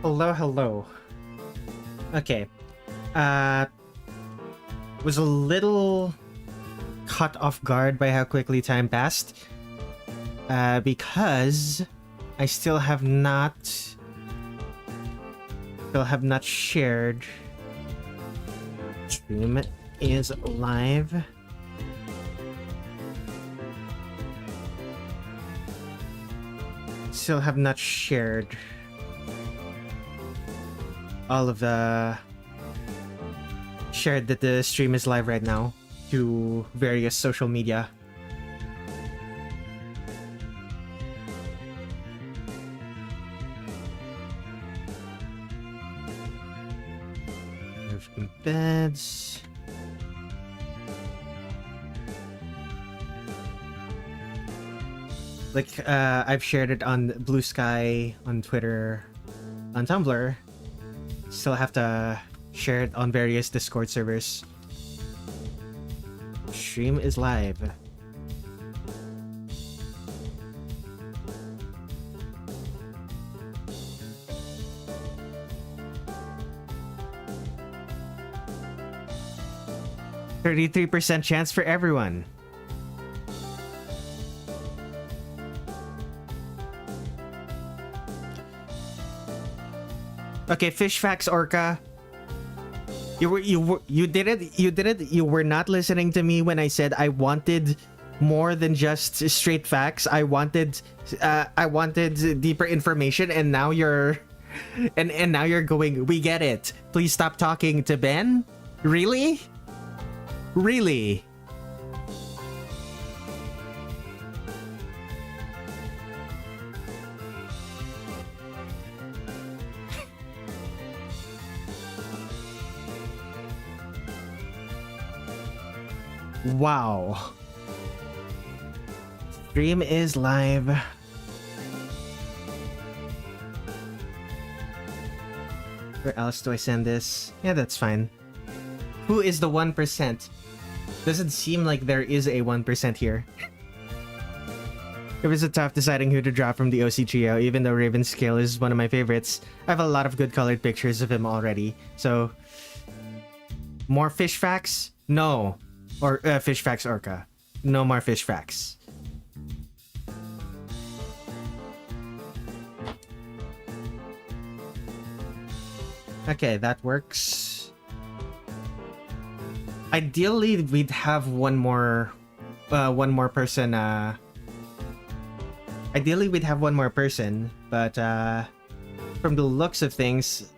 Hello. Hello. Okay. Uh, was a little caught off guard by how quickly time passed. Because I still have not shared. Stream is live. Still have not shared all of the shared that the stream is live right now to various social media. Embeds. Like I've shared it on Blue Sky, on Twitter, on Tumblr. Still have to share it on various Discord servers. Stream is live. %33% chance for everyone. Okay, fish facts, Orca. You were not listening to me when I said I wanted more than just straight facts. I wanted deeper information, and now you're and now you're going, we get it. Please stop talking to Ben. Really? Really? Wow. Stream is live. Where else do I send this? Yeah, that's fine. Who is the 1%? Doesn't seem like there is a 1% here. It was a tough deciding who to drop from the OC trio, even though Raven's Scale is one of my favorites. I have a lot of good colored pictures of him already, so... More fish facts? No. Or fish facts, Orca. No more fish facts. Okay, that works. Ideally, we'd have one more person. Ideally, we'd have one more person, but from the looks of things,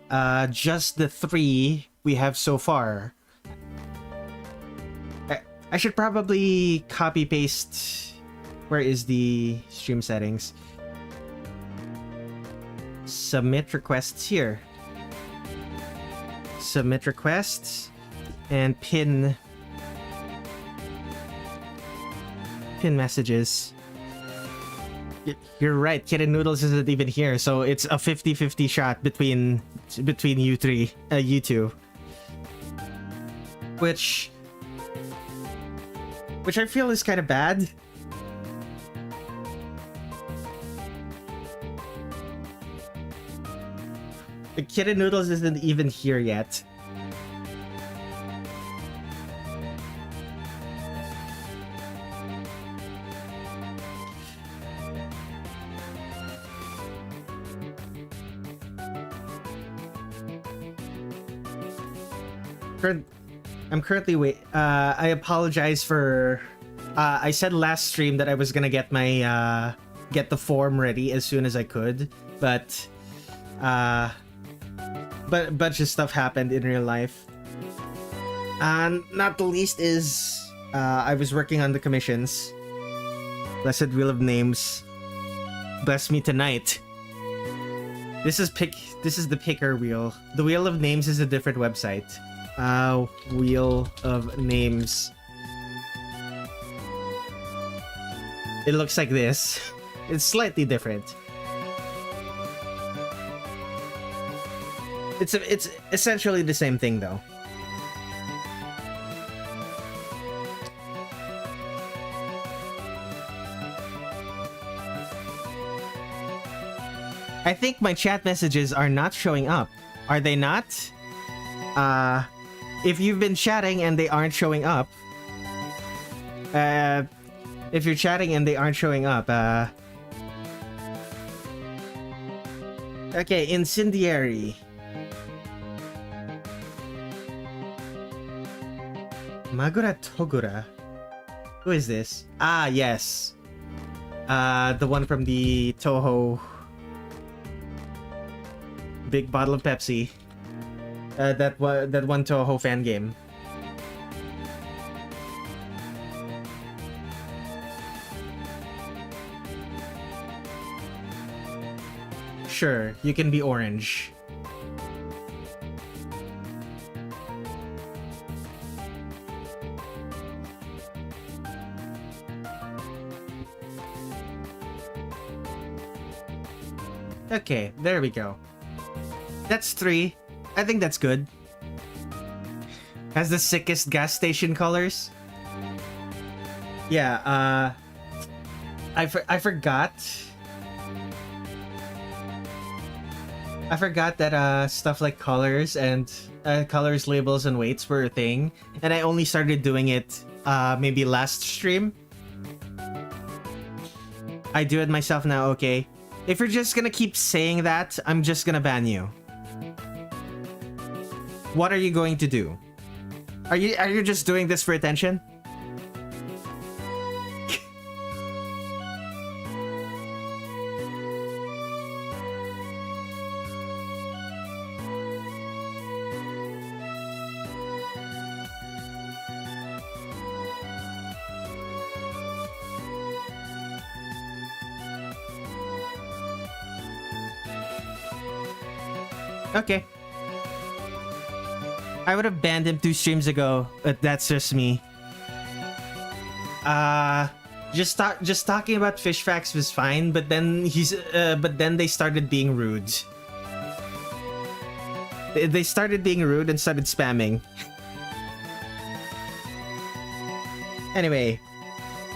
just the 3 we have so far. I should probably copy paste. Where is the stream settings? Submit requests here. Submit requests and pin messages. You're right, Kitten Noodles isn't even here, so it's a 50-50 shot between you two. Which I feel is kind of bad. The Kitten Noodles isn't even here yet. I'm currently I apologize for I said last stream that I was gonna get my get the form ready as soon as I could, but a bunch of stuff happened in real life. And not the least is I was working on the commissions. Blessed Wheel of Names. Bless me tonight. This is the picker wheel. The Wheel of Names is a different website. Wheel of Names. It looks like this. It's slightly different. It's essentially the same thing though. I think my chat messages are not showing up. Are they not? If you've been chatting and they aren't showing up, if you're chatting and they aren't showing up, okay, incendiary. Magura Togura. Who is this? Ah, yes. The one from the Toho big bottle of Pepsi. That one Toho fan game. Sure, you can be orange. Okay, there we go. That's 3. I think that's good. Has the sickest gas station colors. Yeah, I forgot. I forgot that stuff like colors and colors, labels, and weights were a thing, and I only started doing it maybe last stream. I do it myself now, okay? If you're just gonna keep saying that, I'm just gonna ban you. What are you going to do? Are you just doing this for attention? Okay. I would have banned him 2 streams ago, but that's just me. Just talking about fish facts was fine, but then they started being rude. They started being rude and started spamming. Anyway,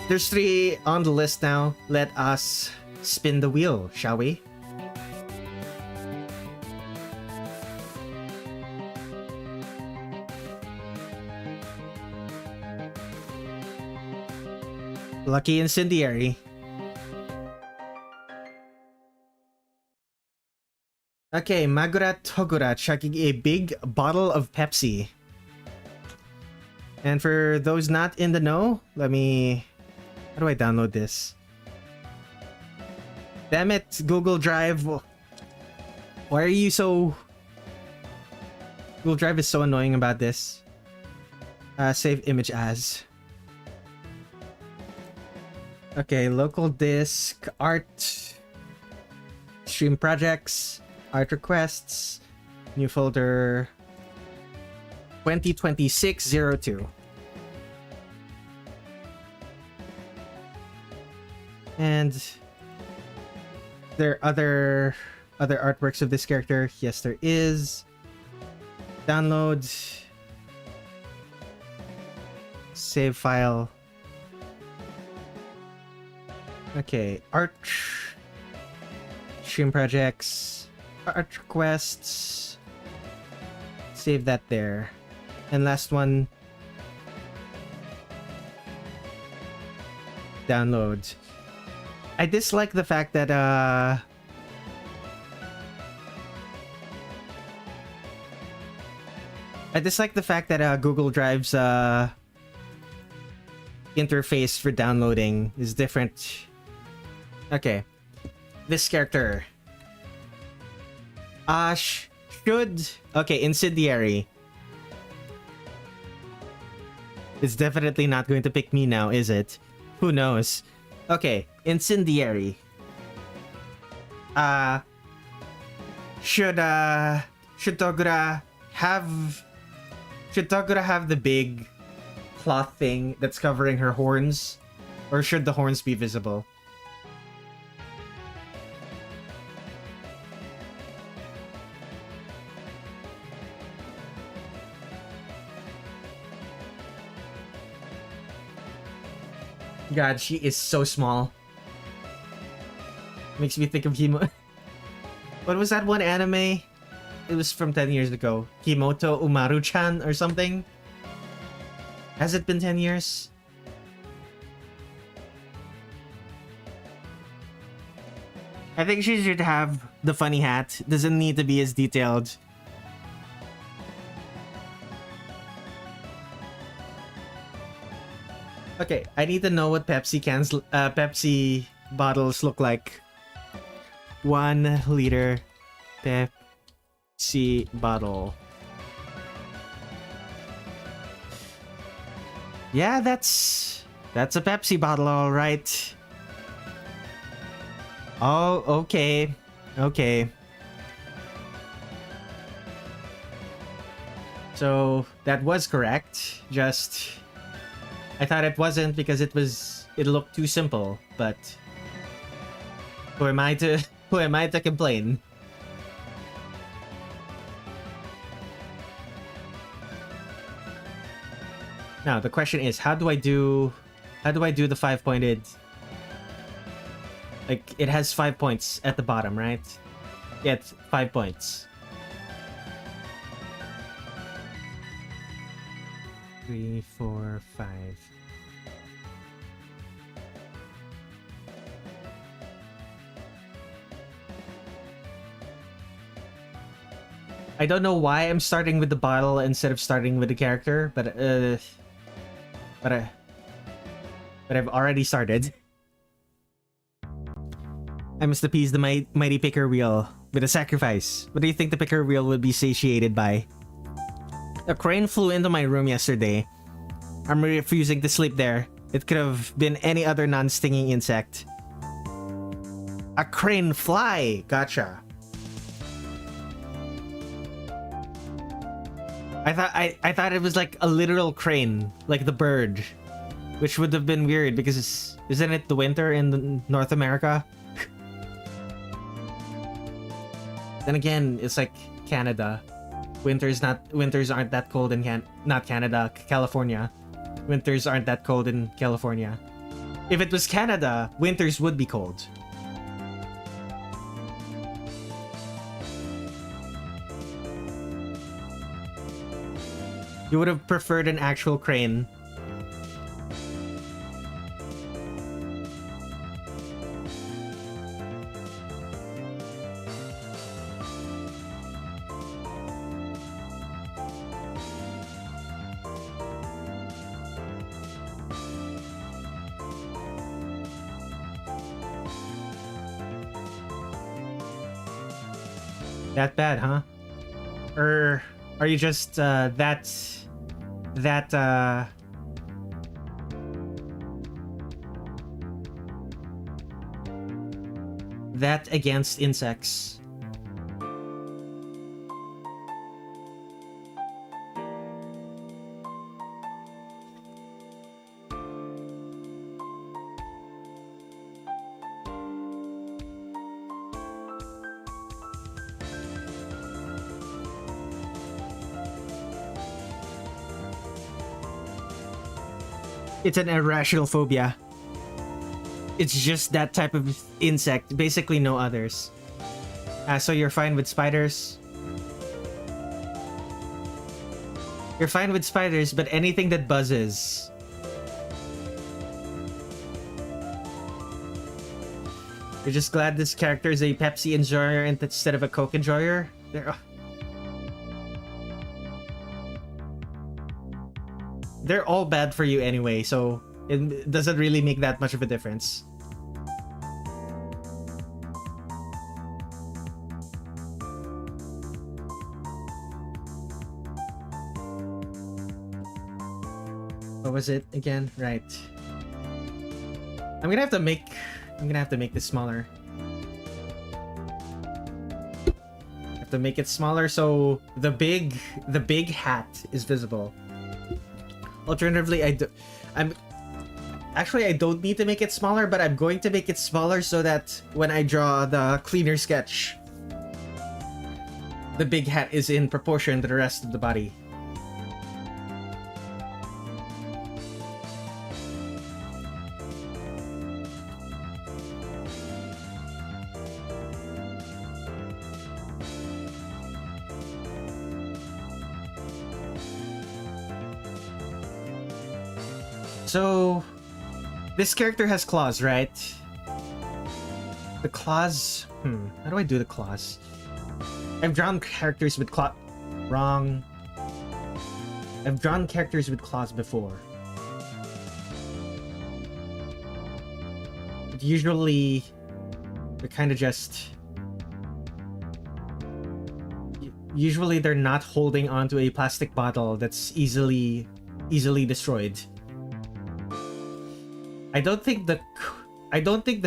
there's 3 on the list now. Let us spin the wheel, shall we? Lucky incendiary. Okay, Magura Togura chugging a big bottle of Pepsi. And for those not in the know, let me... How do I download this? Damn it, Google Drive. Why are you so... Google Drive is so annoying about this. Save image as. Okay, local disk, art, stream projects, art requests, new folder, 2026-02. And there are other artworks of this character. Yes, there is. Download. Save file. Okay, art, stream projects, art requests, save that there. And last one, download. I dislike the fact that I dislike the fact that Google Drive's interface for downloading is different. Okay, this character. Okay, incendiary. It's definitely not going to pick me now, is it? Who knows? Okay, incendiary. Should Togura have the big cloth thing that's covering her horns, or should the horns be visible? God, she is so small. Makes me think of What was that one anime? It was from 10 years ago. Kimoto Umaru-chan or something? Has it been 10 years? I think she should have the funny hat. Doesn't need to be as detailed. Okay, I need to know what Pepsi bottles look like. 1 liter Pepsi bottle. Yeah, that's a Pepsi bottle, all right. Oh, okay. Okay. So, that was correct. Just I thought it wasn't because it looked too simple, but who am I to complain? Now, the question is, how do I do the 5-pointed? Like, it has 5 points at the bottom, right? Yeah, it's 5 points. 3, 4, 5. I don't know why I'm starting with the bottle instead of starting with the character, but I've already started. I must appease the mighty picker wheel with a sacrifice. What do you think the picker wheel would be satiated by? A crane flew into my room yesterday. I'm refusing to sleep there. It could have been any other non-stinging insect. A crane fly! Gotcha. I thought it was like a literal crane, like the bird, which would have been weird because isn't it the winter in North America? Then again, it's like Canada. Winters aren't that cold in California. Winters aren't that cold in California. If it was Canada, winters would be cold. You would have preferred an actual crane. That bad, huh? Or are you just that against insects? It's an irrational phobia. It's just that type of insect, basically no others. So you're fine with spiders? You're fine with spiders, but anything that buzzes. You're just glad this character is a Pepsi enjoyer instead of a Coke enjoyer? They're all bad for you anyway, so it doesn't really make that much of a difference. What was it again? Right. I'm gonna have to make this smaller. I have to make it smaller so the big hat is visible. Alternatively, I don't need to make it smaller, but I'm going to make it smaller so that when I draw the cleaner sketch, the big hat is in proportion to the rest of the body. So this character has claws, right? The claws. How do I do the claws? I've drawn characters with claw. Wrong. I've drawn characters with claws before. But usually, they're kind of just. Usually, they're not holding onto a plastic bottle that's easily destroyed. I don't think the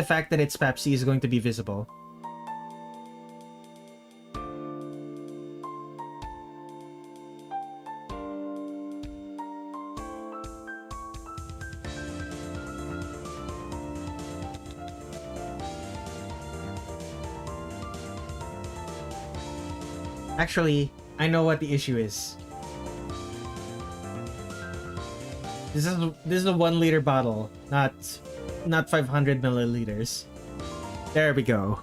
fact that it's Pepsi is going to be visible. Actually, I know what the issue is. This is a 1 liter bottle, not 500 milliliters. There we go.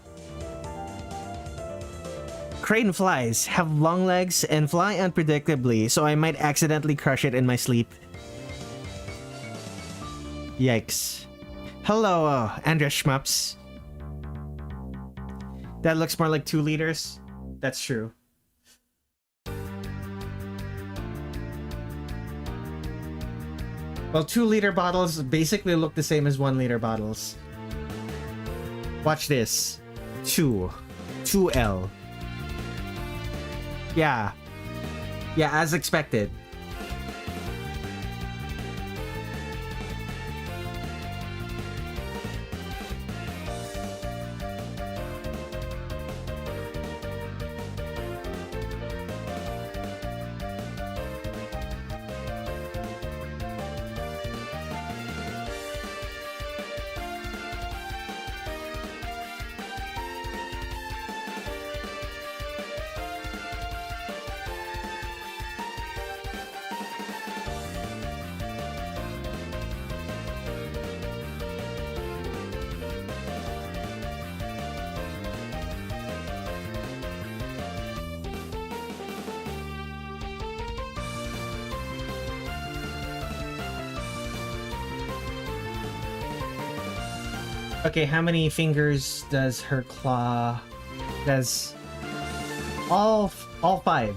Crane flies have long legs and fly unpredictably, so I might accidentally crush it in my sleep. Yikes. Hello, Andres Schmups. That looks more like 2 liters. That's true. Well, 2 liter bottles basically look the same as 1 liter bottles. Watch this. 2L. Yeah. Yeah, as expected. Okay, how many fingers does her claw? Does all 5?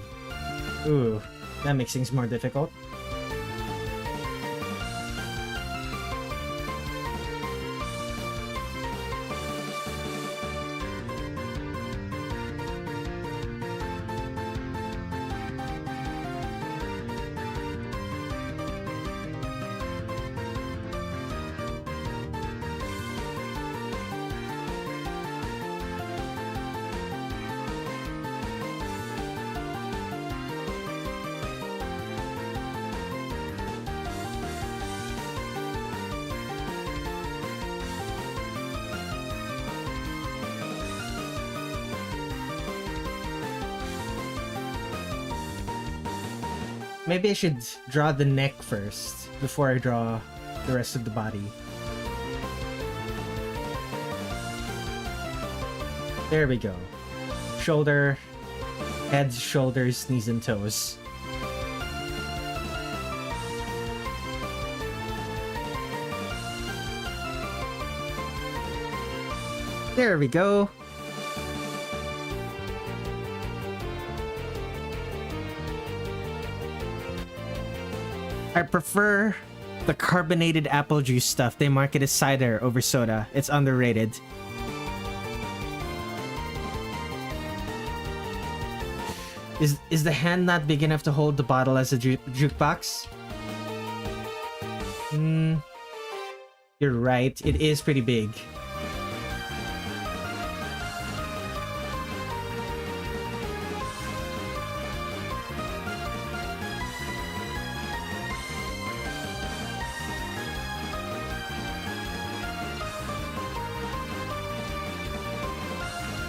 Ooh, that makes things more difficult. Maybe I should draw the neck first before I draw the rest of the body. There we go. Shoulder, head, shoulders, knees, and toes. There we go. I prefer the carbonated apple juice stuff. They market as cider over soda. It's underrated. Is the hand not big enough to hold the bottle as a jukebox? You're right. It is pretty big.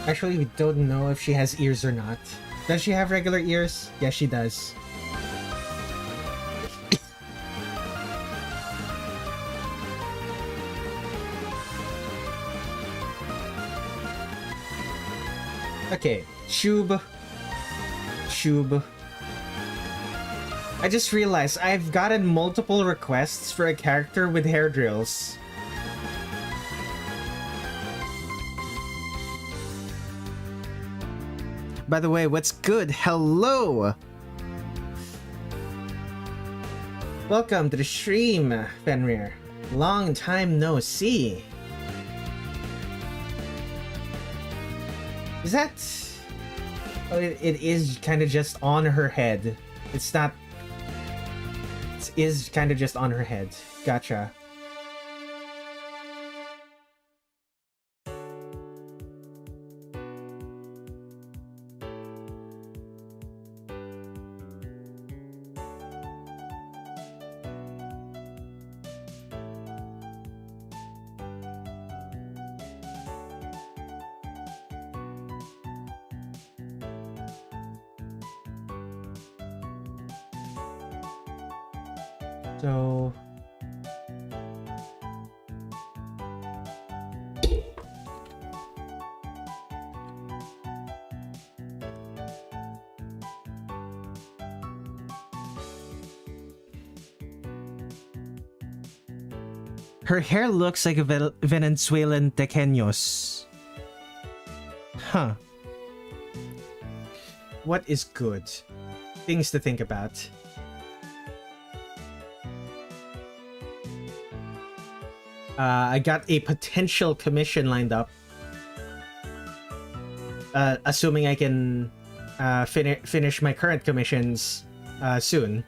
Actually, we don't know if she has ears or not. Does she have regular ears? Yes, she does. Okay, tube. I just realized I've gotten multiple requests for a character with hair drills. By the way, what's good? Hello! Welcome to the stream, Fenrir. Long time no see. Is that... Oh, it is kind of just on her head. It's not... It is kind of just on her head. Gotcha. So... Her hair looks like a Venezuelan tequeños. Huh. What is good? Things to think about. I got a potential commission lined up. Assuming I can finish my current commissions soon.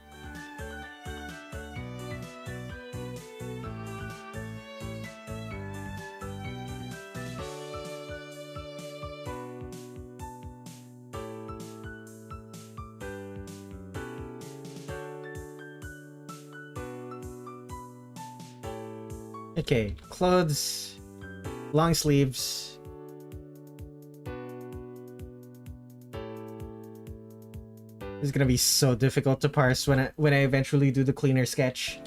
Okay, clothes, long sleeves. It's gonna be so difficult to parse when I eventually do the cleaner sketch.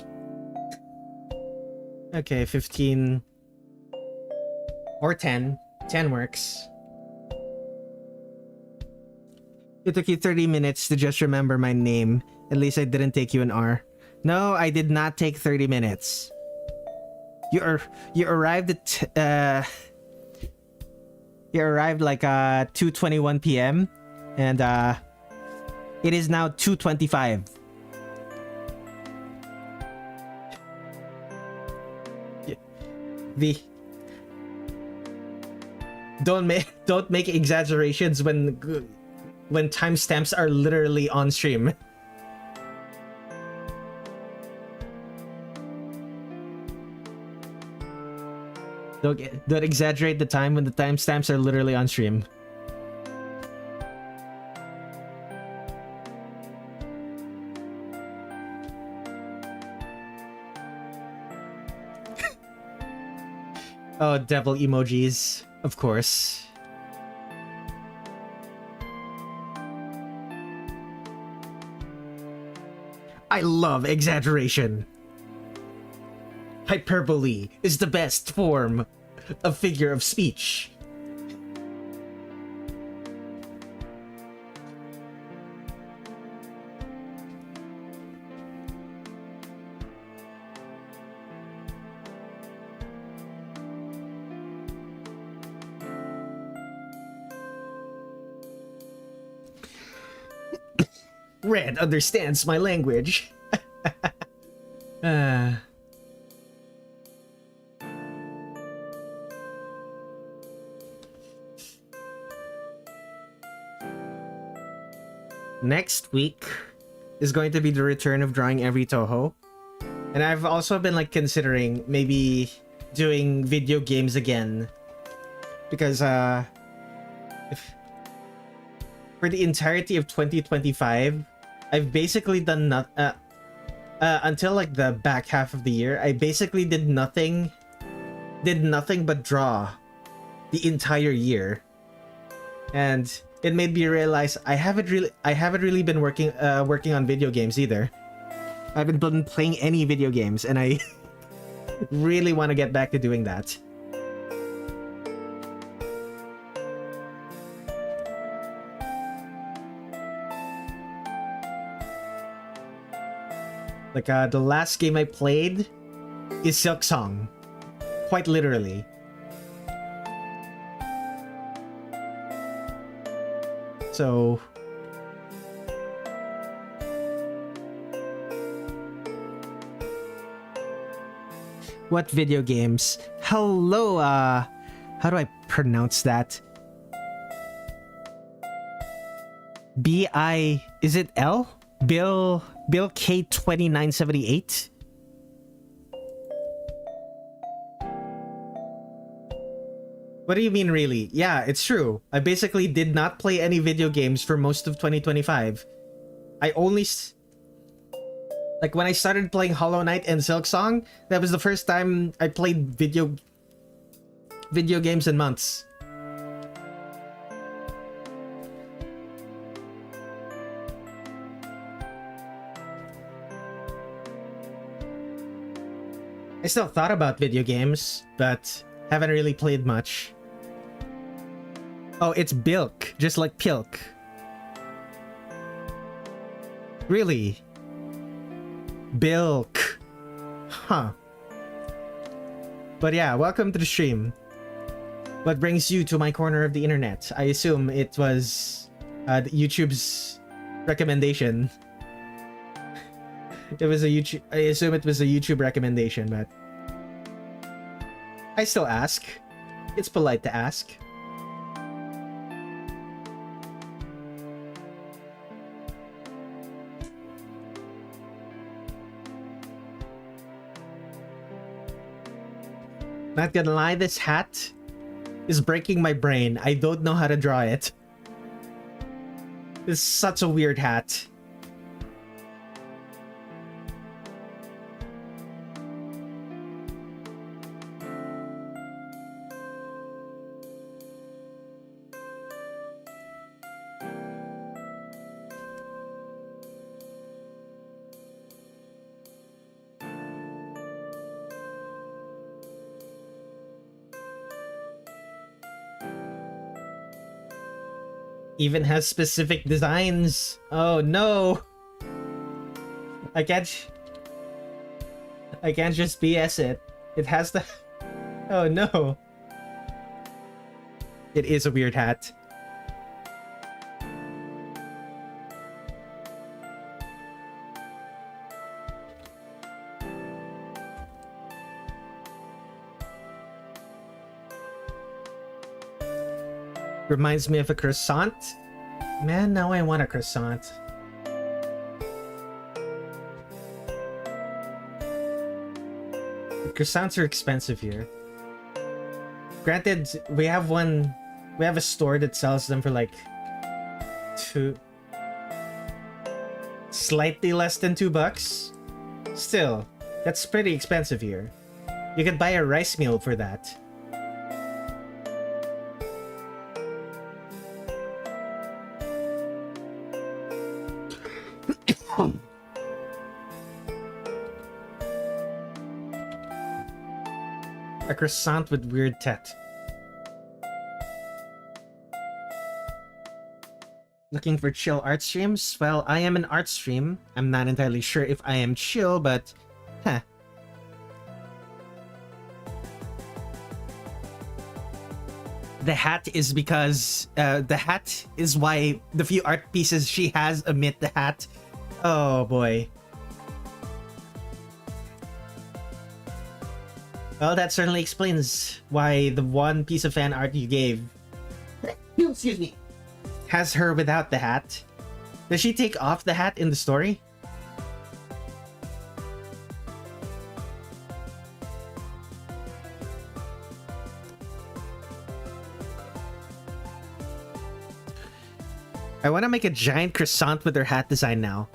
Okay, 15 or 10. 10 works. It took you 30 minutes to just remember my name. At least I didn't take you an hour. No, I did not take 30 minutes. You arrived at you arrived like 2:21 p.m. and it is now 2:25. The don't make exaggerations when timestamps are literally on stream. Don't exaggerate the time when the timestamps are literally on stream. Oh, devil emojis, of course. I love exaggeration. Hyperbole is the best form of figure of speech. Red understands my language. Next week is going to be the return of drawing every Toho. And I've also been like considering maybe doing video games again. Because for the entirety of 2025, I've basically done until like the back half of the year, I basically did nothing but draw the entire year. And it made me realize I haven't really been working on video games either. I haven't been playing any video games, and I really want to get back to doing that. Like, the last game I played is Silk Song. Quite literally. So... What video games? Hello, how do I pronounce that? B-I... Is it L? Bill K2978? What do you mean, really? Yeah, it's true. I basically did not play any video games for most of 2025. I only... Like, when I started playing Hollow Knight and Silk Song, that was the first time I played video games in months. I still thought about video games, but haven't really played much. Oh, it's Bilk, just like Pilk. Really? Bilk. Huh. But yeah, welcome to the stream. What brings you to my corner of the internet? I assume it was YouTube's recommendation. It was a YouTube... I assume it was a YouTube recommendation, but... I still ask. It's polite to ask. Not gonna lie, this hat is breaking my brain. I don't know how to draw it. It's such a weird hat. Even has specific designs. Oh no! I can't just BS it. It has the... Oh no! It is a weird hat. Reminds me of a croissant. Man, now I want a croissant. Croissants are expensive here. Granted, we have a store that sells them for like slightly less than $2. Still, that's pretty expensive here. You could buy a rice meal for that. A croissant with weird tet. Looking for chill art streams? Well, I am an art stream. I'm not entirely sure if I am chill, but... Huh. The hat is because... the hat is why the few art pieces she has omit the hat. Oh boy. Well, that certainly explains why the one piece of fan art you gave... Excuse me. Has her without the hat. Does she take off the hat in the story? I want to make a giant croissant with her hat design now.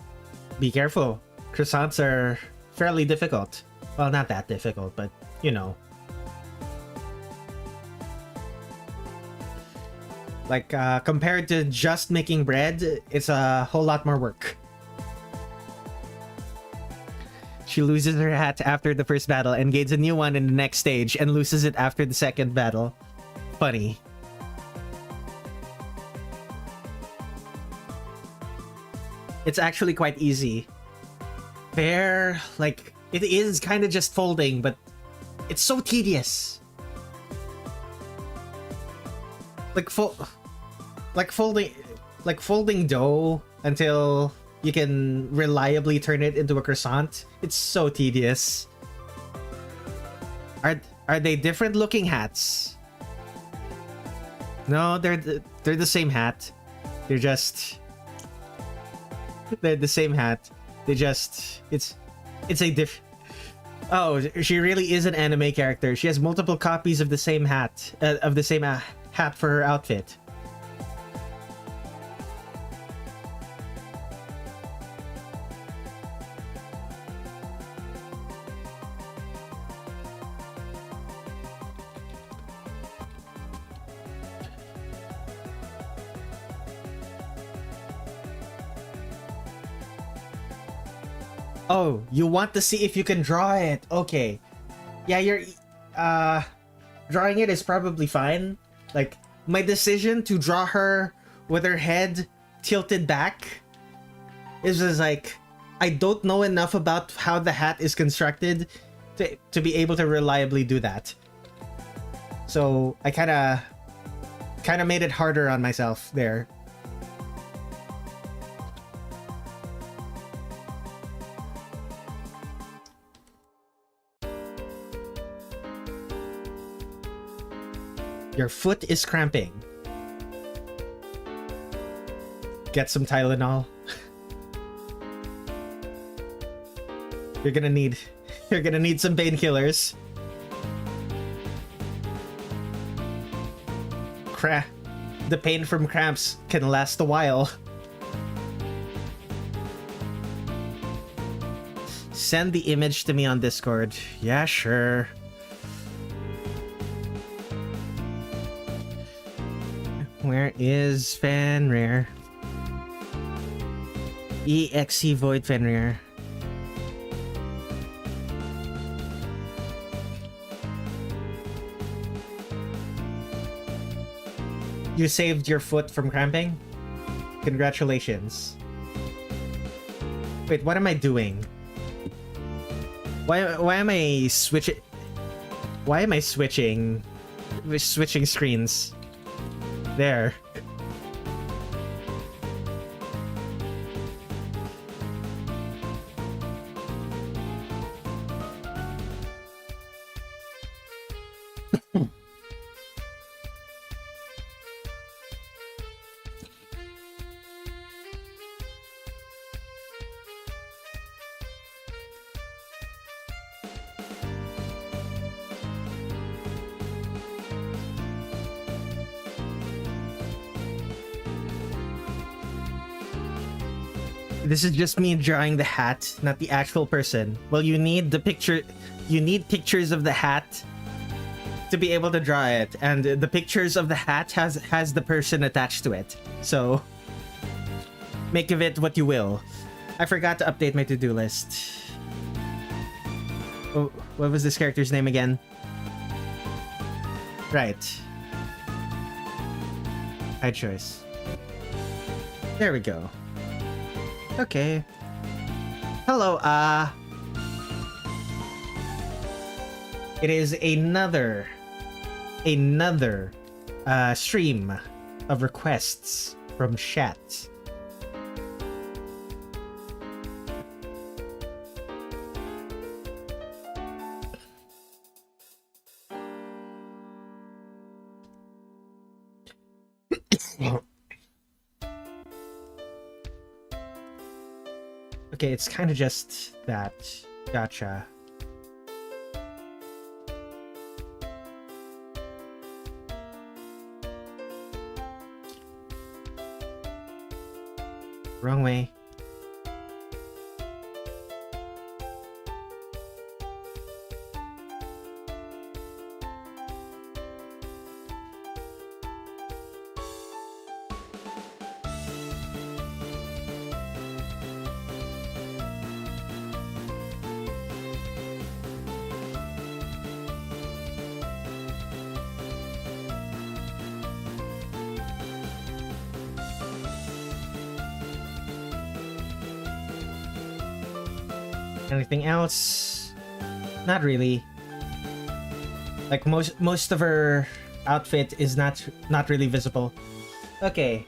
Be careful. Croissants are fairly difficult. Well, not that difficult, but, you know. Like, compared to just making bread, it's a whole lot more work. She loses her hat after the first battle and gains a new one in the next stage and loses it after the second battle. Funny. It's actually quite easy. fair. Like, it is kind of just folding, but it's so tedious. Like folding dough until you can reliably turn it into a croissant. It's so tedious. Are they different looking hats? No, they're the same hat. They're the same hat. It's a diff. Oh, she really is an anime character. She has multiple copies of the same hat, hat for her outfit. Oh, you want to see if you can draw it? Okay. Yeah, you're drawing it is probably fine. Like, my decision to draw her with her head tilted back is just like, I don't know enough about how the hat is constructed to be able to reliably do that. So I kind of made it harder on myself there. Your foot is cramping. Get some Tylenol. You're gonna need some painkillers. The pain from cramps can last a while. Send the image to me on Discord. Yeah, sure. Where is Fenrir? EXE Void Fenrir. You saved your foot from cramping? Congratulations. Wait, what am I doing? Why am I switching? Why am I switching screens? There. This is just me drawing the hat, not the actual person. Well, you need the picture. You need pictures of the hat to be able to draw it, and the pictures of the hat has the person attached to it. So make of it what you will. I forgot to update my to-do list. Oh, what was this character's name again? Right. High choice. There we go. Okay. Hello, it is another stream of requests from chat. Okay, it's kind of just that. Gotcha. Wrong way. Anything else? Not really. Like most of her outfit is not really visible. Okay.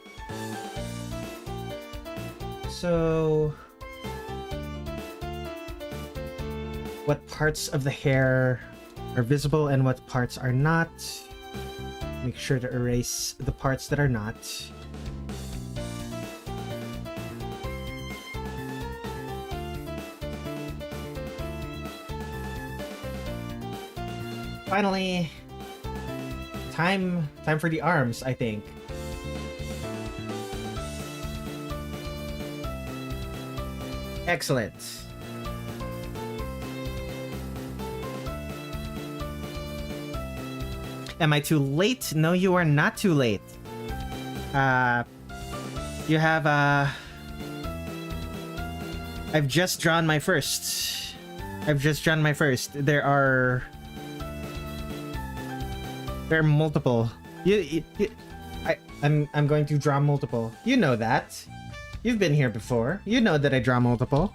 So what parts of the hair are visible and what parts are not? Make sure to erase the parts that are not. Finally, time for the arms, I think. Excellent. Am I too late? No, you are not too late. You have I've just drawn my first. There are multiple. I'm going to draw multiple. You know that. You've been here before. You know that I draw multiple.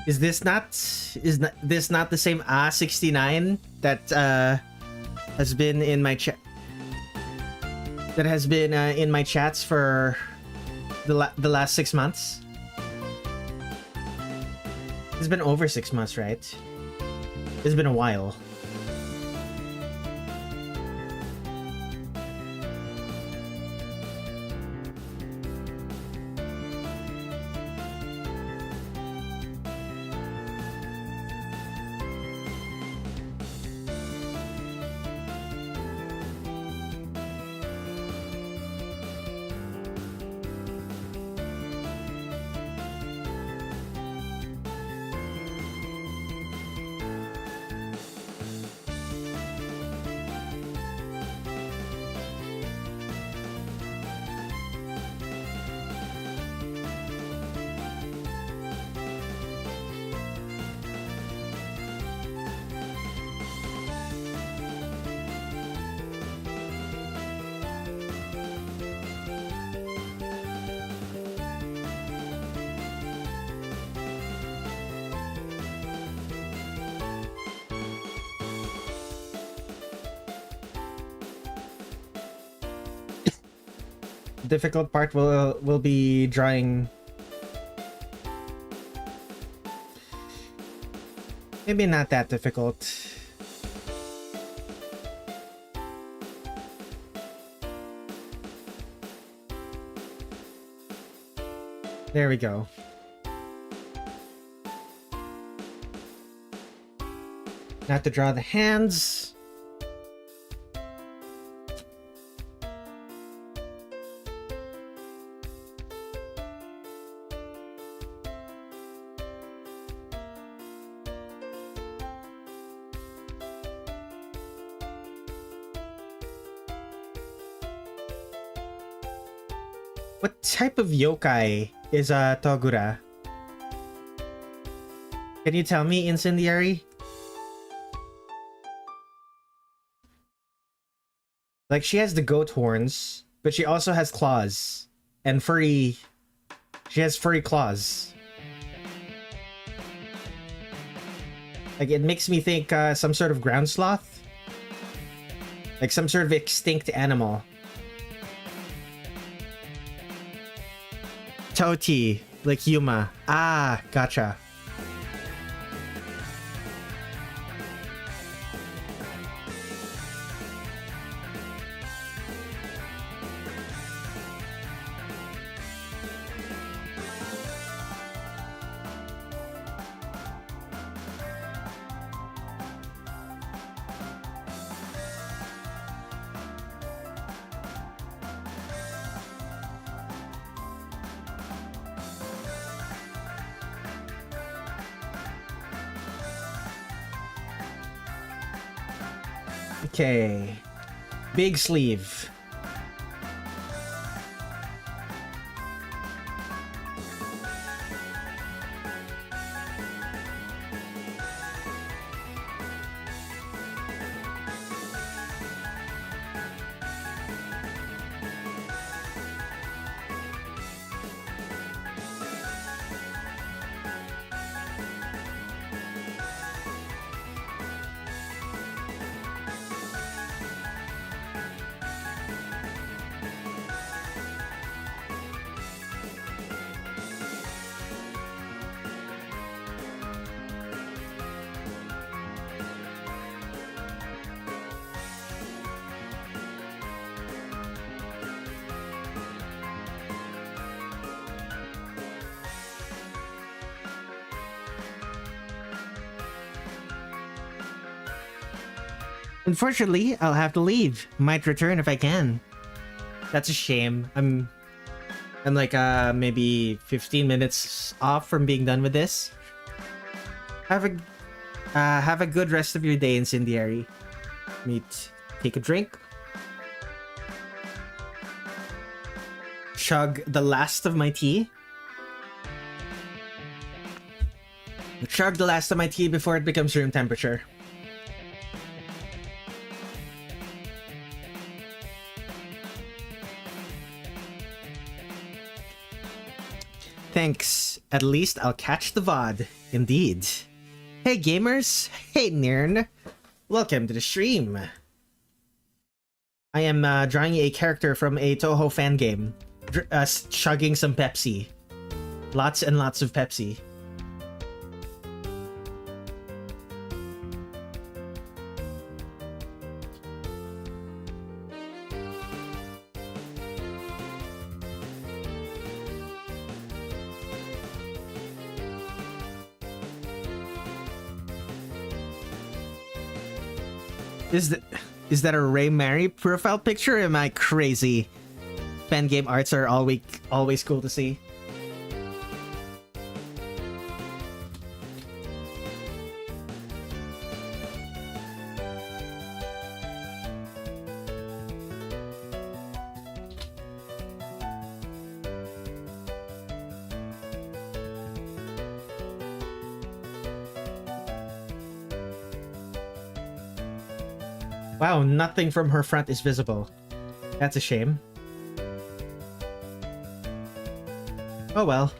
Is this not the same A69 that has been in my chat? That has been in my chats for the last 6 months. It's been over 6 months, right? It's been a while. Difficult part will be drawing. Maybe not that difficult. There we go. Now to draw the hands. What type of yokai is Togura? Can you tell me, Incendiary? Like, she has the goat horns, but she also has claws. And furry... She has furry claws. Like, it makes me think some sort of ground sloth? Like some sort of extinct animal. Toti, like Yuma. Ah, gotcha. Okay. Big sleeve. Unfortunately, I'll have to leave. Might return if I can. That's a shame. I'm like maybe 15 minutes off from being done with this. Have a good rest of your day, Incendiary. Take a drink. Chug the last of my tea. Chug the last of my tea before it becomes room temperature. Thanks. At least I'll catch the VOD. Indeed. Hey gamers! Hey Nirn! Welcome to the stream. I am drawing a character from a Toho fan game. Chugging some Pepsi. Lots and lots of Pepsi. Is that a Ray Mary profile picture? Am I crazy? Fan game arts are always cool to see. Wow, nothing from her front is visible. That's a shame. Oh well.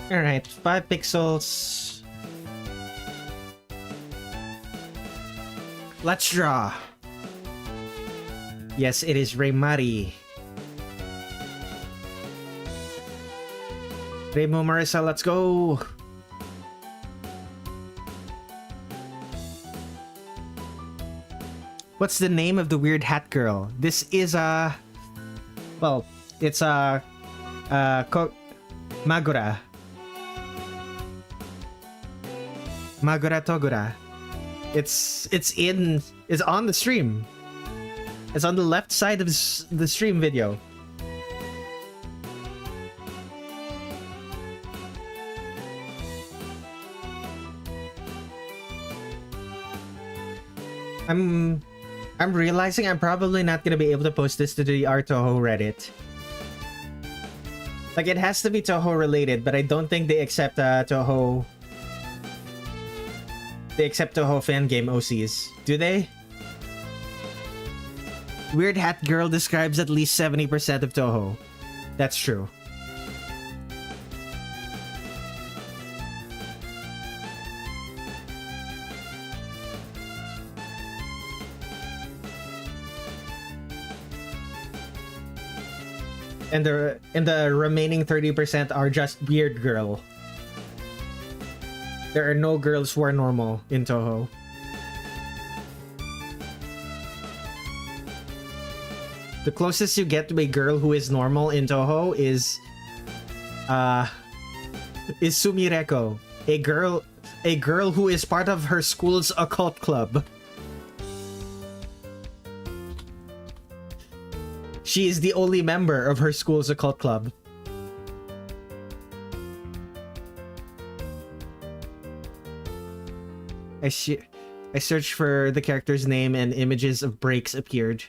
Alright, 5 pixels. Let's draw. Yes, it is Raymari. Remo Marissa, let's go. What's the name of the weird hat girl? This is well, it's Magura. Magura Togura. It's on the stream. It's on the left side of the stream video. I'm realizing I'm probably not gonna be able to post this to the Toho Reddit. Like, it has to be Toho related, but I don't think they accept Toho. They accept Toho fan game OCs. Do they? Weird Hat Girl describes at least 70% of Toho. That's true. And the remaining 30% are just weird girl. There are no girls who are normal in Toho. The closest you get to a girl who is normal in Toho is Sumireko, a girl who is part of her school's occult club. She is the only member of her school's occult club. I searched for the character's name and images of breaks appeared.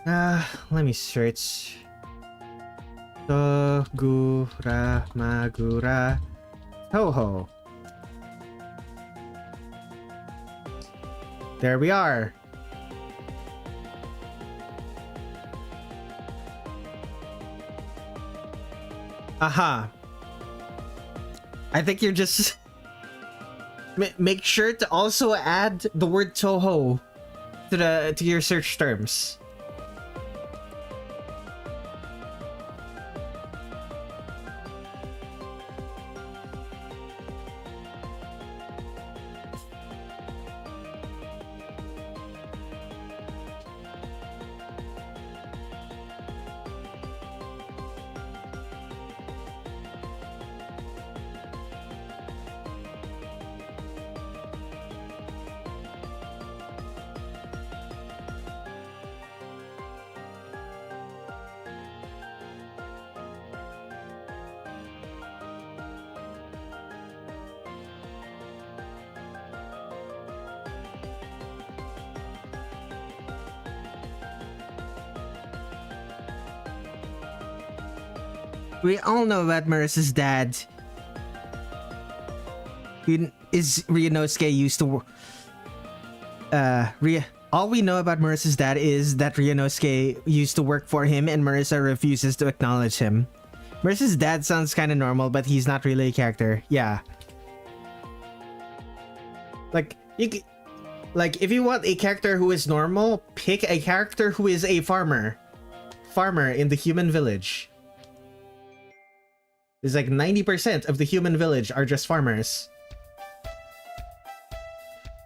Let me search. Togura Magura Toho. There we are. Aha. I think you're just... Make sure to also add the word Toho to your search terms. We all know about Marissa's dad. Is Ryunosuke used to... all we know about Marissa's dad is that Ryunosuke used to work for him and Marissa refuses to acknowledge him. Marissa's dad sounds kind of normal, but he's not really a character. Yeah. Like, if you want a character who is normal, pick a character who is a farmer. Farmer in the human village. It's like 90% of the human village are just farmers.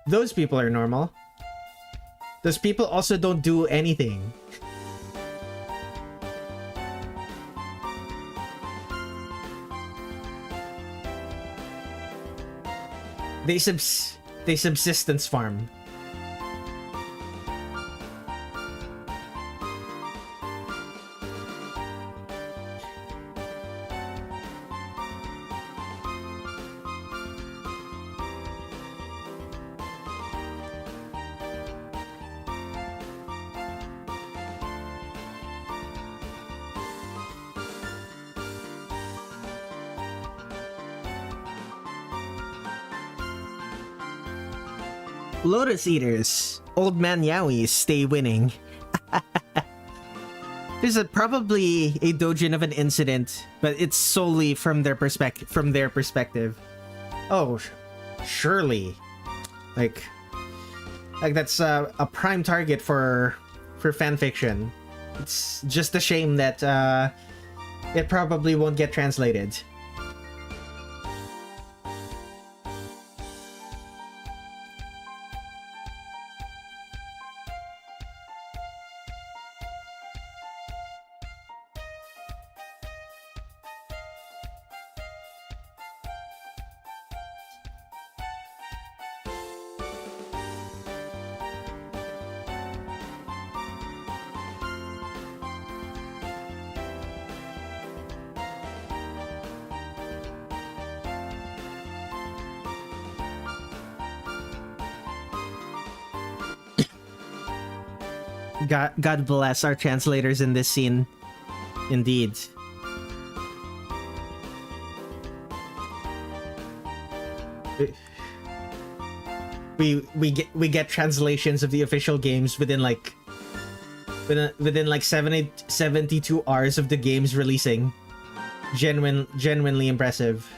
Those people are normal. Those people also don't do anything. They subsistence farm. Lotus Eaters, Old Man Yowies stay winning. There's probably a dojin of an incident, but it's solely from their perspective. Oh, surely, like that's a prime target for fanfiction. It's just a shame that it probably won't get translated. God bless our translators in this scene. Indeed. We get translations of the official games within like 72 hours of the games releasing. Genuinely impressive.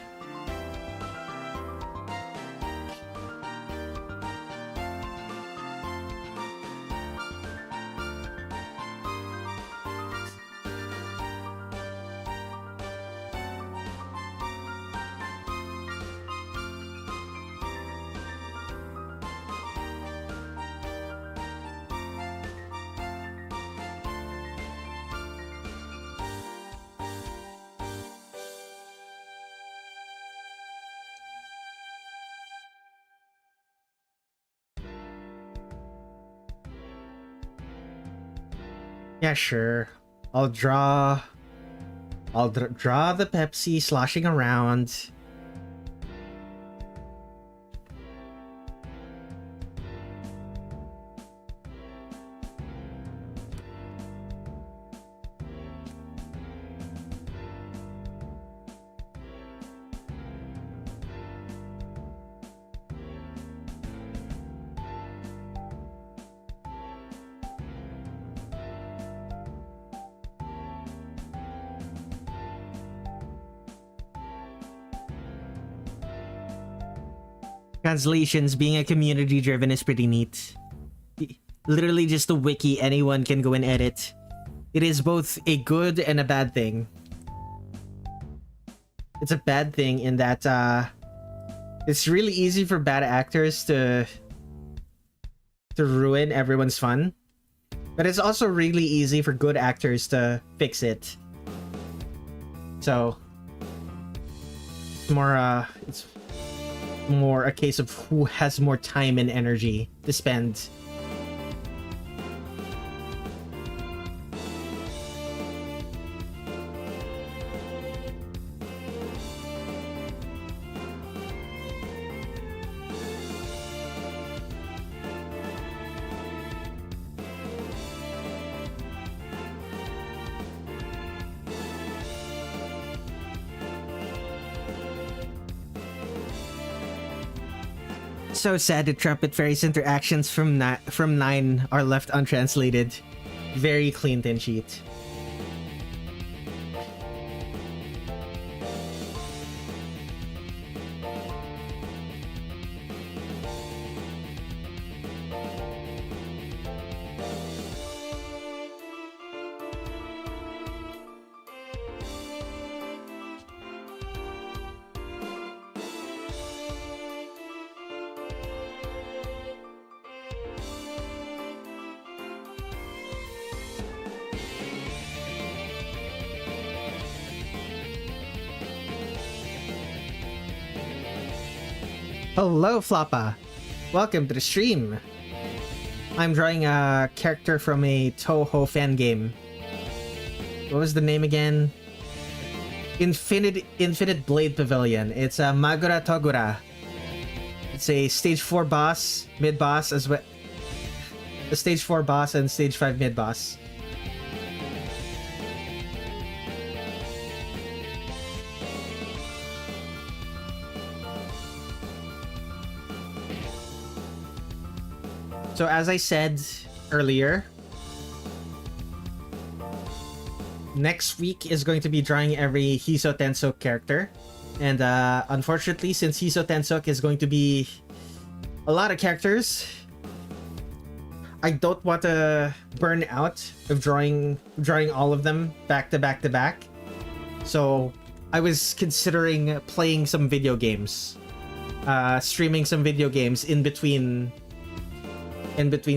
Yeah, sure. I'll draw the Pepsi sloshing around. Translations being a community driven is pretty neat. Literally just a wiki anyone can go and edit. It is both a good and a bad thing. It's a bad thing in that it's really easy for bad actors to ruin everyone's fun. But it's also really easy for good actors to fix it. So it's more a case of who has more time and energy to spend. So sad the Trumpet Fairy's interactions from 9 are left untranslated. Very clean tin sheet. Hello, Floppa. Welcome to the stream. I'm drawing a character from a Toho fan game. What was the name again? Infinite Blade Pavilion. It's a Magura Togura. It's a stage 4 boss, mid boss as well. The stage 4 boss and stage 5 mid boss. So as I said earlier, next week is going to be drawing every Hiso Tensok character. And unfortunately, since Hiso Tensok is going to be a lot of characters, I don't want to burn out of drawing all of them back to back to back. So I was considering playing some video games, streaming some video games in between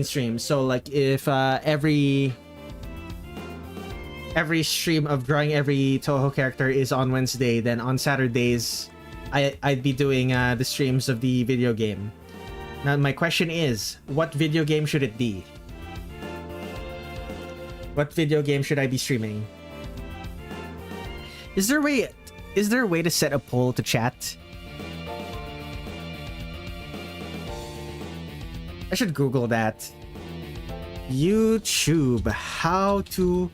streams. So like if every stream of drawing every Toho character is on Wednesday, then on Saturdays I'd be doing the streams of the video game. Now my question is, what video game should it be? What video game should I be streaming? Is there a way to set a poll to chat? I should Google that. YouTube, how to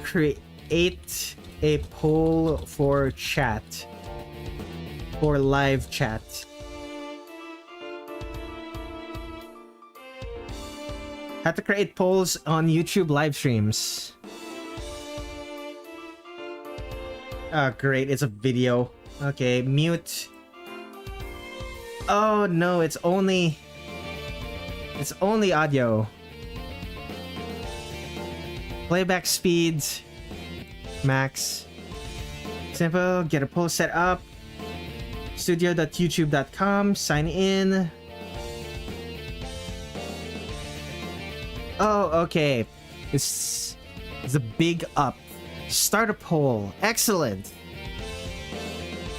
create a poll for chat. For live chat. How to create polls on YouTube live streams. Oh, great, it's a video. Okay, mute. Oh no, it's only audio. Playback speeds max. Simple. Get a poll set up. Studio.youtube.com. Sign in. Oh, okay. It's a big up. Start a poll. Excellent.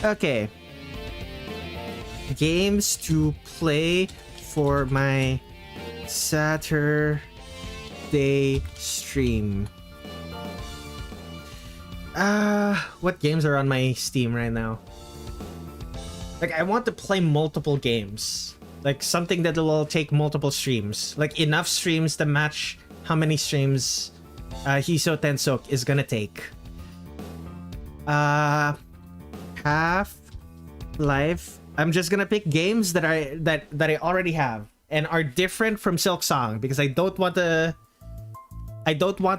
Okay. Games to play for my Saturday stream. What games are on my Steam right now? Like, I want to play multiple games. Like, something that will take multiple streams. Like, enough streams to match how many streams Hiso Tensok is gonna take. Half-Life. I'm just gonna pick games that I already have and are different from Silk Song, because I don't want to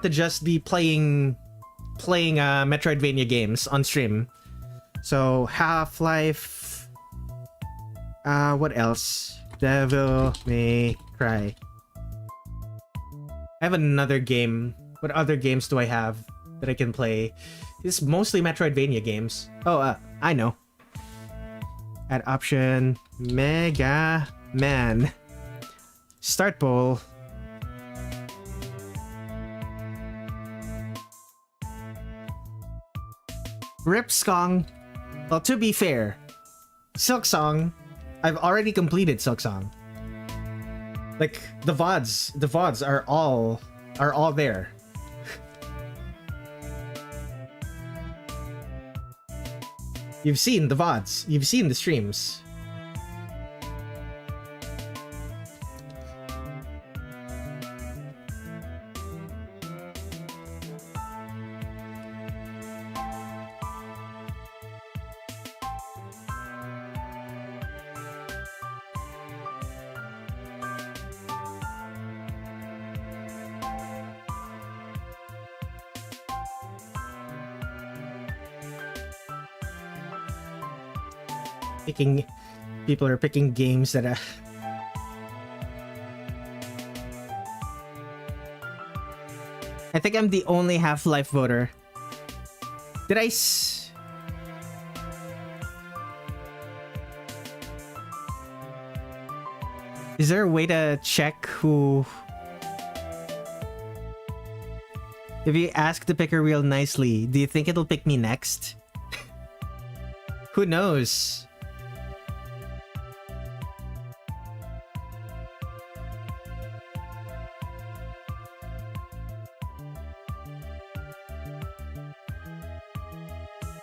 just be playing Metroidvania games on stream. So Half-Life. What else? Devil May Cry. I have another game. What other games do I have that I can play? It's mostly Metroidvania games. Oh, I know. Add option Mega Man. Start poll. Rip Skong. Well, to be fair, Silk Song, I've already completed Silk Song. Like, the VODs are all there. You've seen the VODs. You've seen the streams. Picking people are picking games that I think I'm the only Half-Life voter. Did I Is there a way to check who... If you ask the picker real nicely, do you think it'll pick me next? Who knows?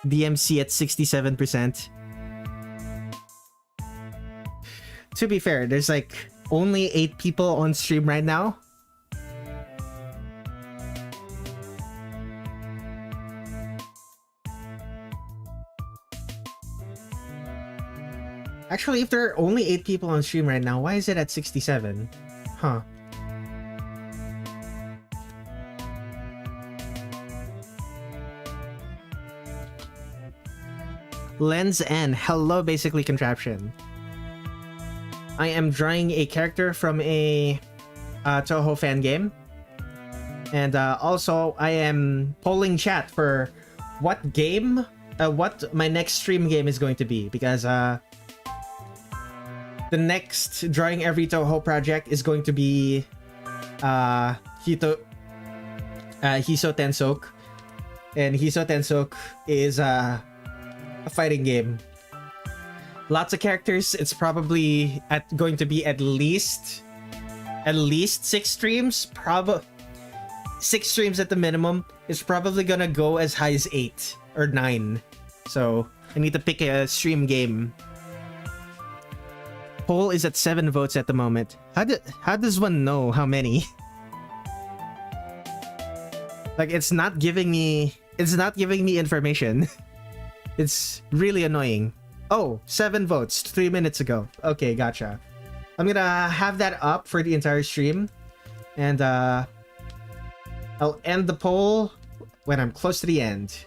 DMC at 67%. To be fair, there's like only 8 people on stream right now. Actually, if there are only 8 people on stream right now, why is it at 67? Huh. Lens N. Hello, basically contraption. I am drawing a character from a Toho fan game. And also, I am polling chat for what my next stream game is going to be. Because the next Drawing Every Toho project is going to be Hiso Tensok. And Hiso Tensok is a fighting game. Lots of characters. It's probably going to be at least 6 streams. 6 streams at the minimum. It's probably gonna go as high as 8 or 9. So I need to pick a stream game. Poll is at 7 votes at the moment. How does one know how many? Like, it's not giving me information. It's really annoying. Oh, 7 votes 3 minutes ago. Okay, gotcha. I'm gonna have that up for the entire stream. And I'll end the poll when I'm close to the end.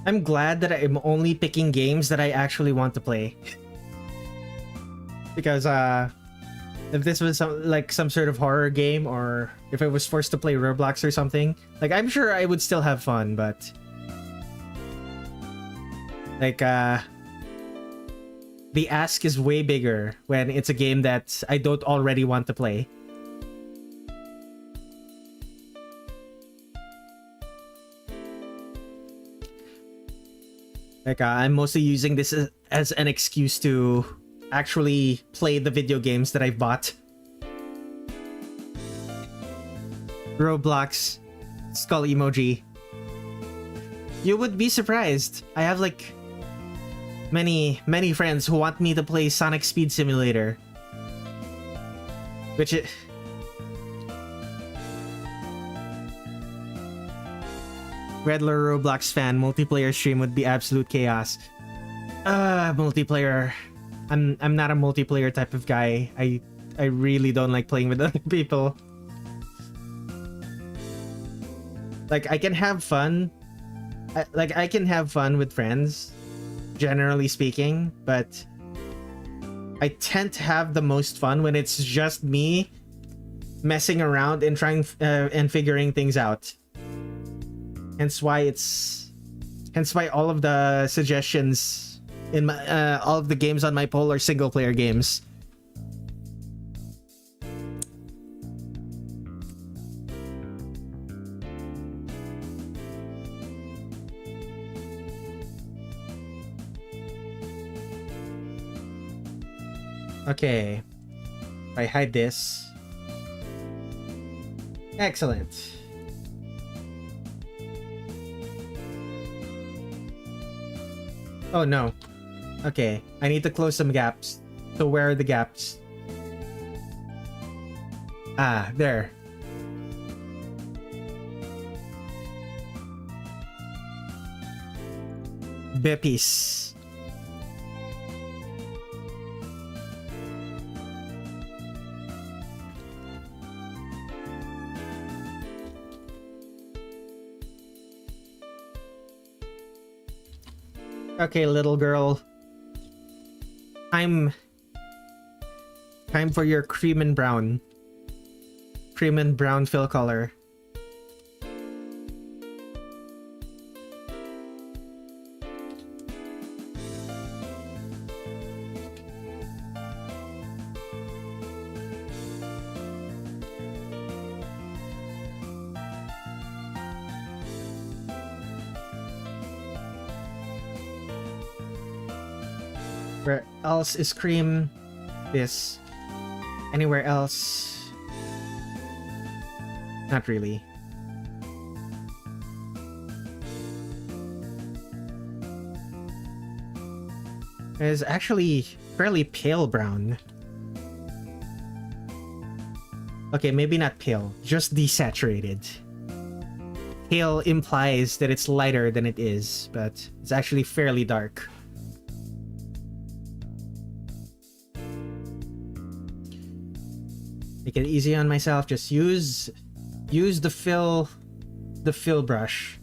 I'm glad that I'm only picking games that I actually want to play. Because if this was some sort of horror game, or if I was forced to play Roblox or something, like, I'm sure I would still have fun, but like the ask is way bigger when it's a game that I don't already want to play. Like, I'm mostly using this as an excuse to actually play the video games that I've bought. Roblox. Skull emoji. You would be surprised. I have, like, many friends who want me to play Sonic Speed Simulator. Which it... Redler Roblox fan, multiplayer stream would be absolute chaos. Multiplayer. I'm not a multiplayer type of guy. I really don't like playing with other people. Like, I can have fun. I can have fun with friends, generally speaking, but I tend to have the most fun when it's just me messing around and trying and figuring things out. Hence why all of the suggestions in my all of the games on my poll are single player games. Okay. I hide this. Excellent. Oh no. Okay, I need to close some gaps. So where are the gaps? Ah, there. Beppies. Okay, little girl. Time for your cream and brown. Cream and brown fill color. Where else is cream? This. Anywhere else? Not really. It's actually fairly pale brown. Okay, maybe not pale, just desaturated. Pale implies that it's lighter than it is, but it's actually fairly dark. Make it easy on myself, just use the fill brush.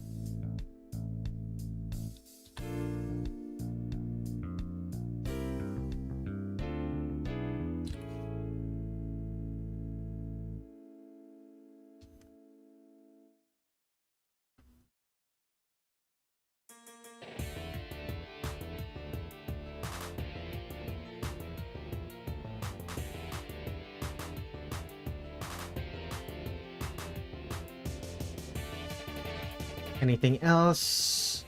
Anything else?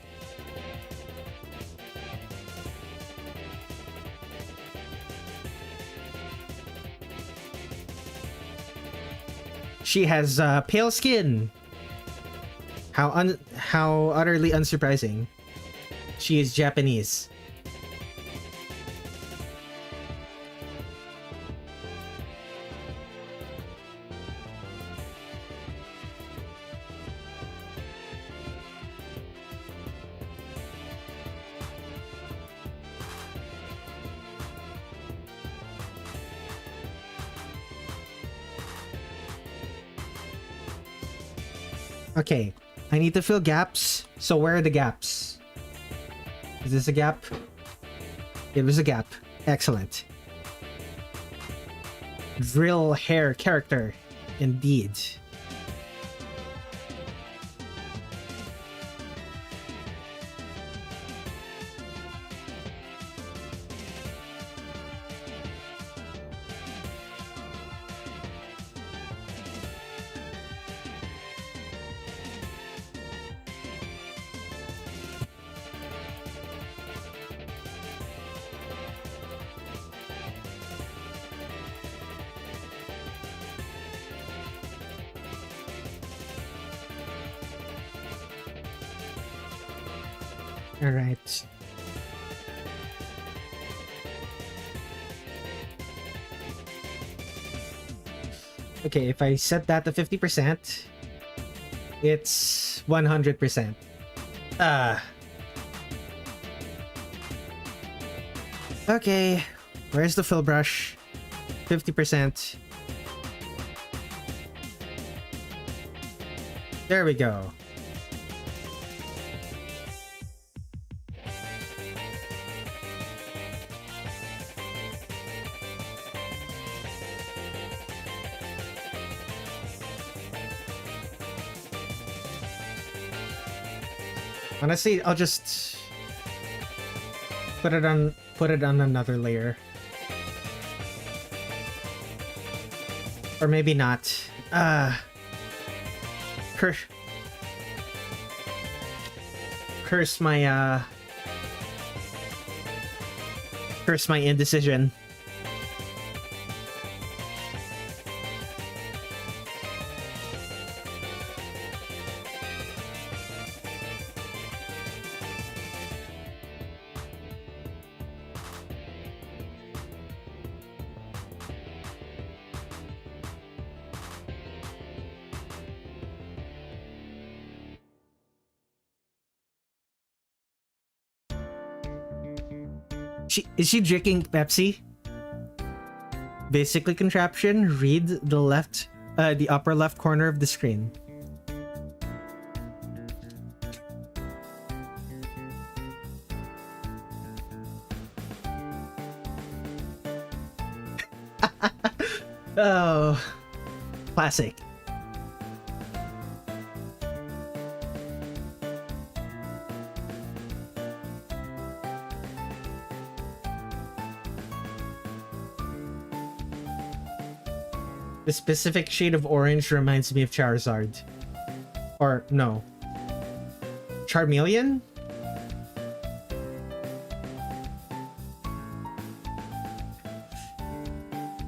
She has pale skin. How utterly unsurprising. She is Japanese. Okay, I need to fill gaps. So where are the gaps? Is this a gap? It was a gap. Excellent. Drill hair character. Indeed. All right. Okay, if I set that to 50%, it's 100%. Okay, where's the fill brush? 50%. There we go. Honestly, I'll just put it on another layer. Or maybe not. Curse my indecision. Is she drinking Pepsi? Basically contraption, read the upper left corner of the screen. Oh, classic. The specific shade of orange reminds me of Charizard. Or, no. Charmeleon?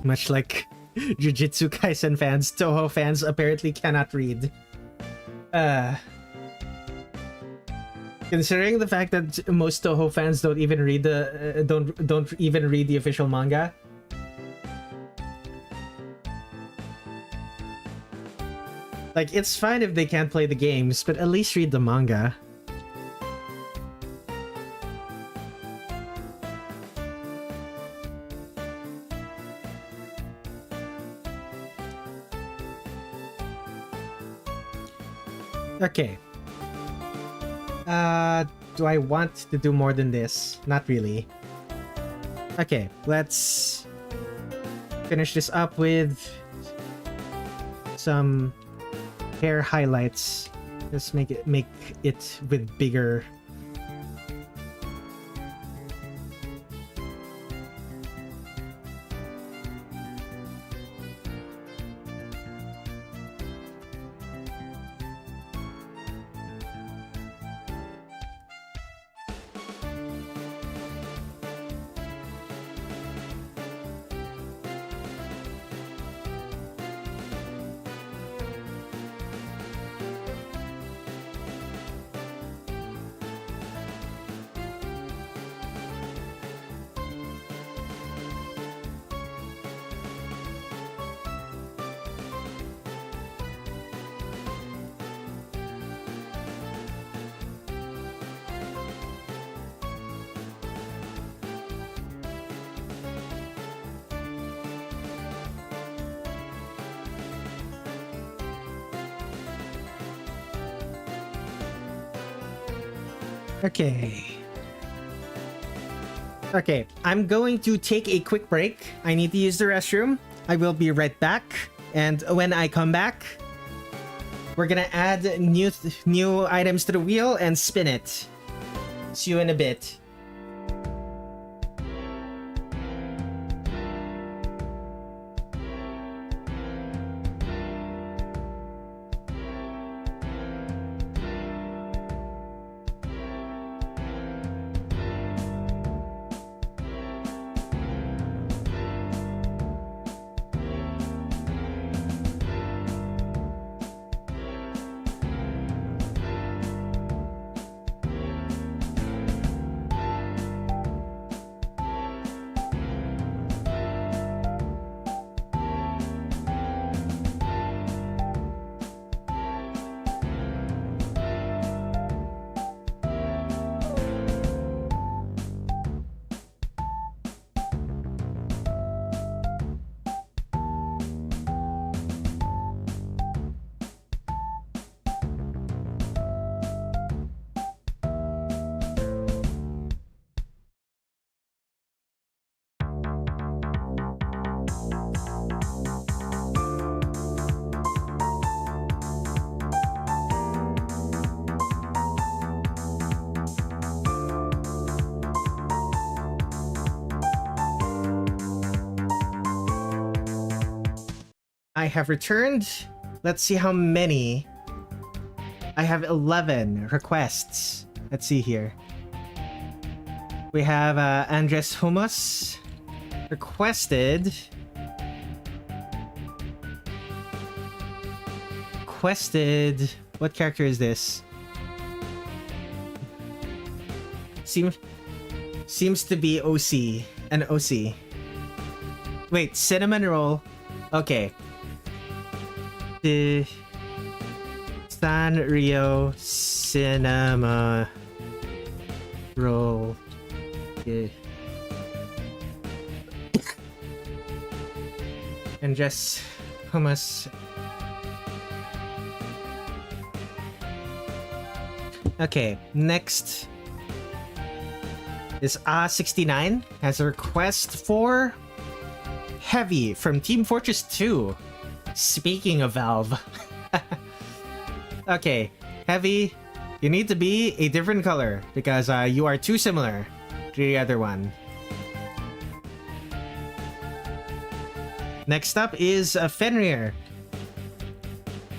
Much like Jujutsu Kaisen fans, Toho fans apparently cannot read. Considering the fact that most Toho fans don't even read don't even read the official manga. Like, it's fine if they can't play the games, but at least read the manga. Okay. Do I want to do more than this? Not really. Okay, let's finish this up with some hair highlights. Let's make it with bigger. Okay, I'm going to take a quick break. I need to use the restroom. I will be right back. And when I come back, we're gonna add new items to the wheel and spin it. See you in a bit. I have returned. Let's see how many. I have 11 requests. Let's see here. We have Andres Hummus requested. What character is this? Seems to be OC. An OC. Wait, cinnamon roll. Okay. The Sanrio Cinema Roll. Yeah. and just hummus. Okay, next is A69 has a request for Heavy from Team Fortress 2. Speaking of Valve. Okay, Heavy, you need to be a different color because you are too similar to the other one. Next up is Fenrir.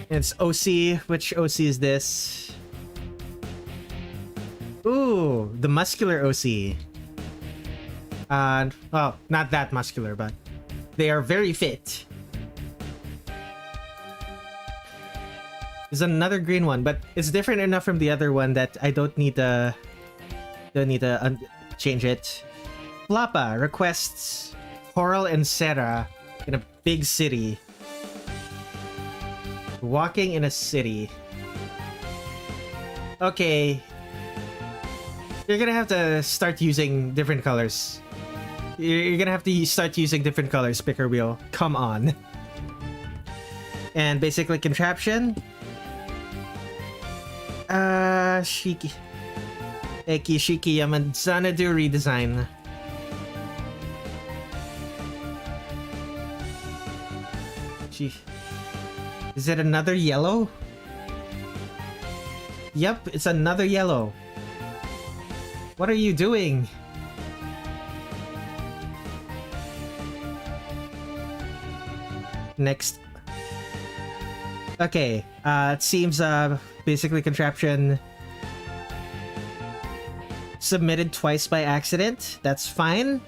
It's OC. Which OC is this? Ooh, the muscular OC. Well, not that muscular, but they are very fit. There's another green one, but it's different enough from the other one that I don't need to change it. Flappa requests Coral and Sarah in a big city. Walking in a city. Okay. You're gonna have to start using different colors. You're gonna have to start using different colors, Picker Wheel. Come on. And basically contraption. Shiki. Eki Shiki Yamanzanadu redesign. Is it another yellow? Yep, it's another yellow. What are you doing? Next. Okay, it seems basically contraption submitted twice by accident. That's fine.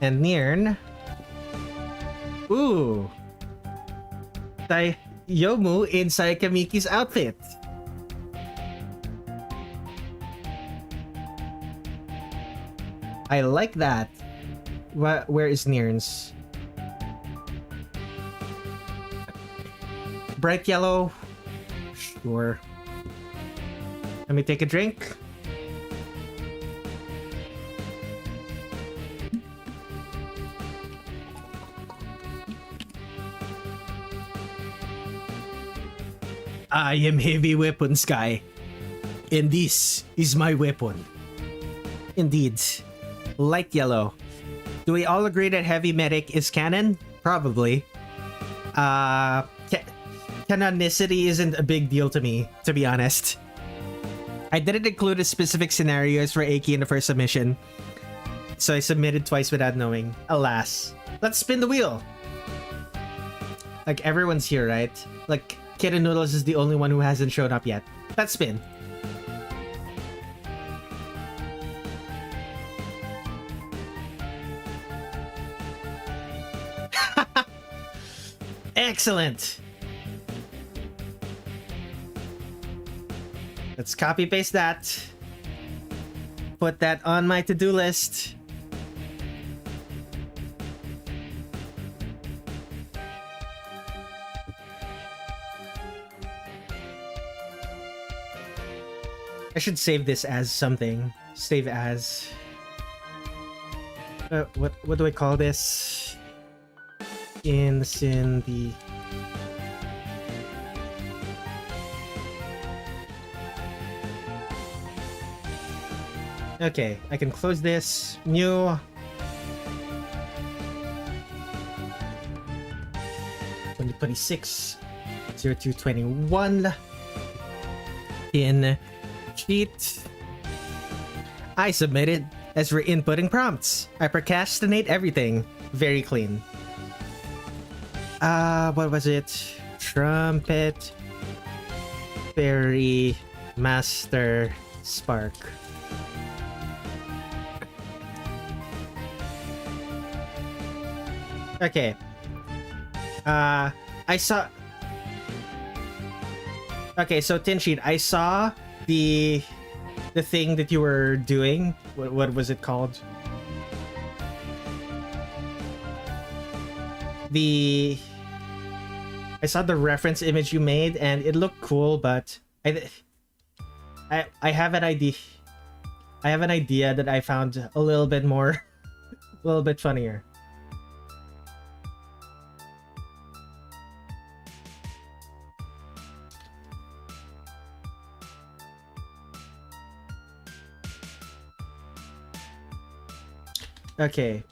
And Nirn. Ooh. Yomu in Saikamiki's outfit. I like that. Where is Nirn's? Bright yellow. Sure. Let me take a drink. I am heavy weapon Sky, and this is my weapon. Indeed. Light yellow. Do we all agree that heavy medic is canon? Probably. Canonicity isn't a big deal to me, to be honest. I didn't include a specific scenarios for Aki in the first submission, so I submitted twice without knowing. Alas. Let's spin the wheel. Like, everyone's here, right? Like, Kid and Noodles is the only one who hasn't shown up yet. Let's spin. Excellent. Let's copy paste that. Put that on my to-do list. I should save this as something. Save as... what do I call this? In the... Okay, I can close this. New... 2026 0221 in sheet. I submitted as for inputting prompts. I procrastinate everything. Very clean. What was it? Trumpet, Fairy, Master, Spark. Okay. I saw... Okay, so Tinsheet, I saw the thing that you were doing. What was it called? I saw the reference image you made and it looked cool, but I have an idea. I have an idea that I found a little bit more, a little bit funnier. Okay.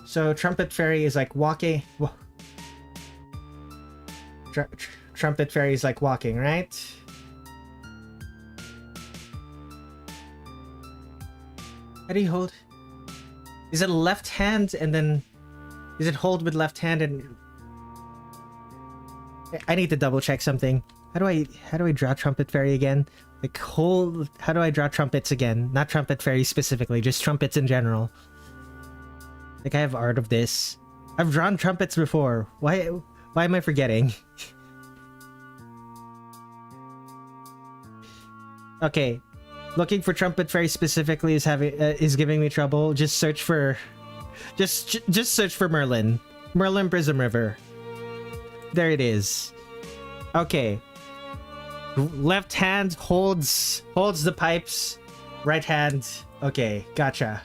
So Trumpet Fairy is like walking. Trumpet Fairy is like walking, right? How do you hold? Is it left hand and then... Is it hold with left hand and... I need to double check something. How do I draw Trumpet Fairy again? Like hold... How do I draw trumpets again? Not Trumpet Fairy specifically, just trumpets in general. Like I have art of this. I've drawn trumpets before. Why am I forgetting? Okay. Looking for Trumpet Fairy specifically is giving me trouble. Just search for... Just search for Merlin. Merlin Prism River. There it is. Okay. Left hand holds the pipes. Right hand. Okay, gotcha.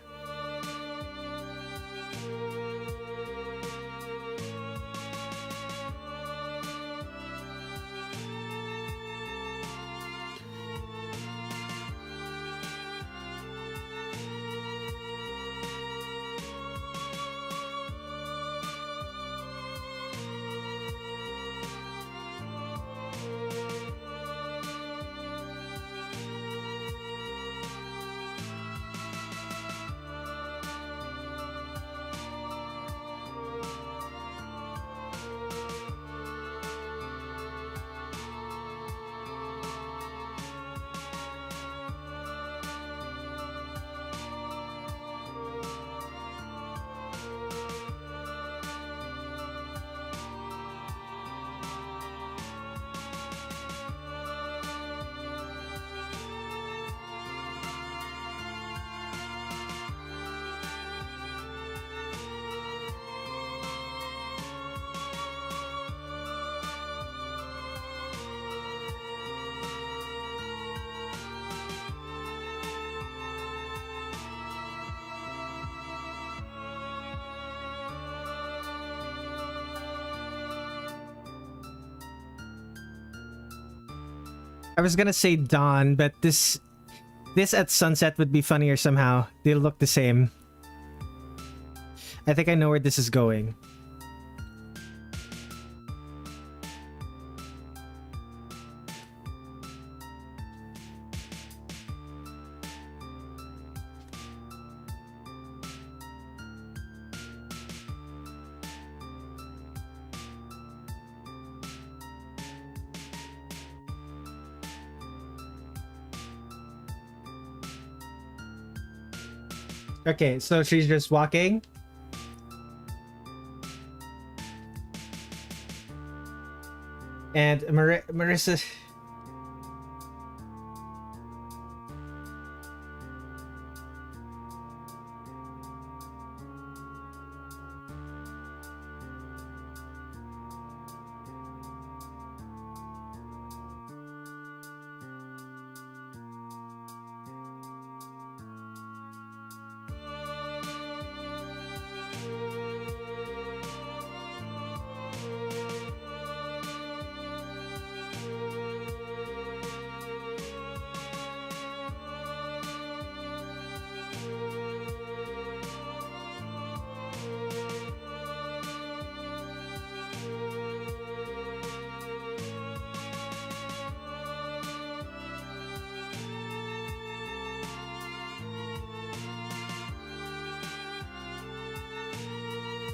I was gonna say dawn, but this at sunset would be funnier somehow. They look the same. I think I know where this is going. Okay, so she's just walking. And Marissa...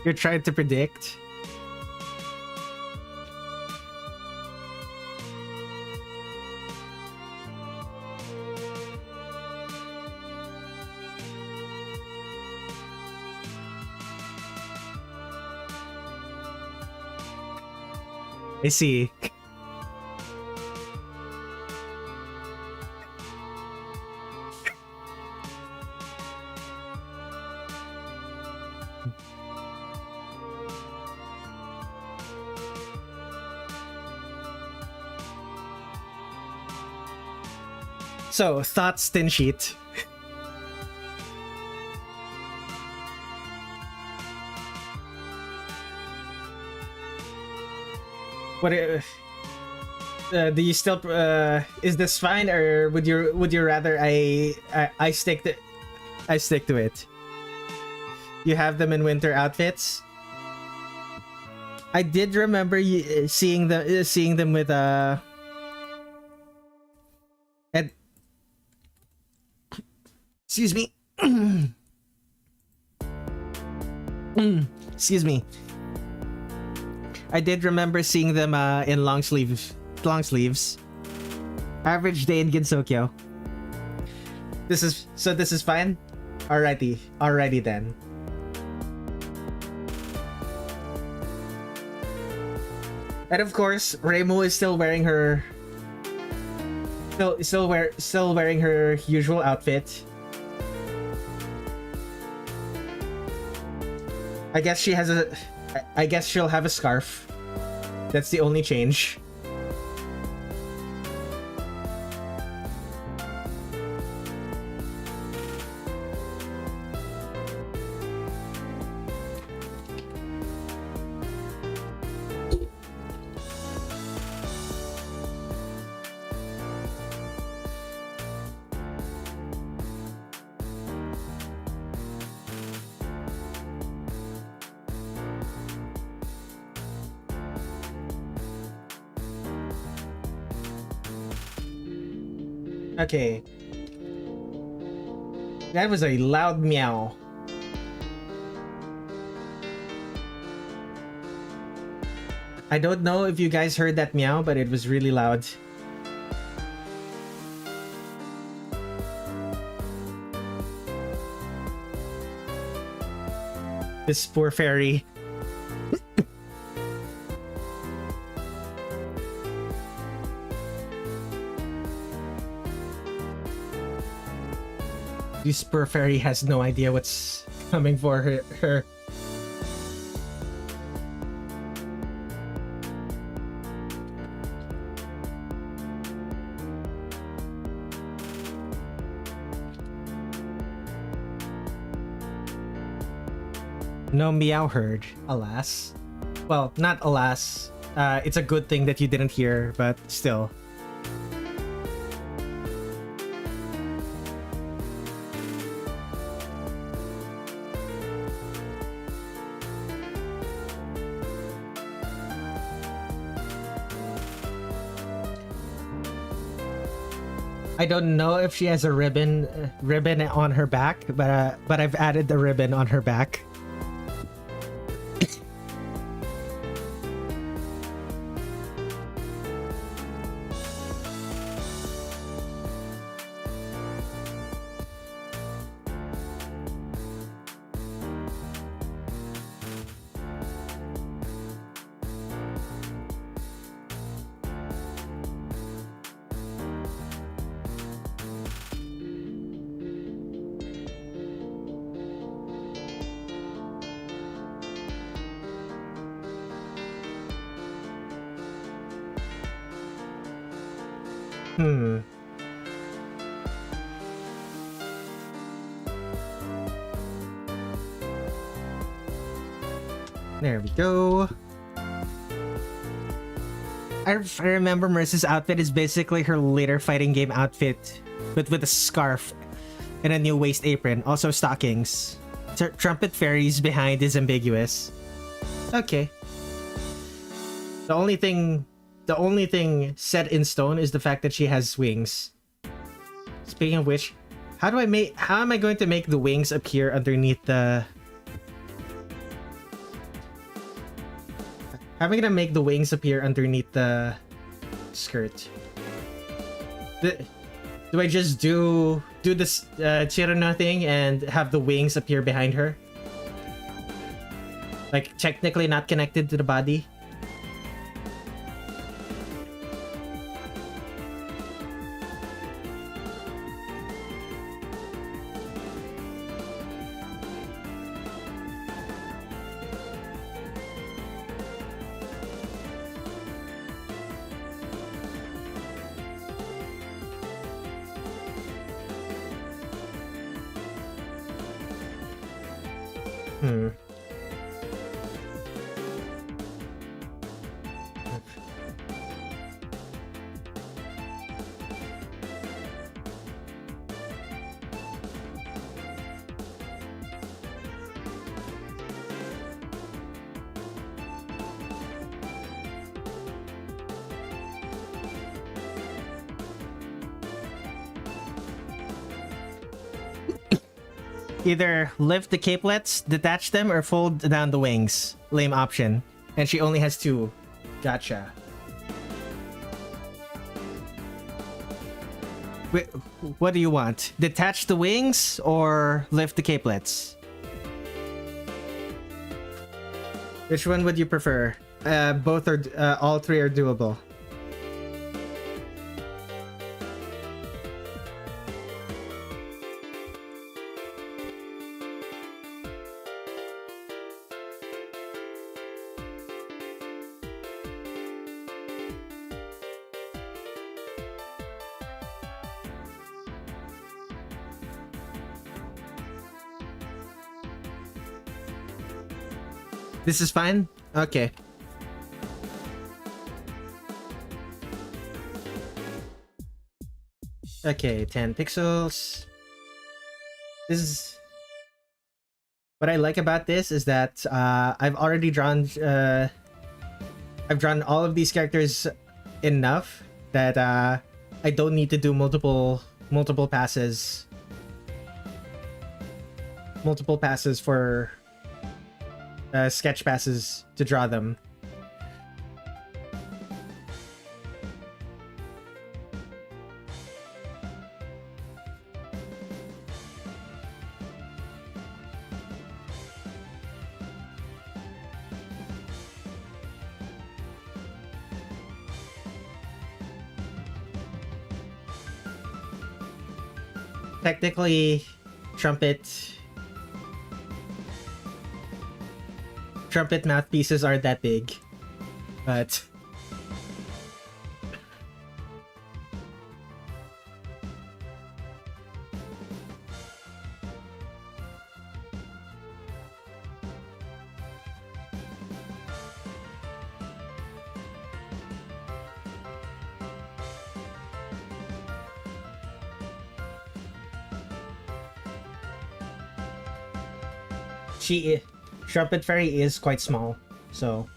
You're trying to predict? I see. So, thoughts, thin sheet. What? Do you still? Is this fine, or would you rather I stick to it? You have them in winter outfits. I did remember seeing them with and excuse me. Excuse me. I did remember seeing them in long sleeves. Average day in Ginsokyo. This is fine. Alrighty then. And of course, Reimu is still wearing her still wearing her usual outfit. I guess she'll have a scarf. That's the only change. Okay. That was a loud meow. I don't know if you guys heard that meow, but it was really loud. This poor fairy. This poor fairy has no idea what's coming for her. No meow heard, alas. Well, not alas. It's a good thing that you didn't hear, but still. I don't know if she has a ribbon on her back, but I've added the ribbon on her back. There we go. I remember Marissa's outfit is basically her later fighting game outfit, but with a scarf and a new waist apron, also stockings. Trumpet fairies behind is ambiguous. Okay. The only thing set in stone is the fact that she has wings. Speaking of which, how am I going to make the wings appear underneath the... How am I gonna make the wings appear underneath the skirt? Do I just do this Chirano thing and have the wings appear behind her? Like, technically not connected to the body? Either lift the capelets, detach them, or fold down the wings. Lame option. And she only has 2. Gotcha. Wait, what do you want? Detach the wings or lift the capelets? Which one would you prefer? Both are, all 3 are doable. This is fine? Okay. Okay, 10 pixels. This is... What I like about this is that I've already drawn... I've drawn all of these characters enough that I don't need to do multiple passes. Multiple passes for... sketch passes to draw them. Technically, trumpet mouthpieces aren't that big, but Trumpet Fairy is quite small, so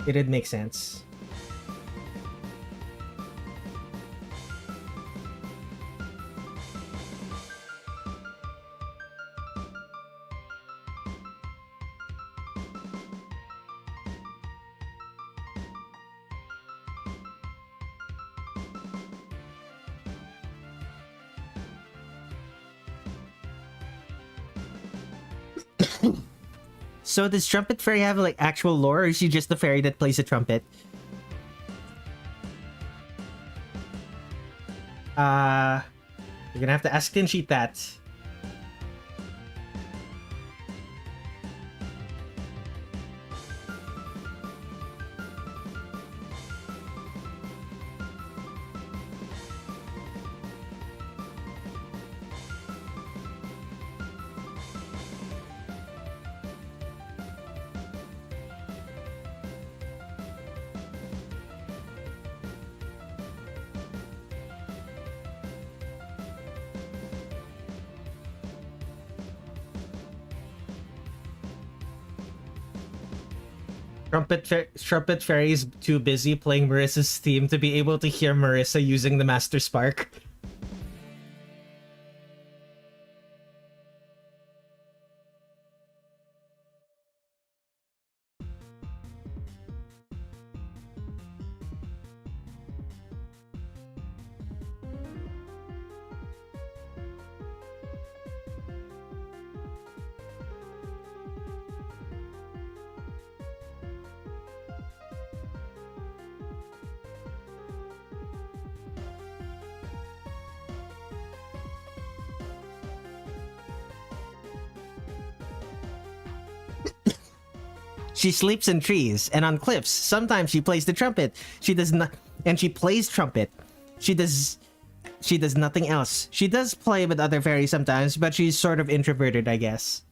it did make sense. So does Trumpet Fairy have like actual lore, or is she just the fairy that plays a trumpet? You're gonna have to ask Tinsheet that. Trumpet Fairy is too busy playing Marissa's theme to be able to hear Marissa using the Master Spark. She sleeps in trees and on cliffs. Sometimes she plays the trumpet. She does not, and she plays trumpet. She does nothing else. She does play with other fairies sometimes, but she's sort of introverted, I guess.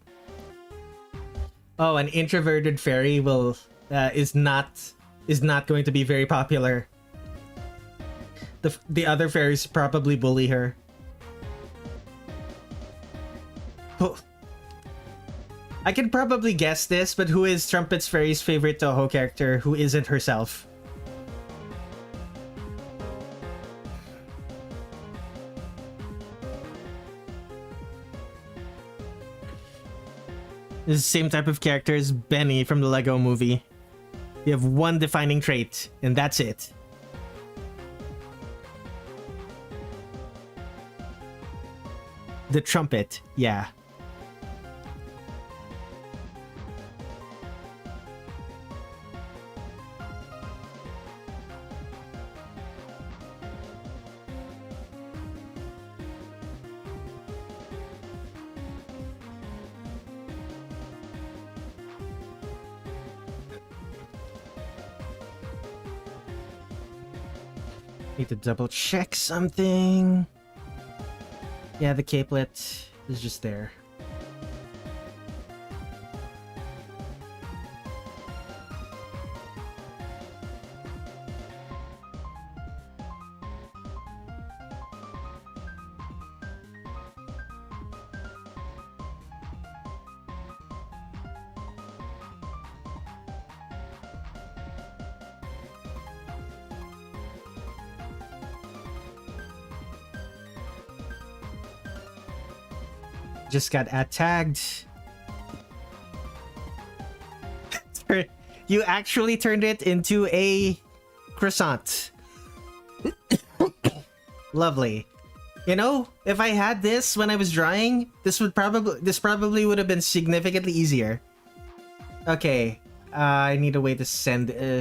Oh, an introverted fairy is not going to be very popular. The other fairies probably bully her. Oh. I can probably guess this, but who is Trumpet Fairy's favorite Toho character who isn't herself? This is the same type of character as Benny from the Lego movie. You have one defining trait, and that's it. The trumpet, yeah. Need to double check something. Yeah, the capelet is just there. Just got tagged. You actually turned it into a croissant. Lovely. You know, if I had this when I was drawing, this probably would have been significantly easier. Okay, I need a way to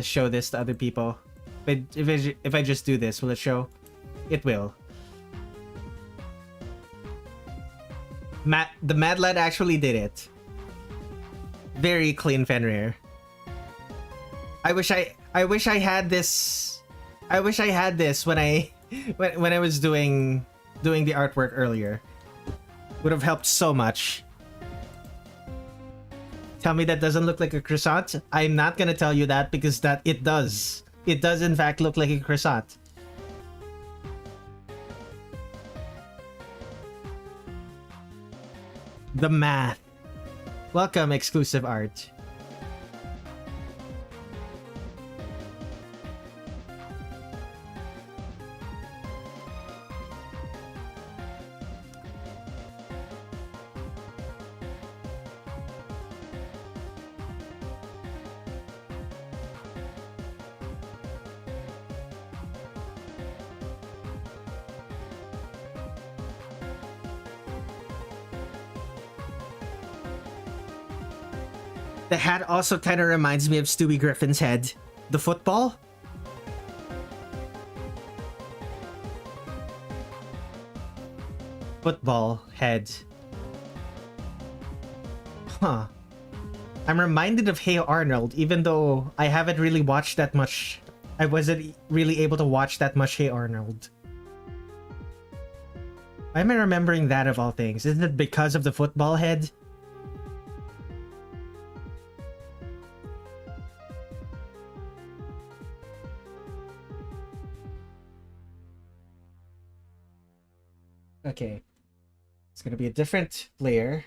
show this to other people. But if I just do this, will it show? It will. The Mad Lad actually did it. Very clean Fenrir. I wish I had this. I wish I had this when I was doing the artwork earlier. Would have helped so much. Tell me that doesn't look like a croissant? I'm not gonna tell you that because it does. It does in fact look like a croissant. The math. Welcome, exclusive art. The hat also kind of reminds me of Stewie Griffin's head. The football? Football head. Huh. I'm reminded of Hey Arnold, even though I haven't really watched that much. I wasn't really able to watch that much Hey Arnold. Why am I remembering that of all things? Isn't it because of the football head? Okay, it's gonna be a different layer.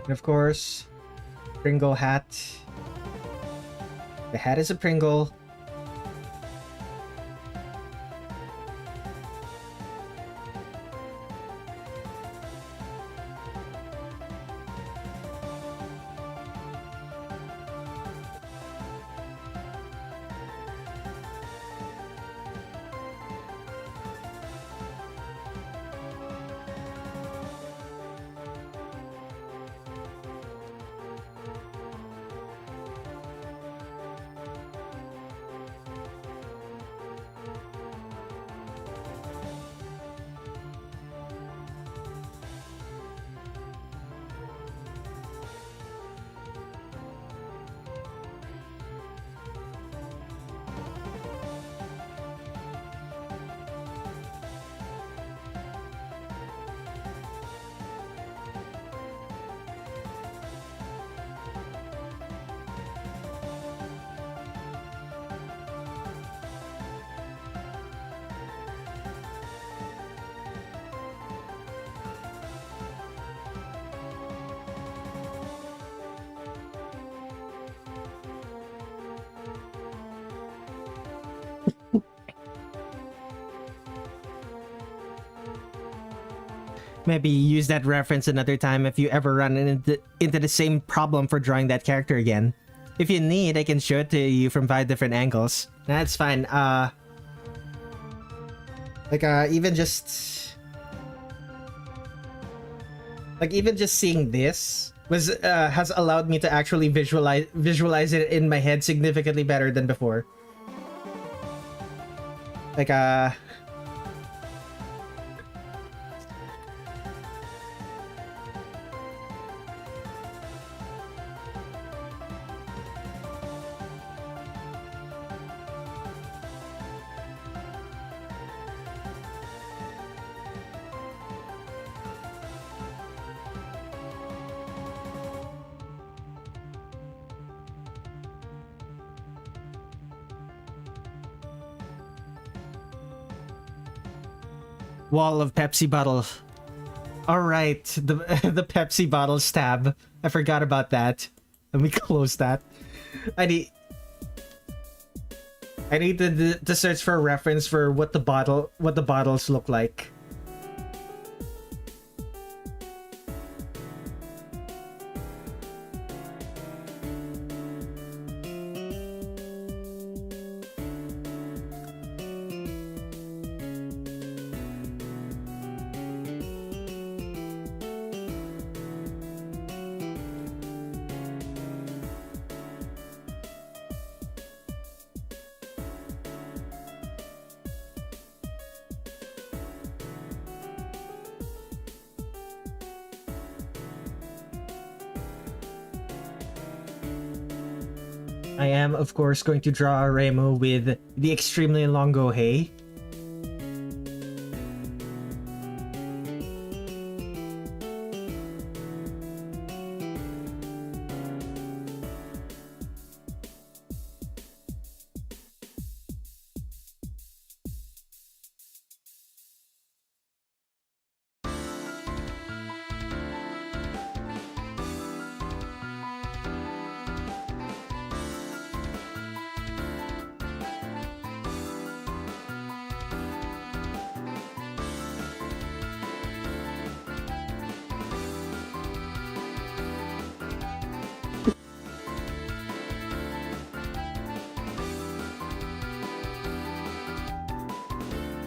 And of course, Pringle hat. The hat is a Pringle. Maybe use that reference another time if you ever run into the same problem for drawing that character again. If you need, I can show it to you from 5 different angles. That's fine. Even just seeing this was has allowed me to actually visualize it in my head significantly better than before. Wall of Pepsi bottle. All right, the the Pepsi bottle stab. I forgot about that. Let me close that. I need to search for a reference for what the bottles look like. I am, of course, going to draw a Remo with the extremely long Gohei.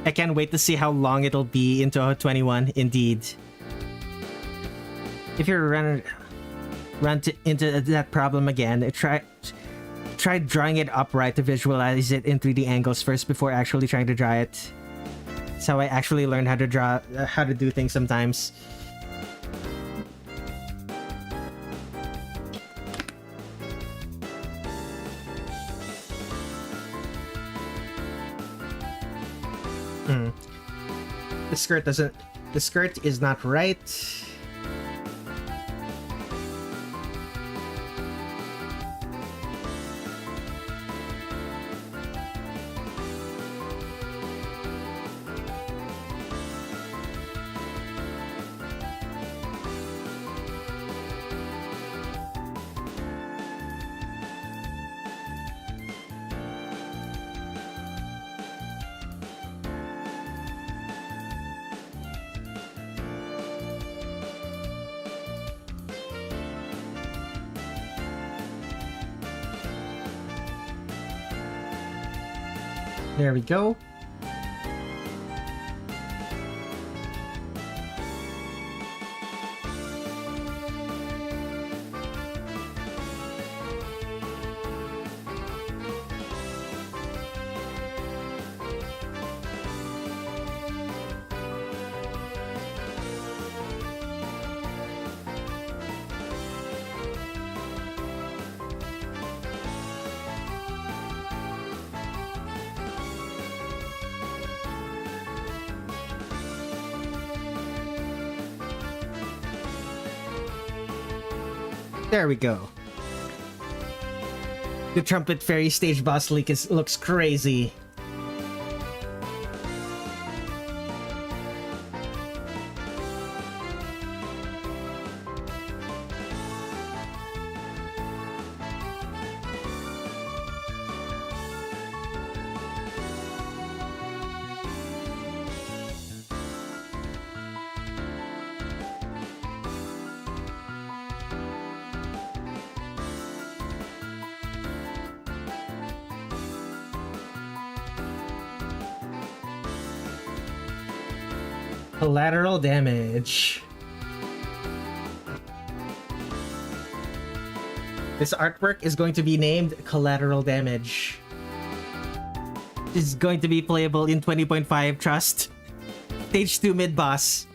I can't wait to see how long it'll be into 21, indeed. If you're into that problem again, try drawing it upright to visualize it in 3D angles first before actually trying to draw it. That's how I actually learned how to do things sometimes. The skirt is not right. There we go. There we go. The Trumpet Fairy stage boss leak looks crazy. Collateral damage. This artwork is going to be named Collateral Damage. This is going to be playable in 20.5, trust. Stage 2 mid-boss.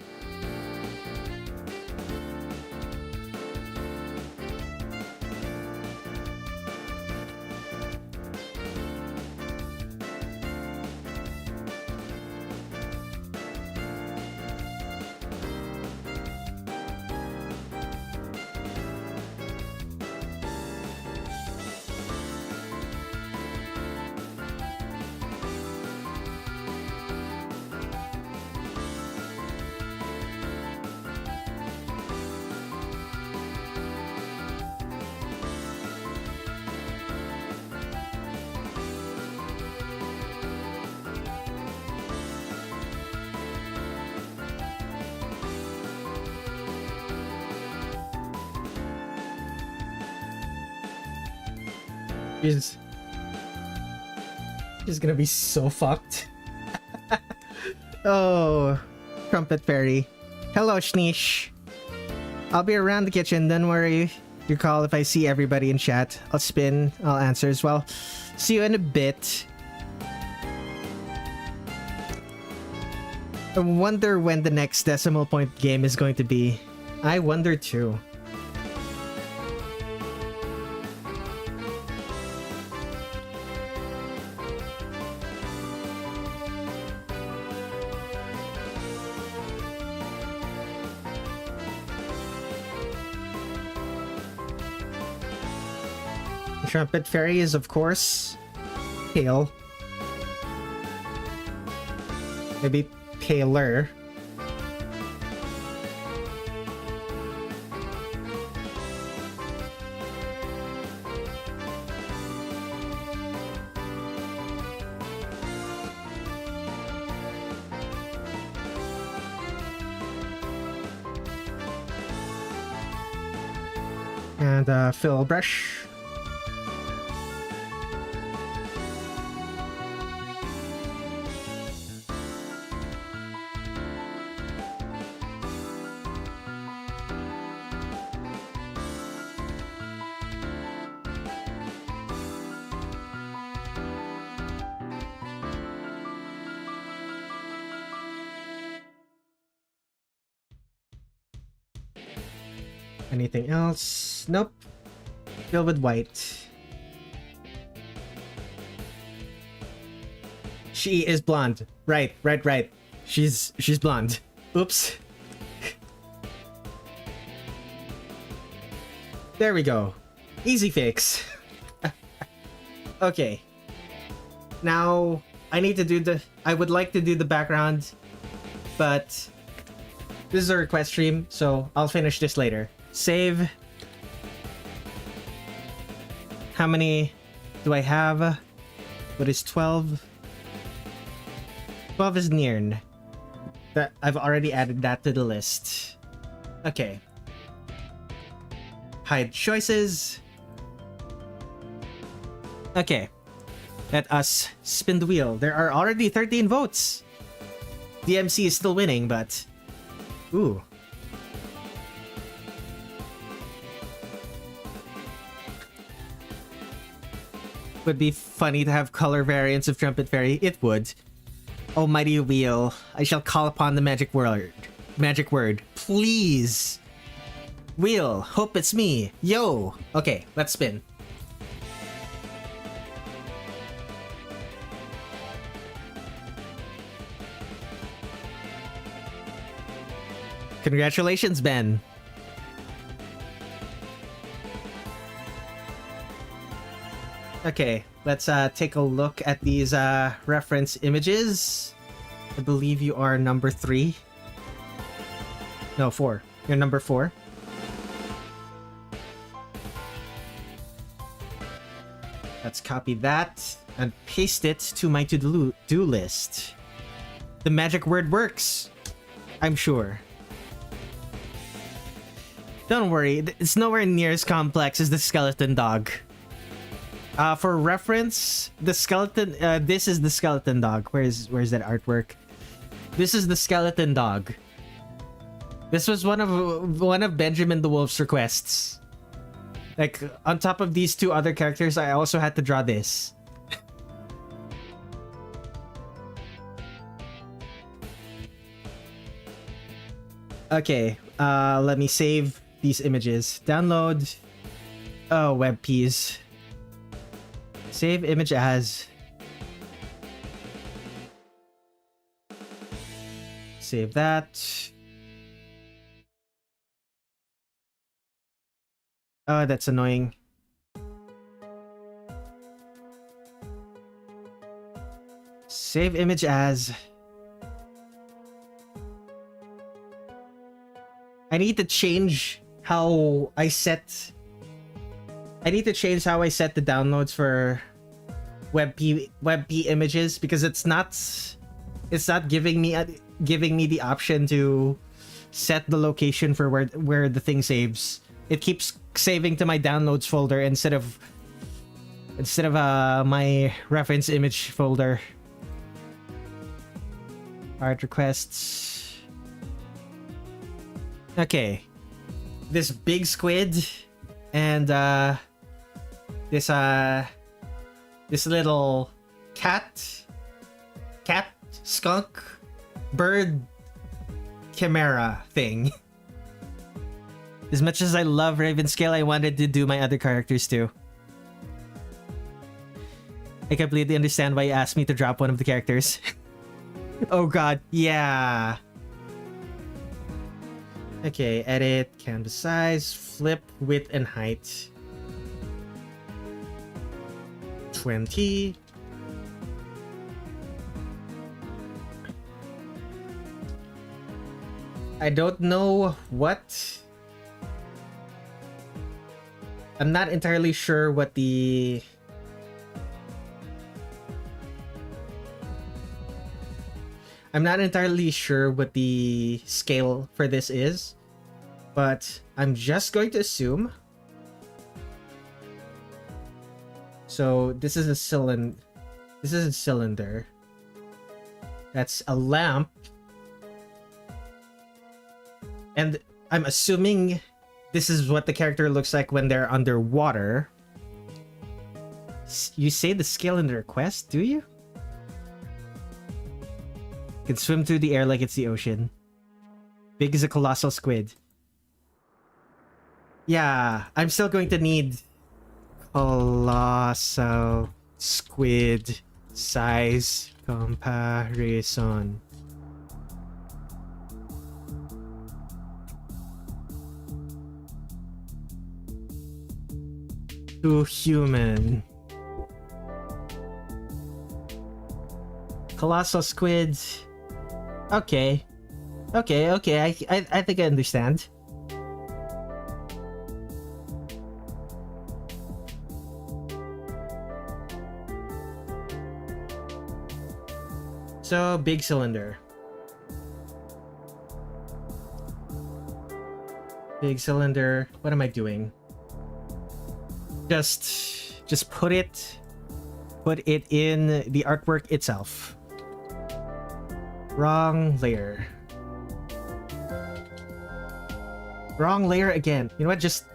She's gonna be so fucked. Oh, Trumpet Fairy. Hello, Shneesh. I'll be around the kitchen, don't worry. You call if I see everybody in chat. I'll spin, I'll answer as well. See you in a bit. I wonder when the next decimal point game is going to be. I wonder too. Trumpet Fairy is, of course, pale. Maybe paler. And fill brush. Anything else? Nope. Fill with white. She is blonde. Right. She's blonde. Oops. There we go. Easy fix. Okay. Now I need to do I would like to do the background, but this is a request stream, so I'll finish this later. Save. How many do I have? What is 12? 12 is Nirn. That I've already added that to the list. Okay. Hide choices. Okay. Let us spin the wheel. There are already 13 votes. DMC is still winning, but... Ooh. Would be funny to have color variants of Trumpet Fairy. It would. Almighty wheel, I shall call upon the magic word. Magic word. Please. Wheel, hope it's me. Yo. Okay, let's spin. Congratulations, Ben. Okay, let's take a look at these reference images. I believe you are number 3. No, 4. You're number 4. Let's copy that and paste it to my to-do list. The magic word works, I'm sure. Don't worry, it's nowhere near as complex as the skeleton dog. For reference, the skeleton, this is the skeleton dog. Where's that artwork? This is the skeleton dog. This was one of Benjamin the Wolf's requests. Like, on top of these two other characters, I also had to draw this. Okay, let me save these images. Download. Oh, WebPs. Save image as. Save that. Oh, that's annoying. Save image as. I need to change how I set. I need to change how I set the downloads for WebP images because it's not giving me the option to set the location for where the thing saves. It keeps saving to my downloads folder instead of my reference image folder. Art requests. Okay, this big squid and this little cat skunk bird chimera thing. As much as I love Ravenscale, I wanted to do my other characters too. I completely understand why you asked me to drop one of the characters. Oh god, yeah. Okay, edit, canvas size, flip, width, and height. 20. I don't know what... I'm not entirely sure what the... I'm not entirely sure what the scale for this is, but I'm just going to assume. So this is a cylinder. This is a cylinder. That's a lamp. And I'm assuming this is what the character looks like when they're underwater. You say the scale in the request, do you? Can swim through the air like it's the ocean. Big as a colossal squid. Yeah, I'm still going to need colossal squid size comparison. To human. Colossal squids. Okay. Okay. I think I understand. So, big cylinder. Big cylinder. What am I doing? Just put it in the artwork itself. Wrong layer. Wrong layer again. You know what? Just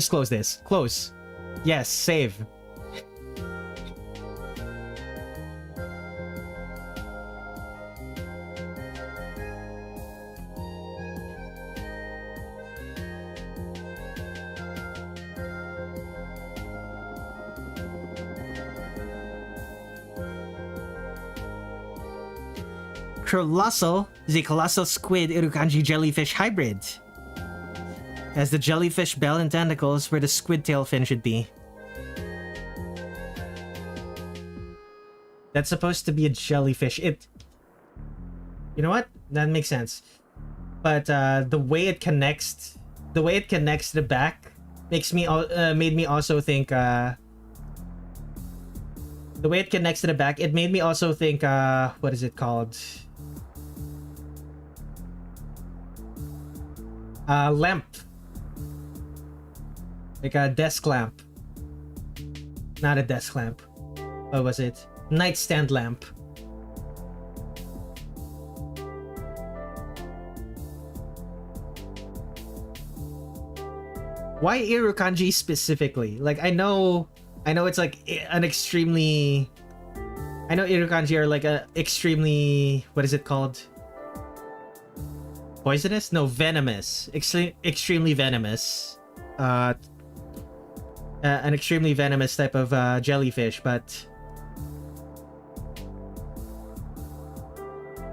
close this. Close. Yes, save. Colossal is a colossal squid Irukanji jellyfish hybrid. Has the jellyfish bell and tentacles where the squid tail fin should be. That's supposed to be a jellyfish. You know what? That makes sense. But the way it connects to the back made me also think the way it connects to the back, it made me also think what is it called? Lamp. Like a desk lamp. Not a desk lamp. What was it? Nightstand lamp. Why Irukanji specifically? Like, I know it's like an extremely... I know Irukanji are like a extremely... What is it called? Poisonous? No, venomous. Extremely venomous. An extremely venomous type of jellyfish, but...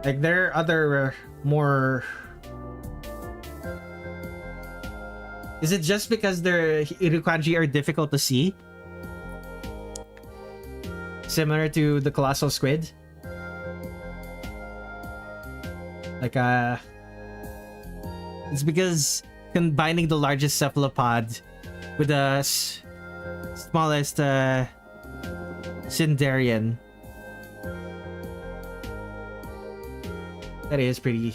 Like, there are other more... Is it just because their Irukanji are difficult to see? Similar to the colossal squid? Like, it's because combining the largest cephalopod with the smallest Cindarian. That is pretty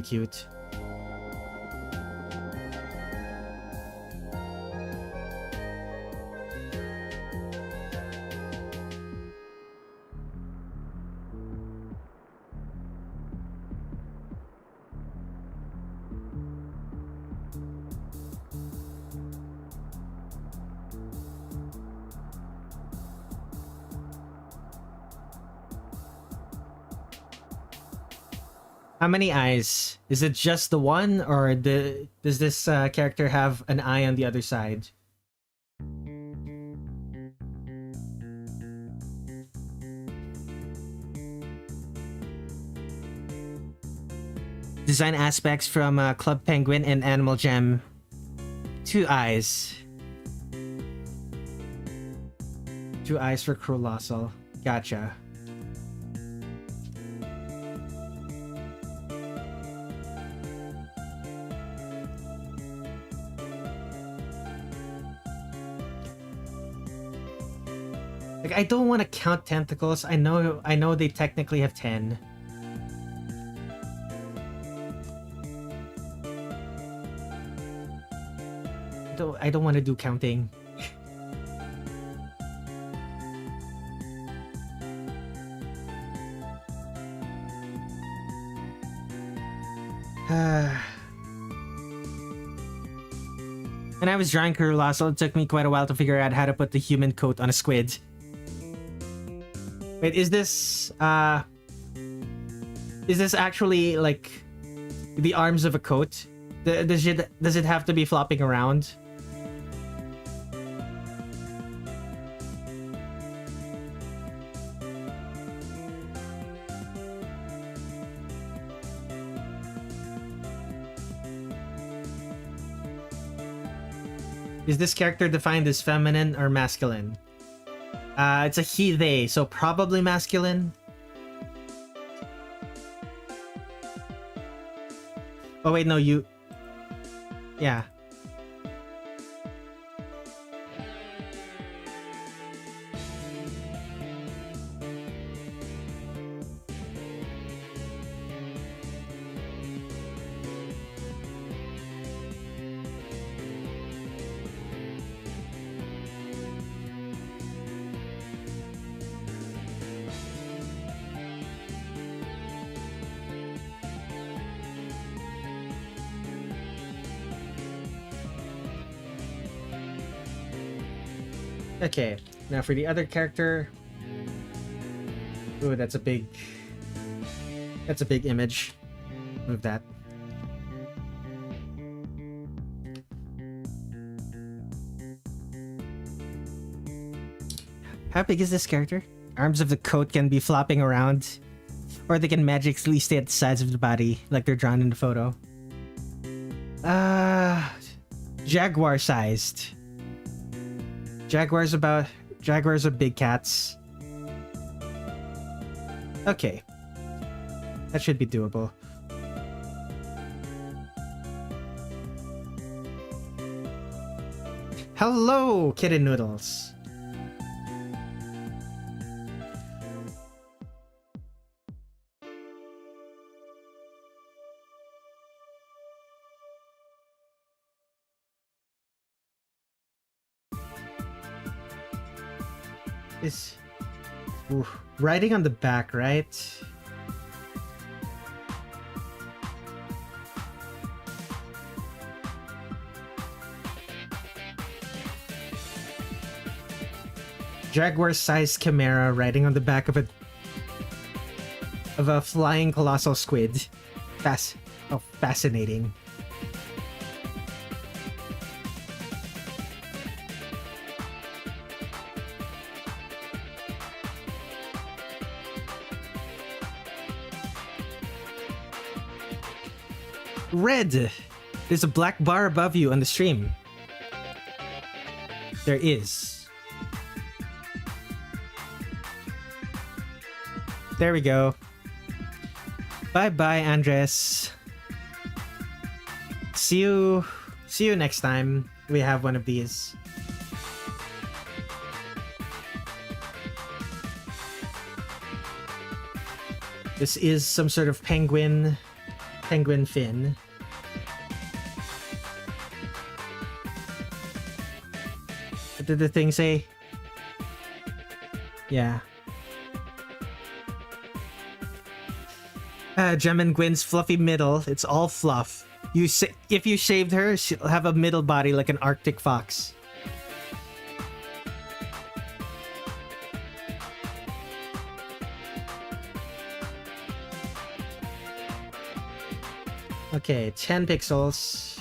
cute. How many eyes? Is it just the one, or does this character have an eye on the other side? Design aspects from Club Penguin and Animal Jam. 2 eyes. 2 eyes for Colossal. Gotcha. Like, I don't want to count tentacles. I know they technically have 10. I don't want to do counting. When I was drawing Colossal, it took me quite a while to figure out how to put the human coat on a squid. Wait, is this actually like the arms of a coat? Does it have to be flopping around? Is this character defined as feminine or masculine? It's a he, they, so probably masculine. Oh wait, no, you... Yeah. Okay, now for the other character. Ooh, that's a big image. Move that. How big is this character? Arms of the coat can be flopping around, or they can magically stay at the sides of the body, like they're drawn in the photo. Jaguar-sized. Jaguars are big cats. Okay. That should be doable. Hello, Kitten Noodles. Is writing on the back, right? Jaguar-sized chimera riding on the back of a flying colossal squid. Fascinating. Red! There's a black bar above you on the stream. There is. There we go. Bye-bye, Andres. See you next time we have one of these. This is some sort of penguin fin. What did the thing say? Yeah. Gem and Gwen's fluffy middle. It's all fluff. If you shaved her, she'll have a middle body like an Arctic fox. Okay, 10 pixels.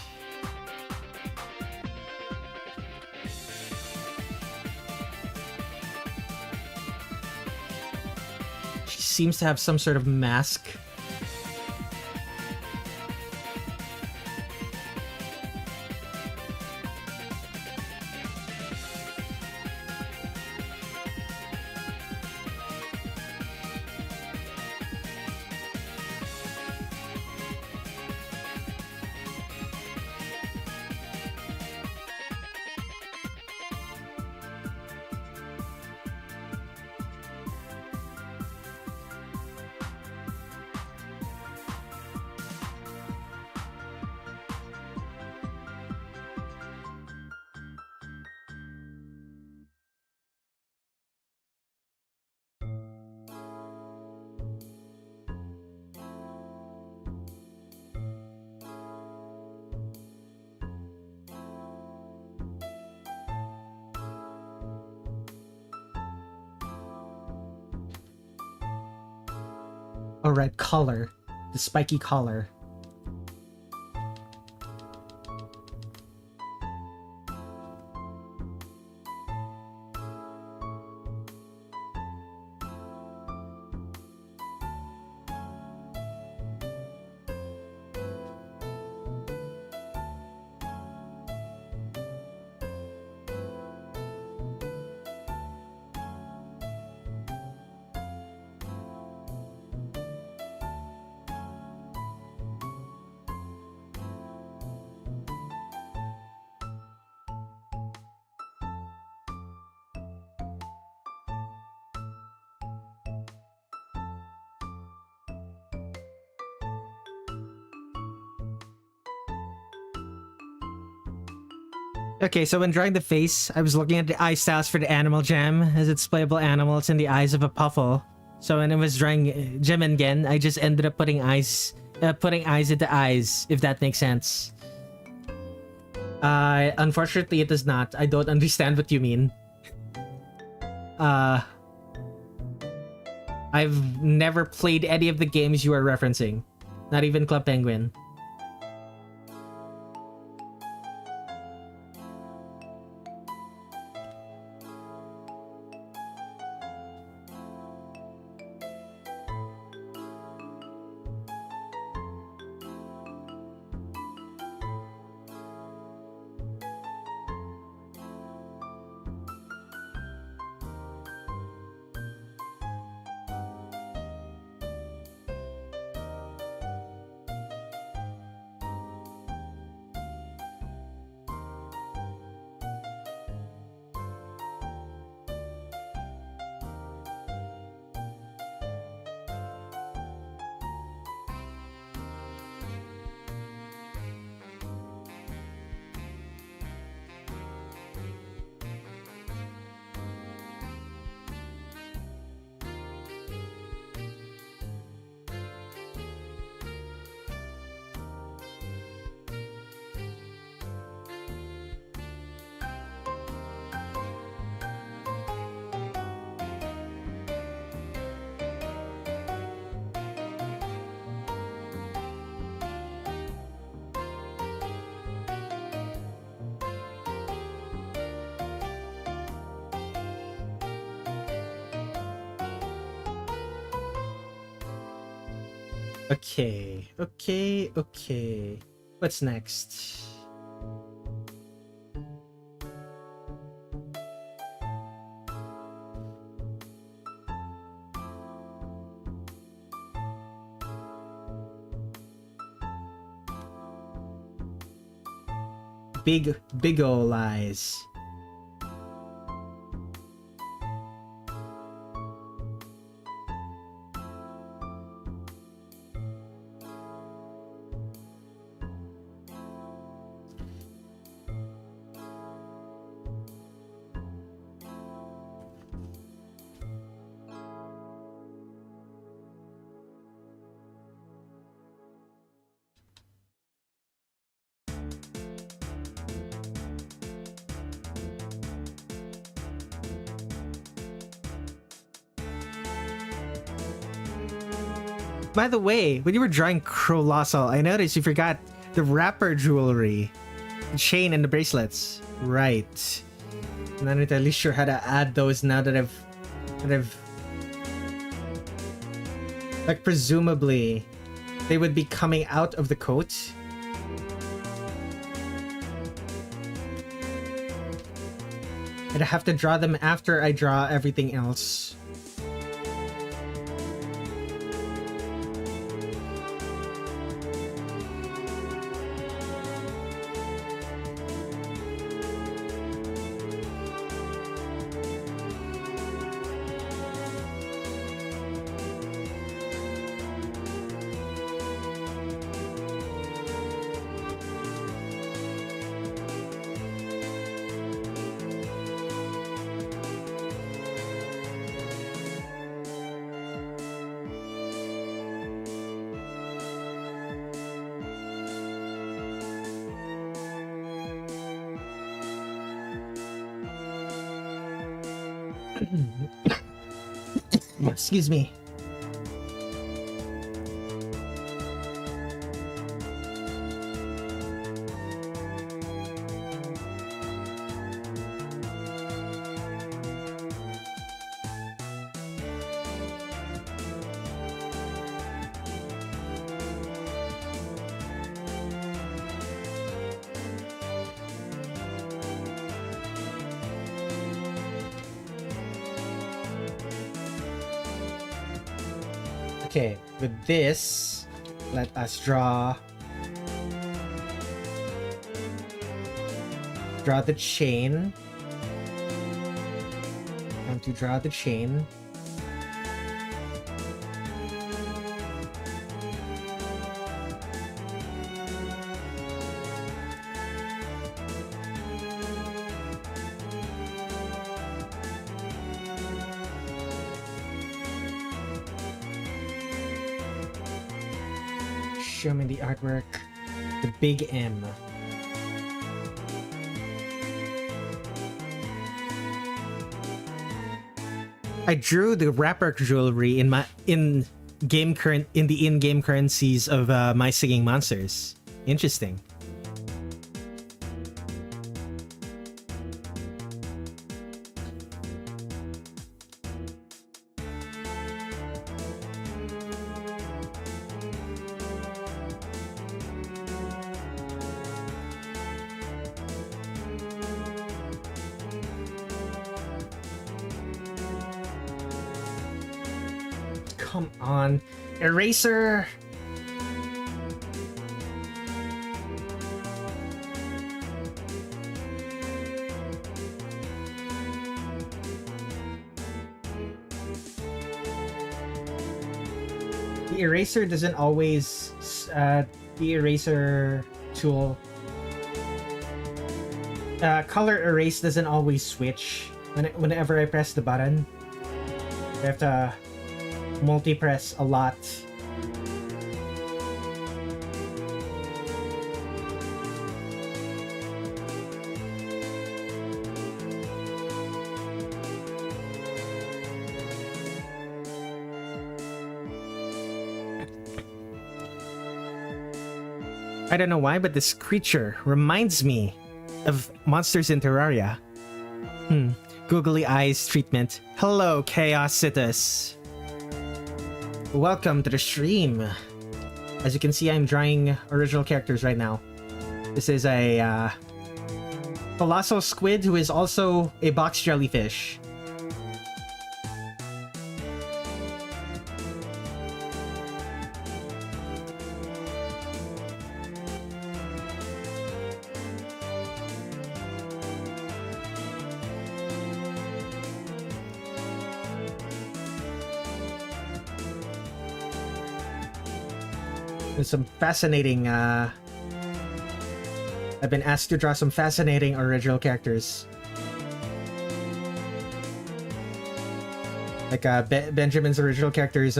She seems to have some sort of mask. Oh, right, collar. The spiky collar. Okay, so when drawing the face, I was looking at the eye styles for the animal gem, as it's playable animals in the eyes of a puffle. So when I was drawing gem and Gen, I just ended up putting eyes into eyes, if that makes sense. Unfortunately, it does not. I don't understand what you mean. I've never played any of the games you are referencing. Not even Club Penguin. Okay, okay. What's next? Big ol' eyes. By the way, when you were drawing Colossal, I noticed you forgot the wrapper jewelry, the chain and the bracelets. Right. I'm not entirely sure how to add those now that I've like presumably they would be coming out of the coat. I'd have to draw them after I draw everything else. Excuse me. Okay, with this, let us draw the chain. Time to draw the chain. Show me the artwork. The big M. I drew the wrapper jewelry in the in-game currencies of my singing monsters. Interesting. Come on, eraser. The eraser doesn't always the eraser tool color erase doesn't always switch whenever I press the button. I have to multi-press a lot. I don't know why, but this creature reminds me of monsters in Terraria. Googly eyes treatment. Hello, Chaos Citus. Welcome to the stream. As you can see, I'm drawing original characters right now. This is a colossal squid who is also a box jellyfish. There's some fascinating, I've been asked to draw some fascinating original characters. Like, Benjamin's original characters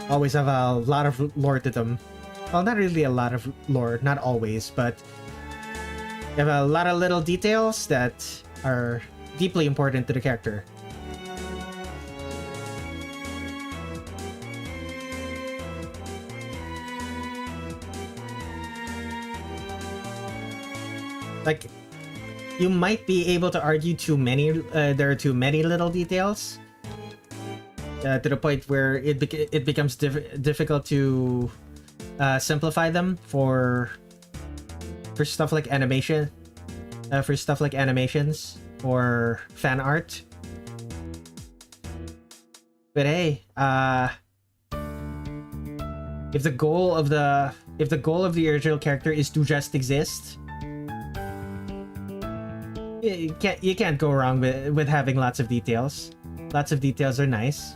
always have a lot of lore to them. Well, not really a lot of lore, not always, but they have a lot of little details that are deeply important to the character. Like, you might be able to argue there are too many little details to the point where it becomes difficult to simplify them for stuff like animation, for stuff like animations or fan art. But hey, if the goal of the original character is to just exist, you can't go wrong with having lots of details. Lots of details are nice.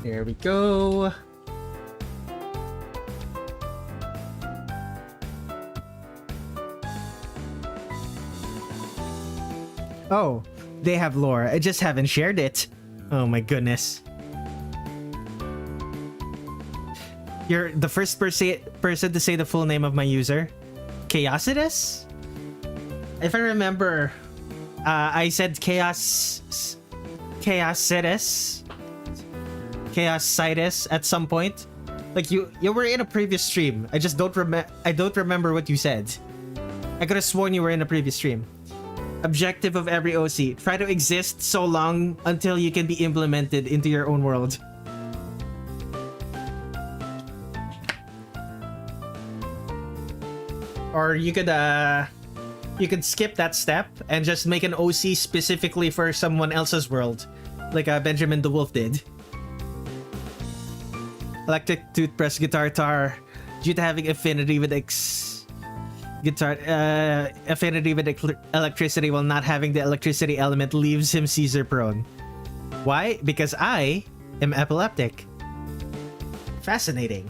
There we go. Oh, they have lore. I just haven't shared it. Oh my goodness. You're the first person to say the full name of my user. Chaositus? If I remember, I said Chaositus. Chaositis at some point. Like you were in a previous stream. I just don't remember what you said. I could have sworn you were in a previous stream. Objective of every OC: try to exist so long until you can be implemented into your own world. Or you could skip that step and just make an OC specifically for someone else's world, like Benjamin the Wolf did. Electric toothbrush guitar tar, due to having affinity with electricity while not having the electricity element leaves him seizure prone. Why? Because I am epileptic. Fascinating.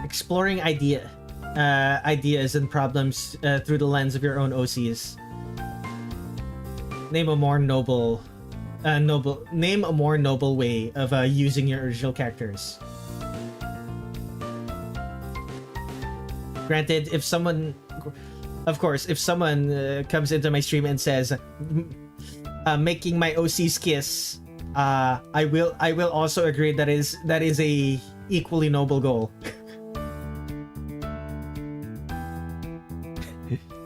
Exploring ideas and problems through the lens of your own OCs. Name a more noble way of using your original characters. Granted, if someone comes into my stream and says, making my OCs kiss, I will also agree that is a equally noble goal.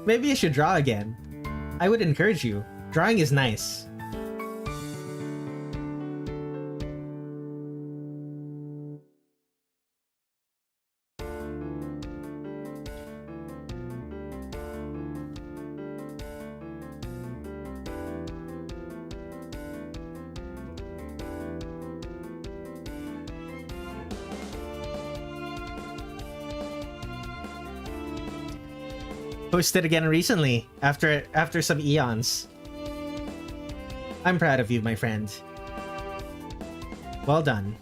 Maybe you should draw again. I would encourage you. Drawing is nice. Posted again recently, after some eons. I'm proud of you, my friend. Well done.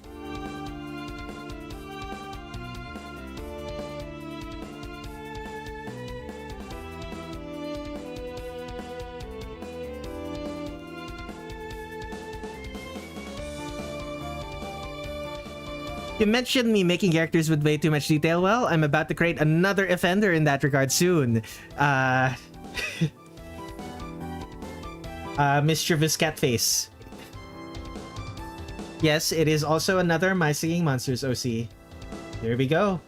You mentioned me making characters with way too much detail. Well, I'm about to create another offender in that regard soon. Mischievous cat face. Yes, it is also another My Singing Monsters OC. Here we go.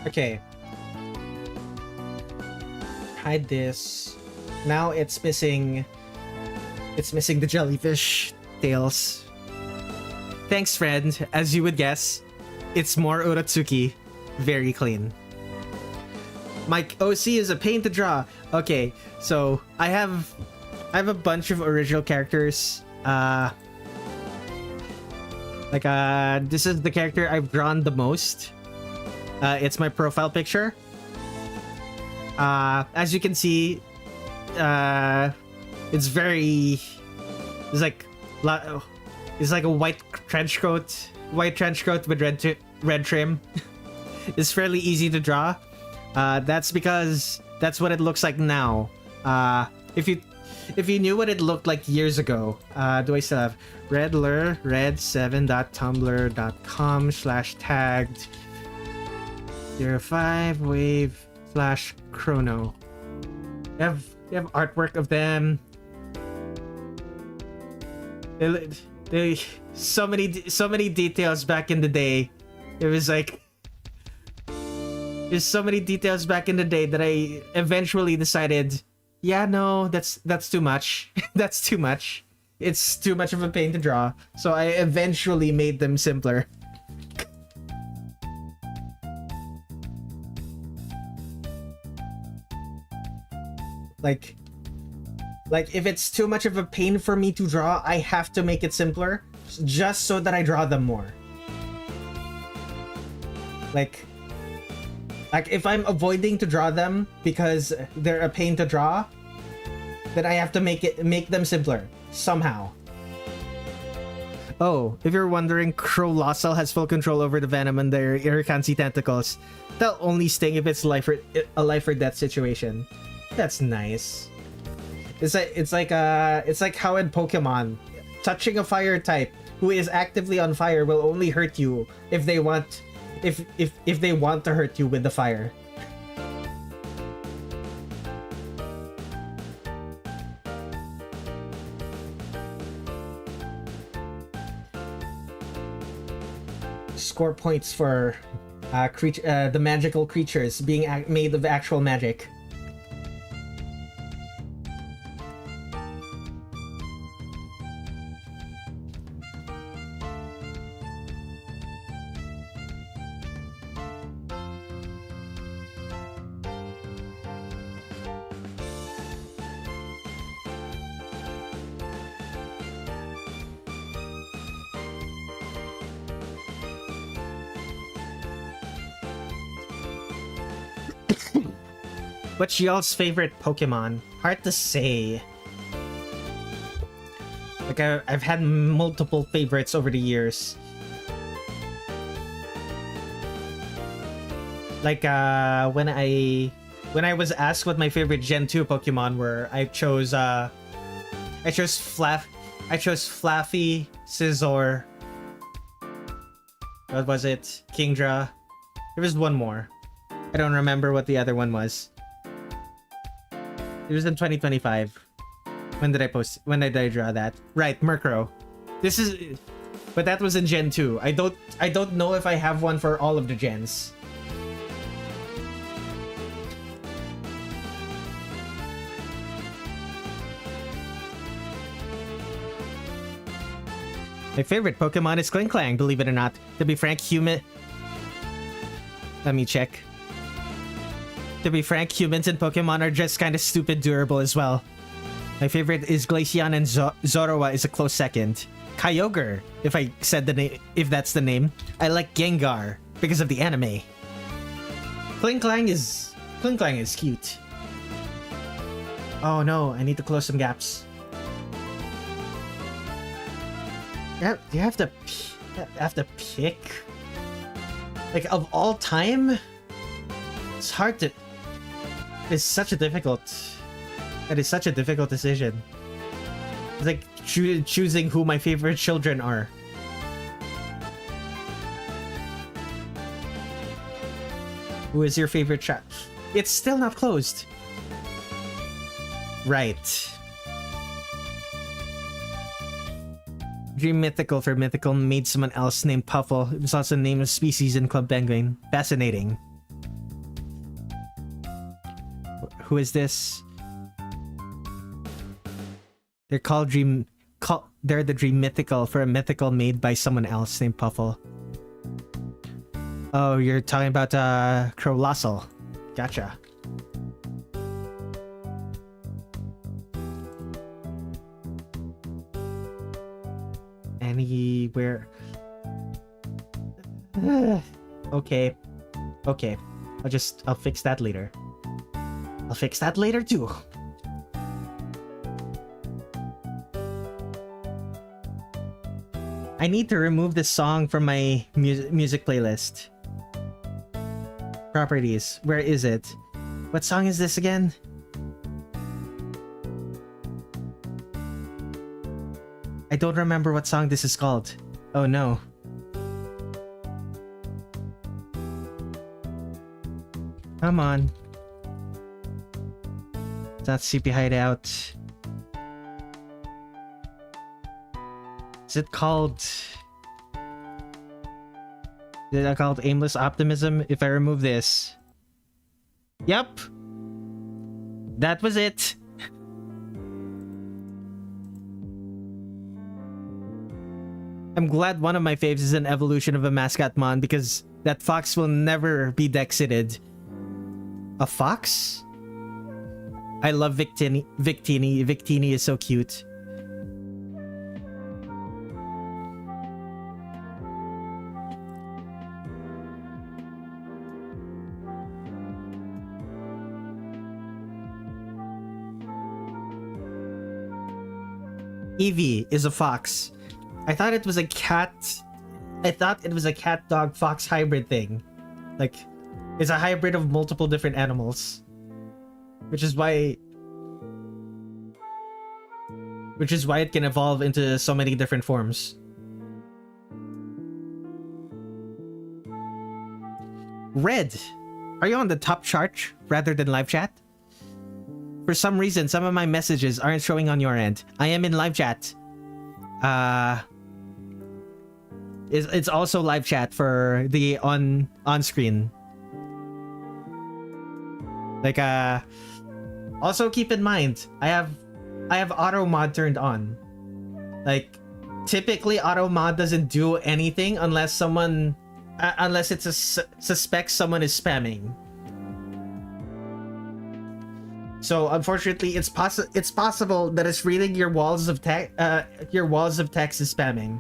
Okay. Hide this. Now it's missing... It's missing the jellyfish tails. Thanks, friend. As you would guess, it's more Urotsuki. Very clean. My OC is a pain to draw. Okay, so I have a bunch of original characters. This is the character I've drawn the most. It's my profile picture. As you can see, it's like a white trench coat with red trim. It's fairly easy to draw. That's because that's what it looks like now. If you knew what it looked like years ago, do I still have Redler Red7.tumblr.com/tagged 05 wave /chrono. You have artwork of them. They so many details back in the day. It was like there's so many details back in the day that I eventually decided, yeah, no, that's too much. That's too much. It's too much of a pain to draw. So I eventually made them simpler. Like if it's too much of a pain for me to draw, I have to make it simpler just so that I draw them more. Like if I'm avoiding to draw them because they're a pain to draw, then I have to make them simpler somehow. Oh, if you're wondering, Colossal has full control over the venom and their Irrikansi tentacles. They'll only sting if it's a life or death situation. That's nice. It's like how in Pokemon, touching a fire type who is actively on fire will only hurt you if they want to hurt you with the fire. Score points for the magical creatures being made of actual magic. What's y'all's favorite Pokemon? Hard to say. Like I've had multiple favorites over the years. Like when I was asked what my favorite Gen 2 Pokemon were, I chose Flaffy, Scizor. What was it? Kingdra. There was one more. I don't remember what the other one was. It was in 2025. When did I draw that? Right, Murkrow. But that was in Gen 2. I don't know if I have one for all of the gens. My favorite Pokemon is Klinklang, believe it or not. To be frank, human... Let me check. To be frank, humans in Pokemon are just kind of stupid durable as well. My favorite is Glaceon, and Zoroa is a close second. Kyogre, if I said the name, if that's the name. I like Gengar because of the anime. Klinklang is cute. Oh no, I need to close some gaps. You have to pick. Like, of all time, it's hard to. It's such a difficult. It is such a difficult decision. It's like choosing who my favorite children are. Who is your favorite child? It's still not closed. Right. Dream Mythical for Mythical made someone else named Puffle. It was also named a species in Club Penguin. Fascinating. Who is this? They're called they're the Dream Mythical for a mythical made by someone else named Puffle. Oh, you're talking about Crolossal. Gotcha. Anywhere. Okay. Okay. I'll fix that later. I'll fix that later too. I need to remove this song from my music playlist. Properties. Where is it? What song is this again? I don't remember what song this is called. Oh no. Come on. It's not CP Hideout. Is it called... Is it called Aimless Optimism? If I remove this... Yep! That was it! I'm glad one of my faves is an evolution of a mascot mon, because that fox will never be dexited. A fox? I love Victini. Victini is so cute. Eevee is a fox. I thought it was a cat. I thought it was a cat dog fox hybrid thing. Like, it's a hybrid of multiple different animals. Which is why it can evolve into so many different forms. Red, are you on the top chart rather than live chat? For some reason, some of my messages aren't showing on your end. I am in live chat. It's also live chat for the on screen. Like also keep in mind, I have auto mod turned on. Like, typically auto mod doesn't do anything unless someone unless it's a suspects someone is spamming. So unfortunately, it's possible that it's reading your walls of text is spamming,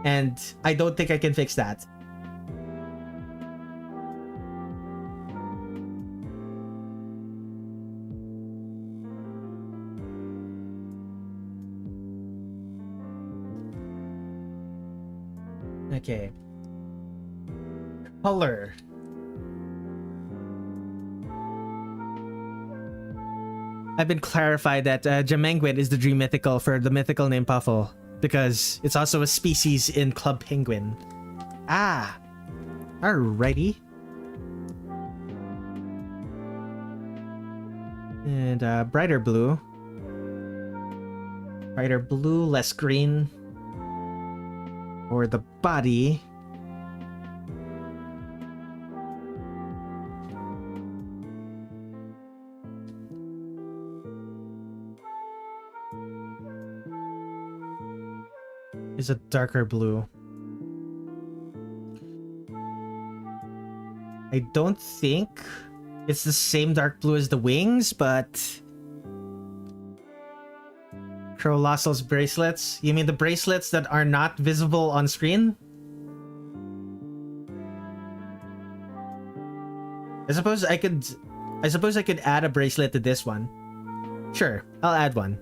and I don't think I can fix that. Okay. Color. I've been clarified that Jamenguin is the Dream Mythical for the mythical name Puffle, because it's also a species in Club Penguin. Ah! Alrighty. And brighter blue. Brighter blue, less green. Or the body. Is a darker blue. I don't think It's the same dark blue as the wings, but... Crolossal's bracelets? You mean the bracelets that are not visible on screen? I suppose I could add a bracelet to this one. Sure, I'll add one.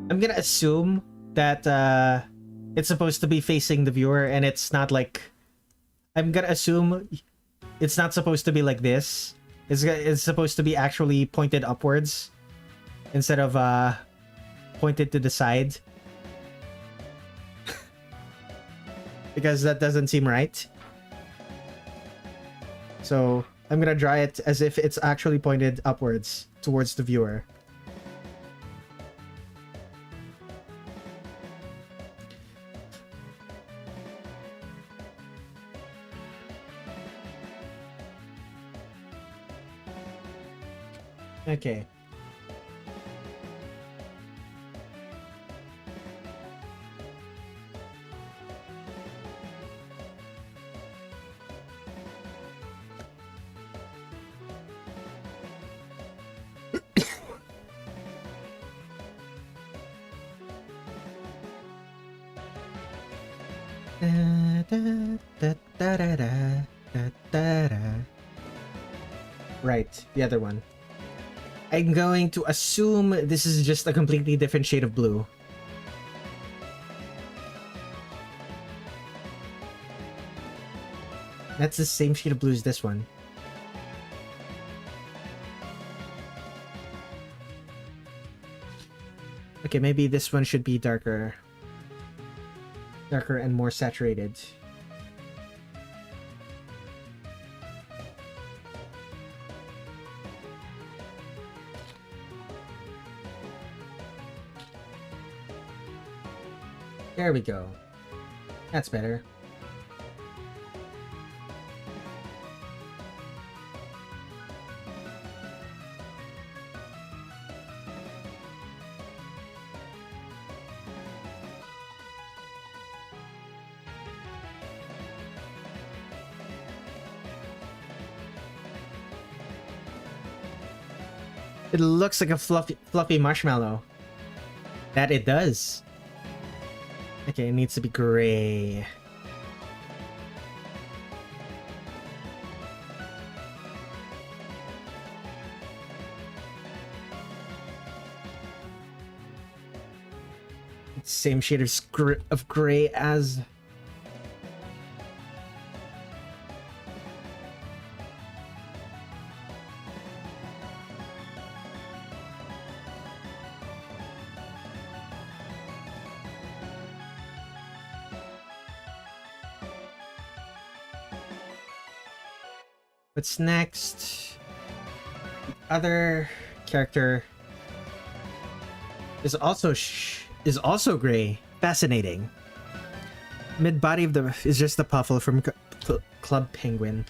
I'm gonna assume that it's supposed to be facing the viewer and it's not like... I'm gonna assume it's not supposed to be like this. It's supposed to be actually pointed upwards instead of pointed to the side. Because that doesn't seem right. So I'm gonna draw it as if it's actually pointed upwards towards the viewer. Okay. Right, the other one. I'm going to assume this is just a completely different shade of blue. That's the same shade of blue as this one. Okay, maybe this one should be darker. Darker and more saturated. There we go. That's better. It looks like a fluffy marshmallow. That it does. Okay, it needs to be gray. Same shade of gray as... What's next? The other character is also gray. Fascinating. Mid body of the is just the Puffle from Club Penguin.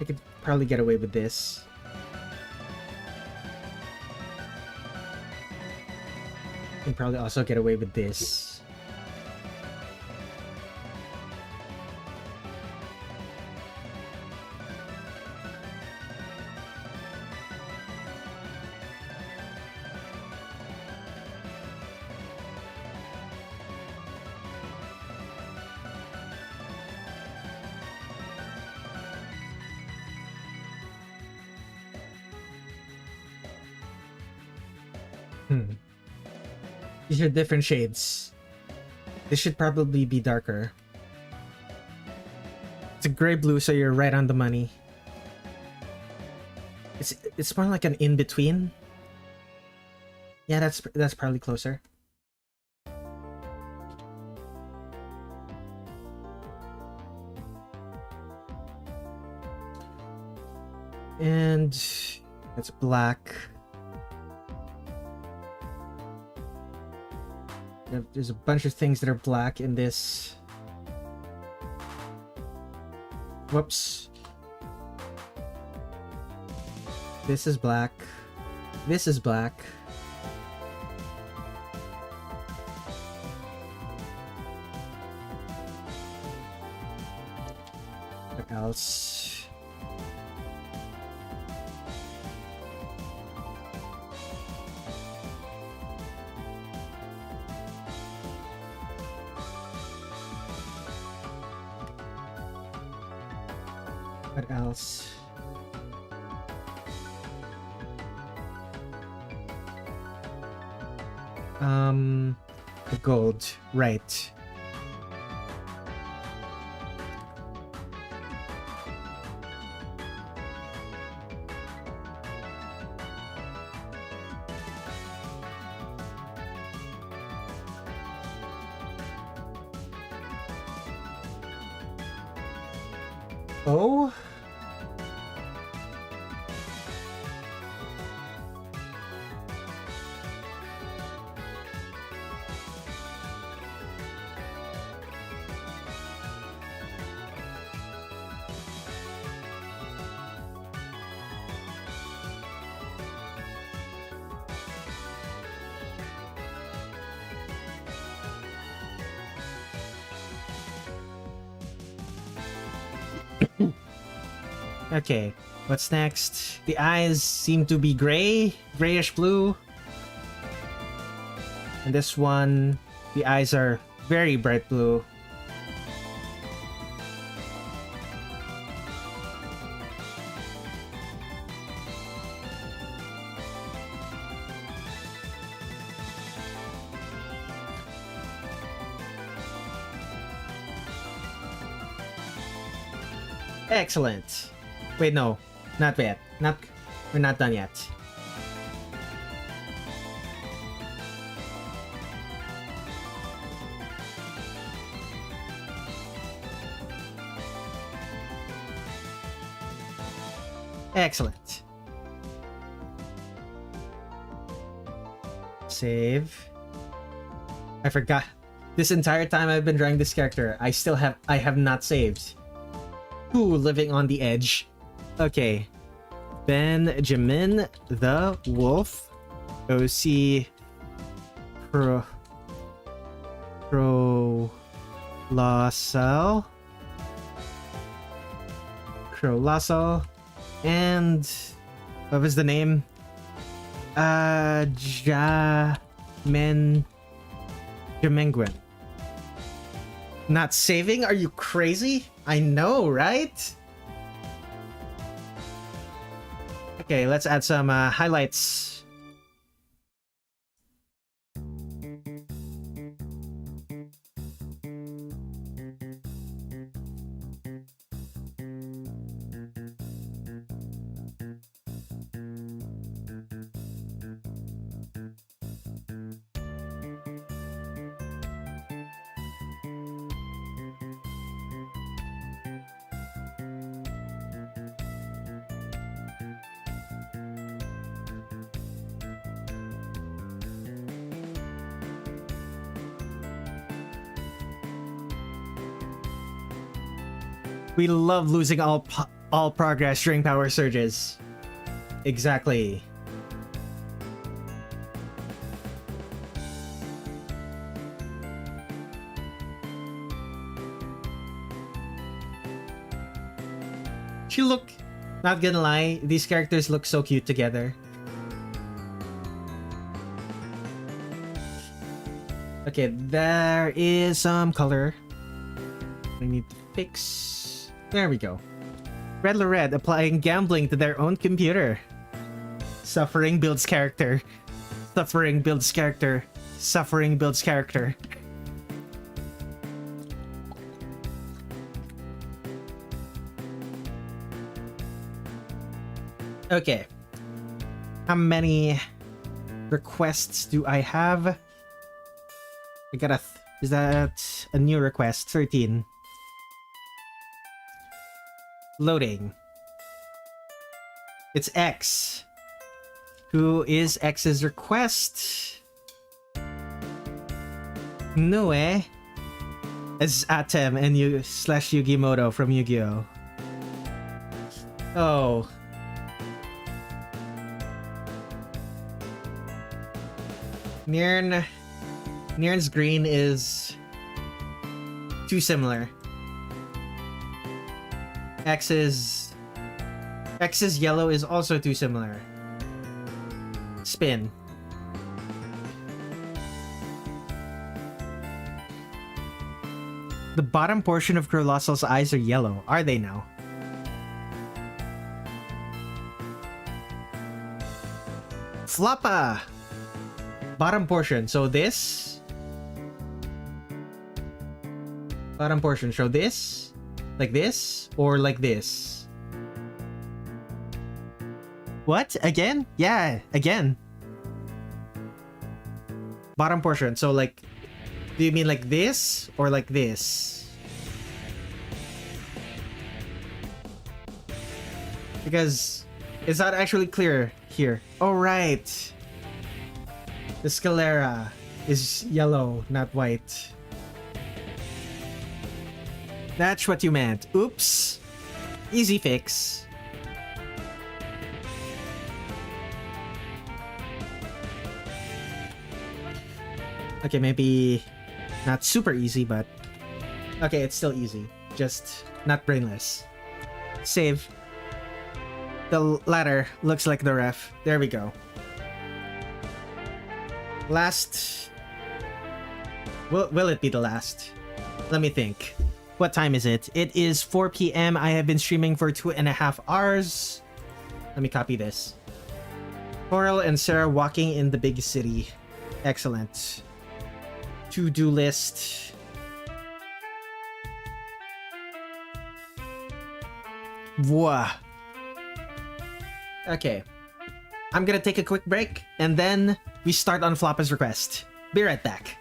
I could probably get away with this. I can probably also get away with this. These are different shades. This should probably be darker. It's a gray blue, so you're right on the money. It's more like an in-between. Yeah, that's probably closer. And it's black. There's a bunch of things that are black in this. Whoops. This is black. This is black. What else? What else? The gold, right. Oh? Okay, what's next? The eyes seem to be gray, grayish blue. And this one, the eyes are very bright blue. Excellent. Wait, no, not yet. We're not done yet. Excellent. Save. I forgot. This entire time I've been drawing this character, I have not saved. Ooh, living on the edge. Okay. Benjamin the Wolf. OC Colossal. And what was the name? Jamenguin. Not saving? Are you crazy? I know, right? Okay, let's add some highlights. We love losing all progress during power surges. Exactly. Not gonna lie, these characters look so cute together. Okay, there is some color I need to fix. There we go. Redler Red applying gambling to their own computer. Suffering builds character. Suffering builds character. Suffering builds character. Okay. How many requests do I have? I got a... Is that a new request? 13. Loading. It's X. Who is X's request? Nue as Atem and /Yugimoto from Yu-Gi-Oh! Oh. Nirn's green is too similar. X's yellow is also too similar. Spin. The bottom portion of Colossal's eyes are yellow. Are they now? Floppa! Bottom portion. So this. Bottom portion. So this. Like this. Or like this. What? Again? Yeah, again. Bottom portion. So like... Do you mean like this? Or like this? Because it's not actually clear here. Oh, right. The sclera is yellow, not white. That's what you meant. Oops. Easy fix. Okay, maybe not super easy, but... Okay, it's still easy. Just not brainless. Save. The ladder looks like the ref. There we go. Last... Will it be the last? Let me think. What time is it? It is 4 p.m. I have been streaming for 2.5 hours. Let me copy this. Coral and Sarah walking in the big city. Excellent. To-do list. Voila. Okay. I'm gonna take a quick break, and then we start on Floppa's request. Be right back.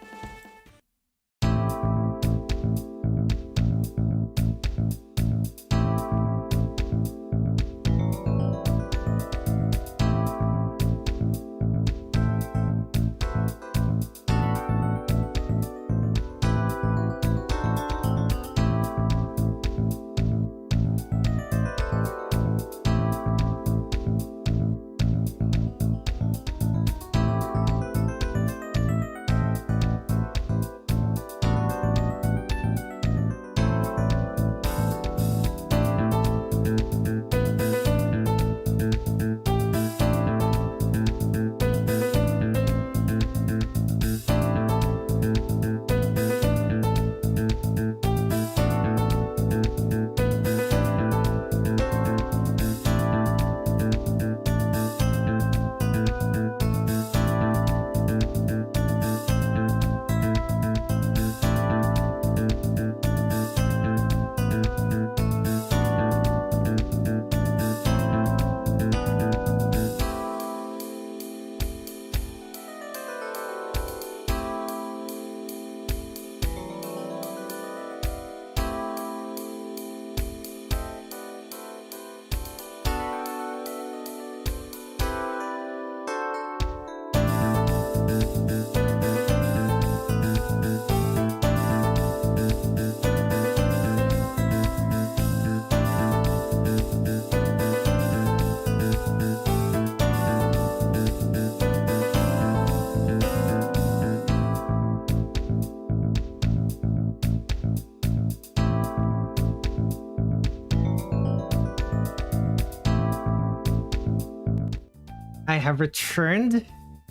I have returned.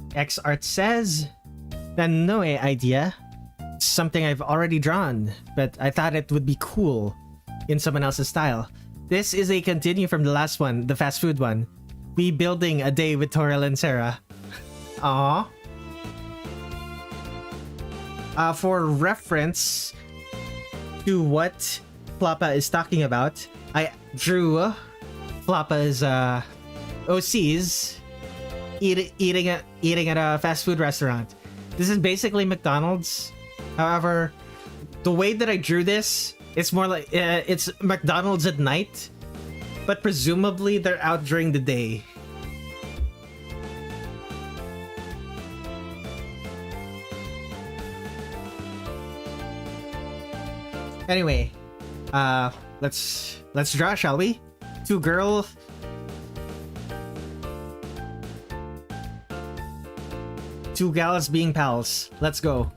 XArt says the Noe idea. Something I've already drawn, but I thought it would be cool in someone else's style. This is a continue from the last one, the fast food one. We building a day with Torel and Sarah. Aww. For reference to what Floppa is talking about, I drew Floppa's OCs eating at a fast food restaurant. This is basically McDonald's. However, the way that I drew this, it's more like it's McDonald's at night, but presumably they're out during the day. Anyway, let's draw, shall we? Two girls. Two gals being pals. Let's go.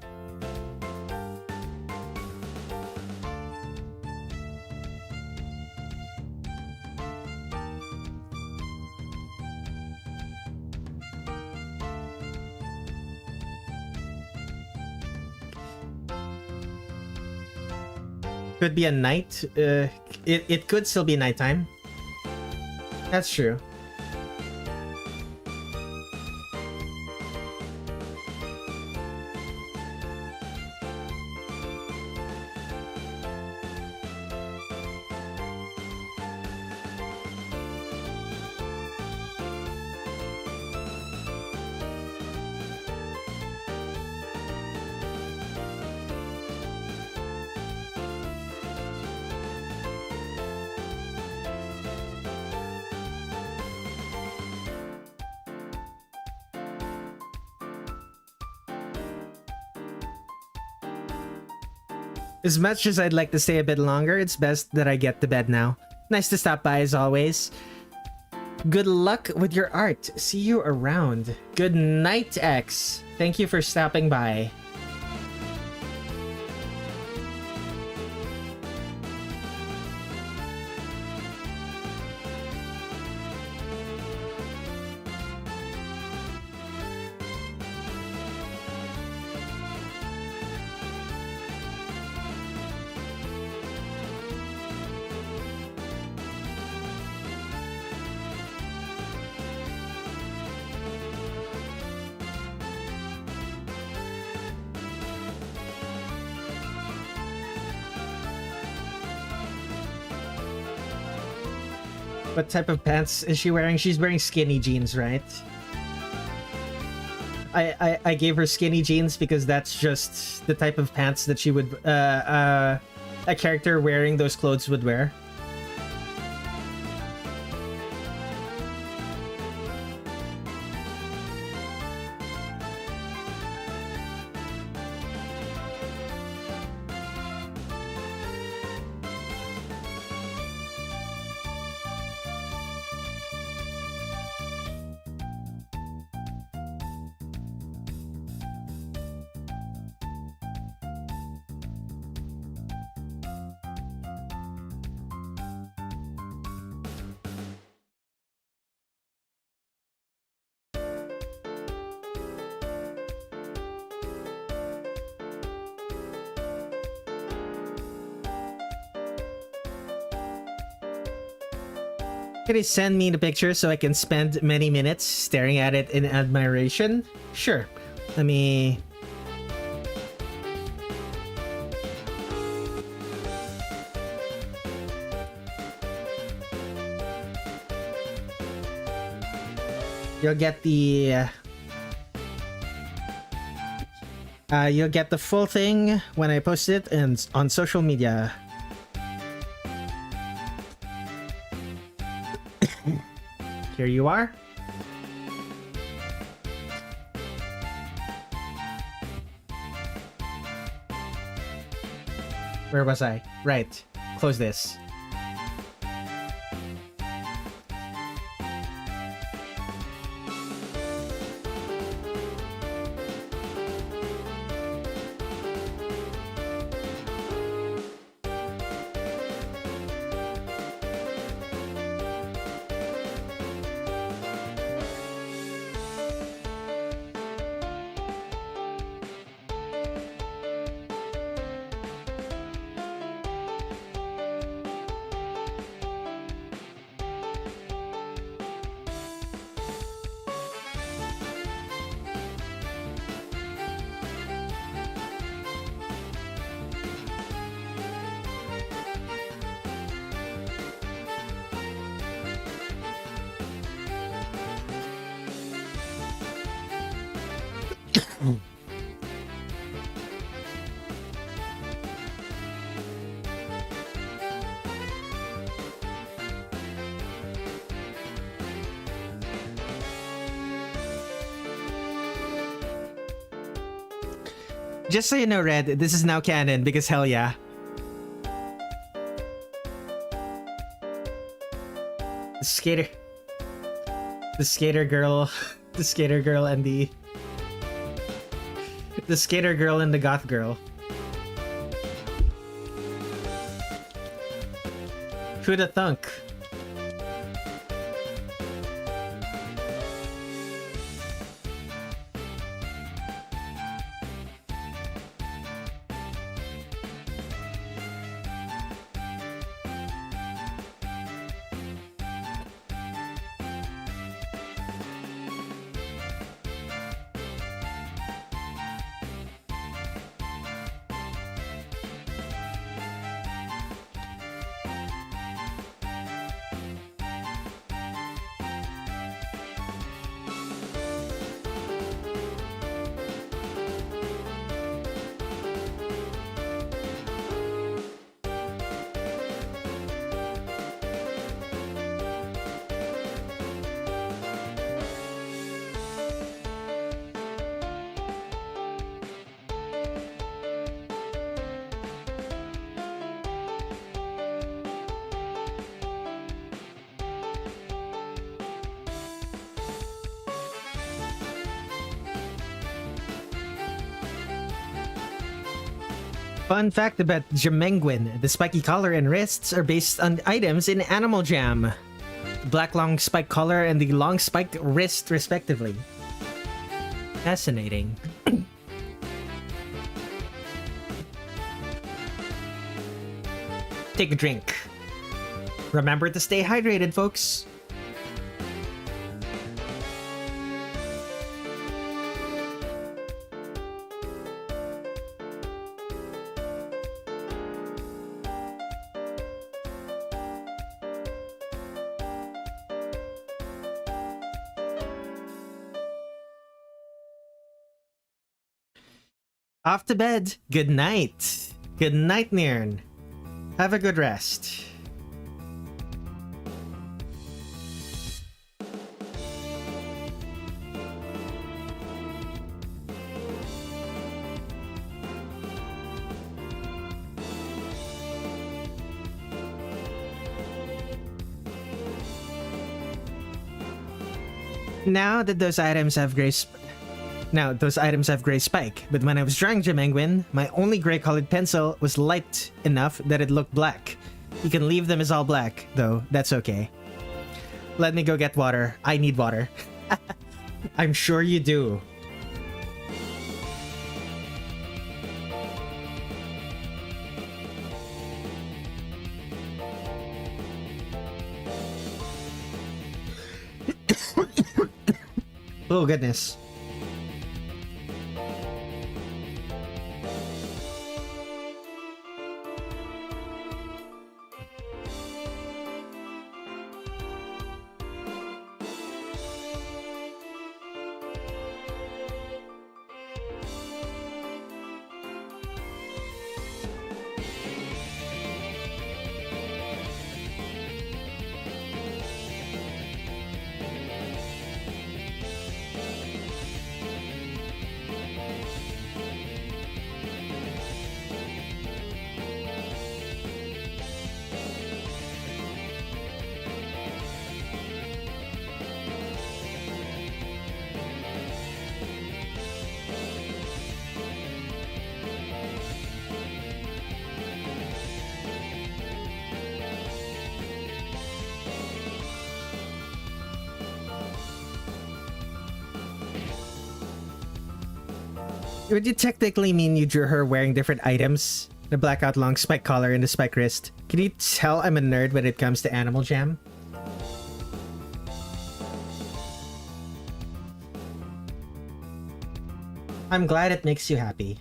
Could be a night. It could still be nighttime. That's true. As much as I'd like to stay a bit longer, it's best that I get to bed now. Nice to stop by as always. Good luck with your art. See you around. Good night, X. Thank you for stopping by. What type of pants is she wearing? She's wearing skinny jeans, right? I gave her skinny jeans because that's just the type of pants that she would a character wearing those clothes would wear. Can you send me the picture so I can spend many minutes staring at it in admiration? Sure. Let me... You'll get the... you'll get the full thing when I post it and on social media. Here you are. Where was I? Right. Close this. Just so you know, Red, this is now canon because hell yeah. The skater girl, the skater girl and the skater girl and the goth girl. Who'da thunk? Fun fact about Jamenguin, the spiky collar and wrists are based on items in Animal Jam. Black long spike collar and the long spiked wrist respectively. Fascinating. Take a drink. Remember to stay hydrated, folks. Off to bed. Good night. Good night, Nirn. Have a good rest. Now that those items have gray spike, but when I was drawing Jamenguin, my only gray-colored pencil was light enough that it looked black. You can leave them as all black, though. That's okay. Let me go get water. I need water. I'm sure you do. Oh, goodness. Would you technically mean you drew her wearing different items? The blackout long spike collar and the spike wrist. Can you tell I'm a nerd when it comes to Animal Jam? I'm glad it makes you happy.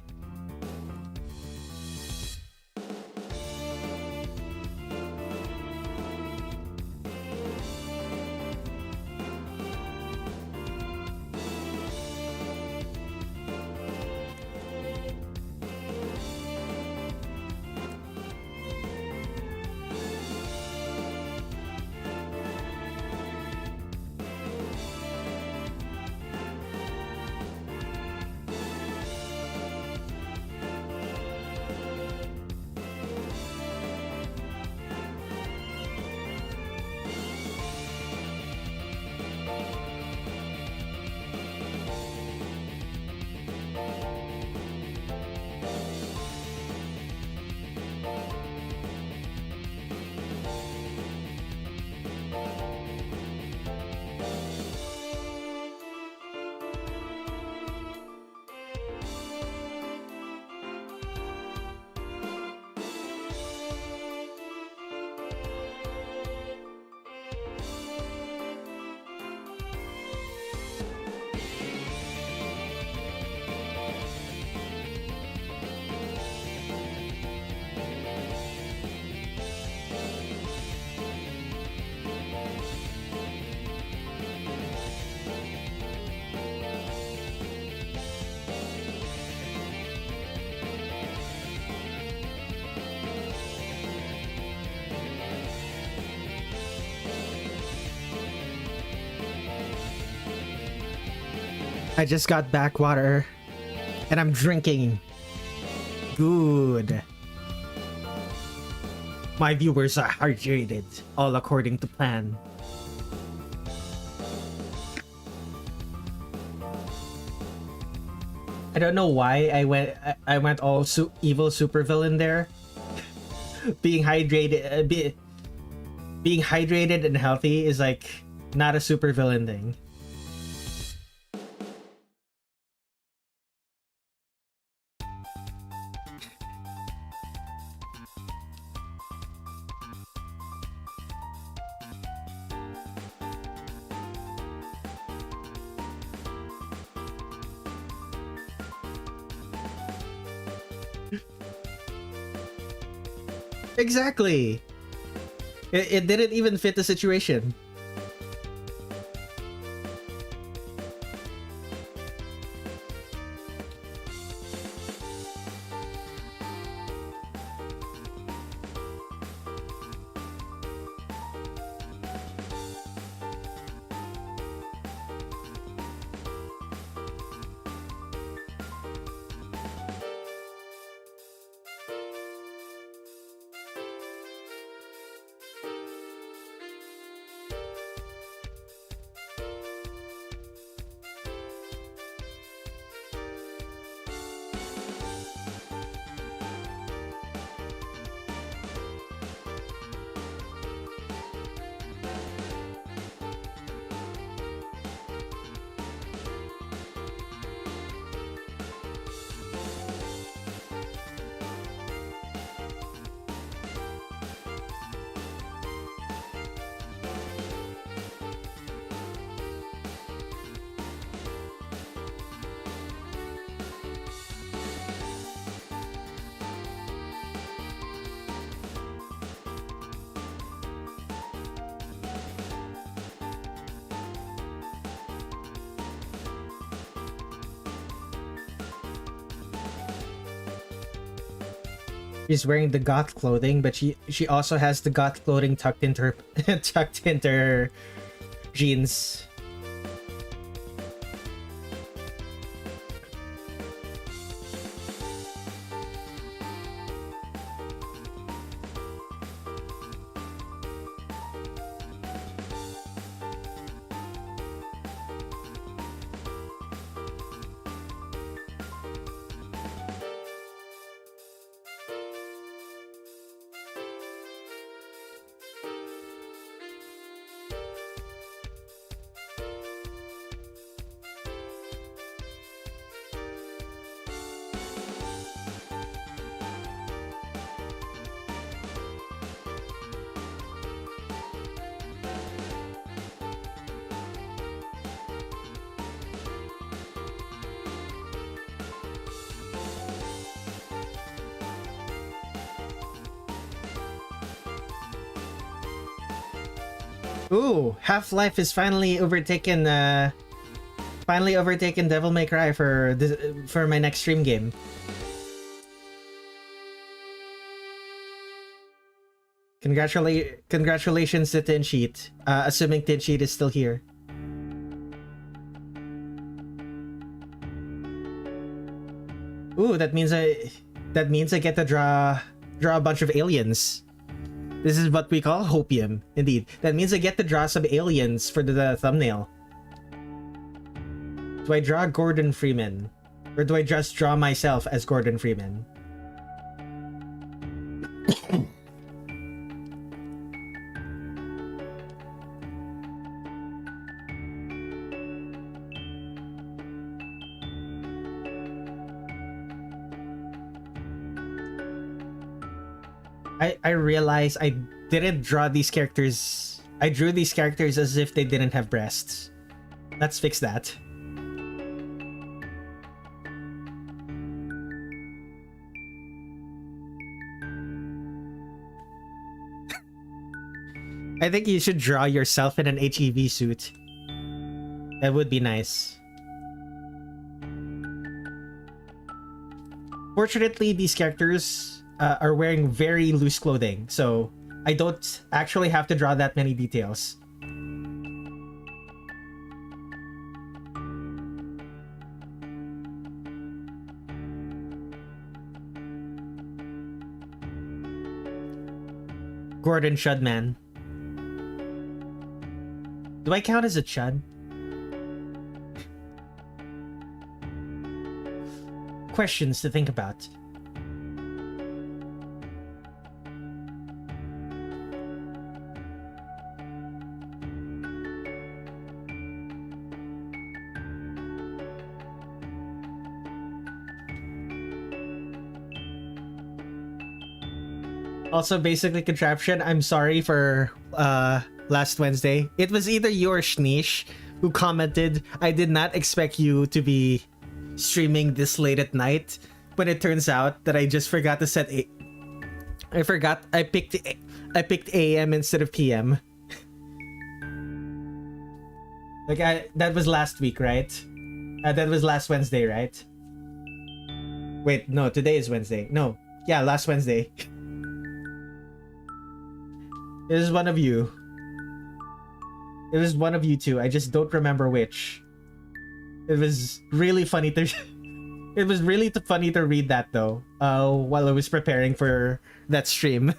I just got back water and I'm drinking. Good. My viewers are hydrated, all according to plan. I don't know why I went all evil supervillain there. Being hydrated, being hydrated and healthy is like not a supervillain thing. Exactly. It didn't even fit the situation. She's wearing the goth clothing, but she also has the goth clothing tucked into her tucked into her jeans. Ooh, Half-Life is finally overtaken Devil May Cry for my next stream game. Congratulations to Tin Sheet, assuming Tin Sheet is still here. Ooh, that means I get to draw a bunch of aliens. This is what we call hopium, indeed. That means I get to draw some aliens for the thumbnail. Do I draw Gordon Freeman? Or do I just draw myself as Gordon Freeman? I realize I didn't draw these characters. I drew these characters as if they didn't have breasts. Let's fix that. I think you should draw yourself in an HEV suit. That would be nice. Fortunately, these characters are wearing very loose clothing, so I don't actually have to draw that many details. Gordon Chudman. Do I count as a chud? Questions to think about. Also, basically, Contraption, I'm sorry for last Wednesday. It was either you or Shnish who commented, I did not expect you to be streaming this late at night, but it turns out that I just forgot to set I picked AM instead of PM. That was last week, right? That was last Wednesday, right? Wait, no, today is Wednesday. No, yeah, last Wednesday. It was one of you. It was one of you two. I just don't remember which. It was really funny to... It was really funny to read that though, while I was preparing for that stream.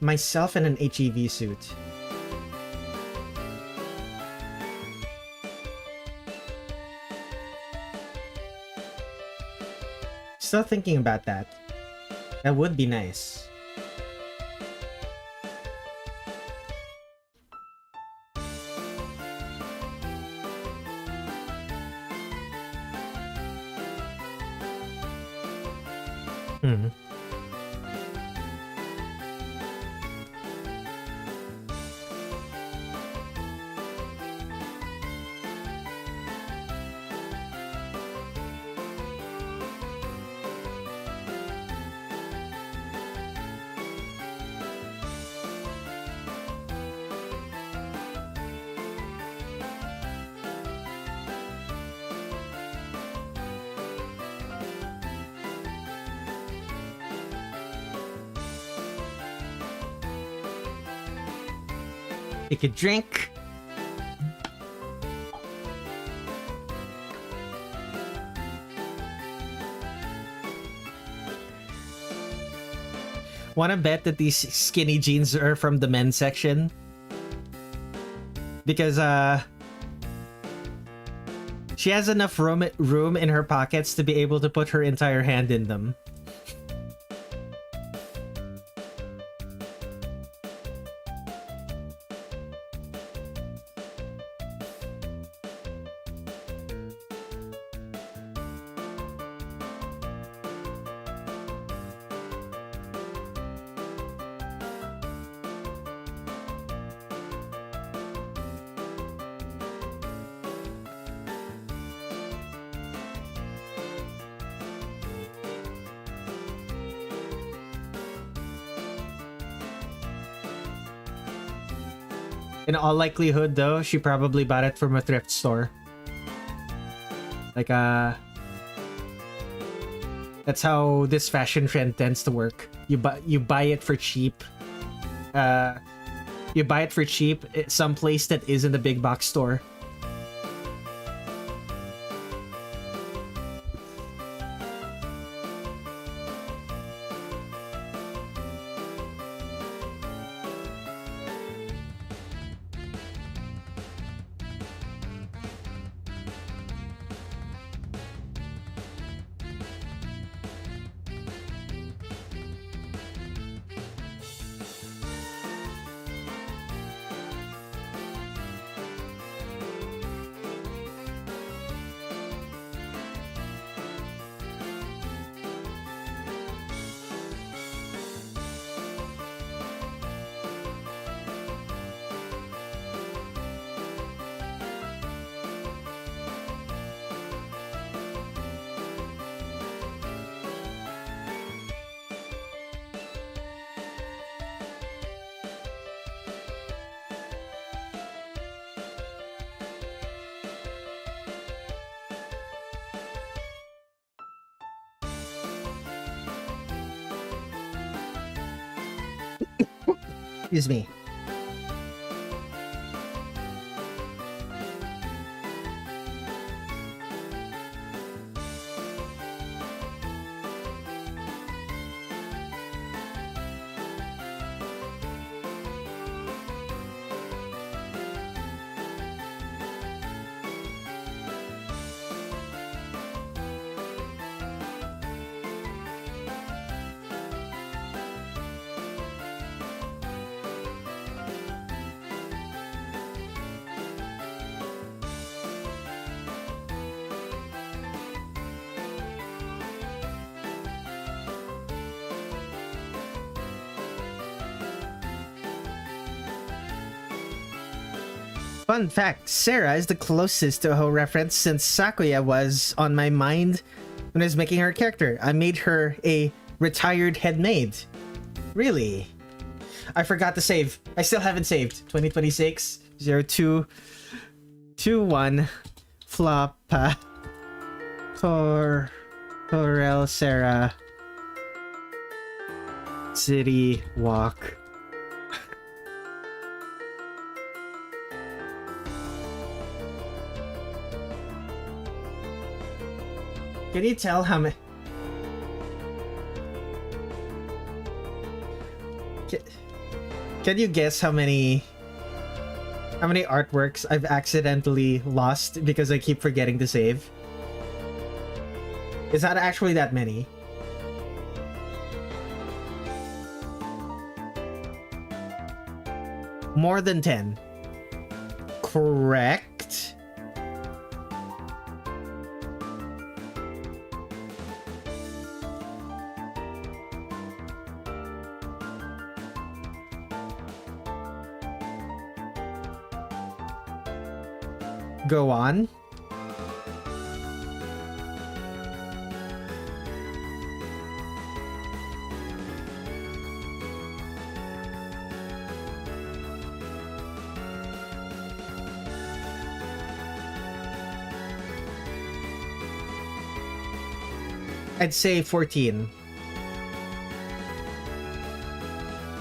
Myself in an HEV suit. Still thinking about that. That would be nice. Take a drink. Wanna bet that these skinny jeans are from the men's section? Because she has enough room in her pockets to be able to put her entire hand in them. In all likelihood, though, she probably bought it from a thrift store. Like, that's how this fashion trend tends to work. You buy it for cheap. You buy it for cheap at some place that isn't a big box store. Excuse me. Fun fact, Sarah is the closest to a Ho reference since Sakuya was on my mind when I was making her character. I made her a retired head maid. Really? I forgot to save. I still haven't saved. 2026 0221 flop Torel Sarah City Walk. Can you tell how many? Can you guess how many artworks I've accidentally lost because I keep forgetting to save? It's not actually that many. More than 10. Correct. Go on. I'd say 14.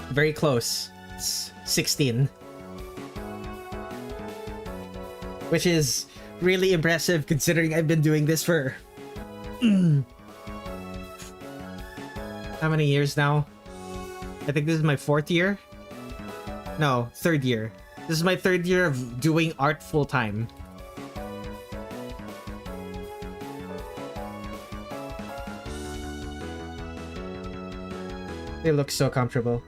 Very close. It's 16. Which is really impressive considering I've been doing this for how many years now? I think this is my 4th year? No, 3rd year. This is my 3rd year of doing art full time. They look so comfortable.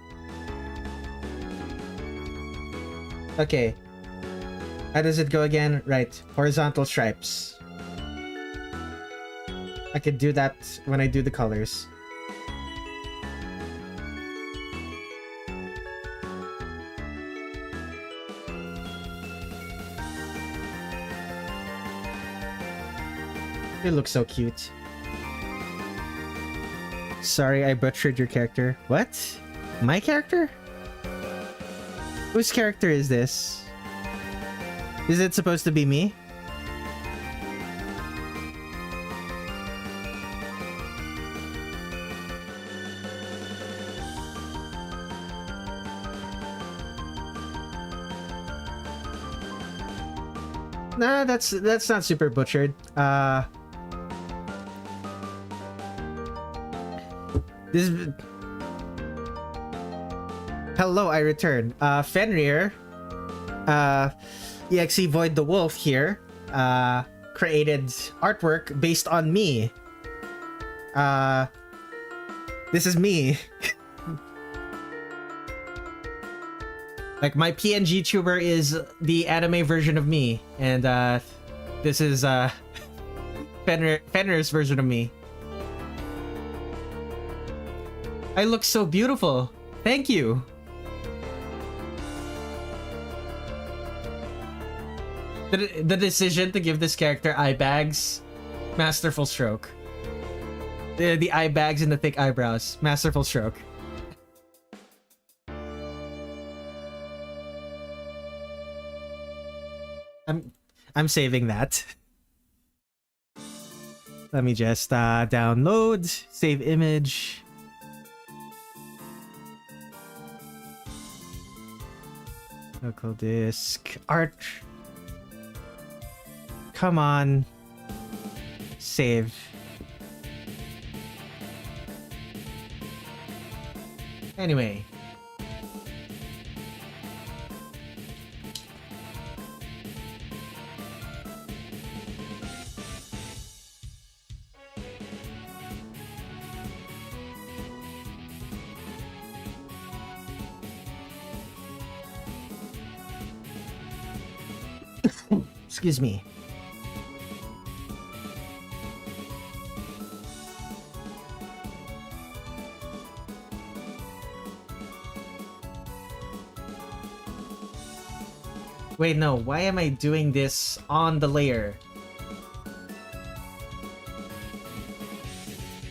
Okay. How does it go again? Right. Horizontal stripes. I could do that when I do the colors. You look so cute. Sorry, I butchered your character. What? My character? Whose character is this? Is it supposed to be me? Nah, that's not super butchered. This is... Hello, I return. Fenrir, EXE Void the Wolf here, created artwork based on me. This is me. Like, my PNG tuber is the anime version of me, and this is Fenrir's version of me. I look so beautiful. Thank you. The decision to give this character eye bags, masterful stroke. The eye bags and the thick eyebrows, masterful stroke. I'm saving that. Let me just download, save image. Local disk, art. Come on. Save. Anyway. Excuse me. Wait, no. Why am I doing this on the layer?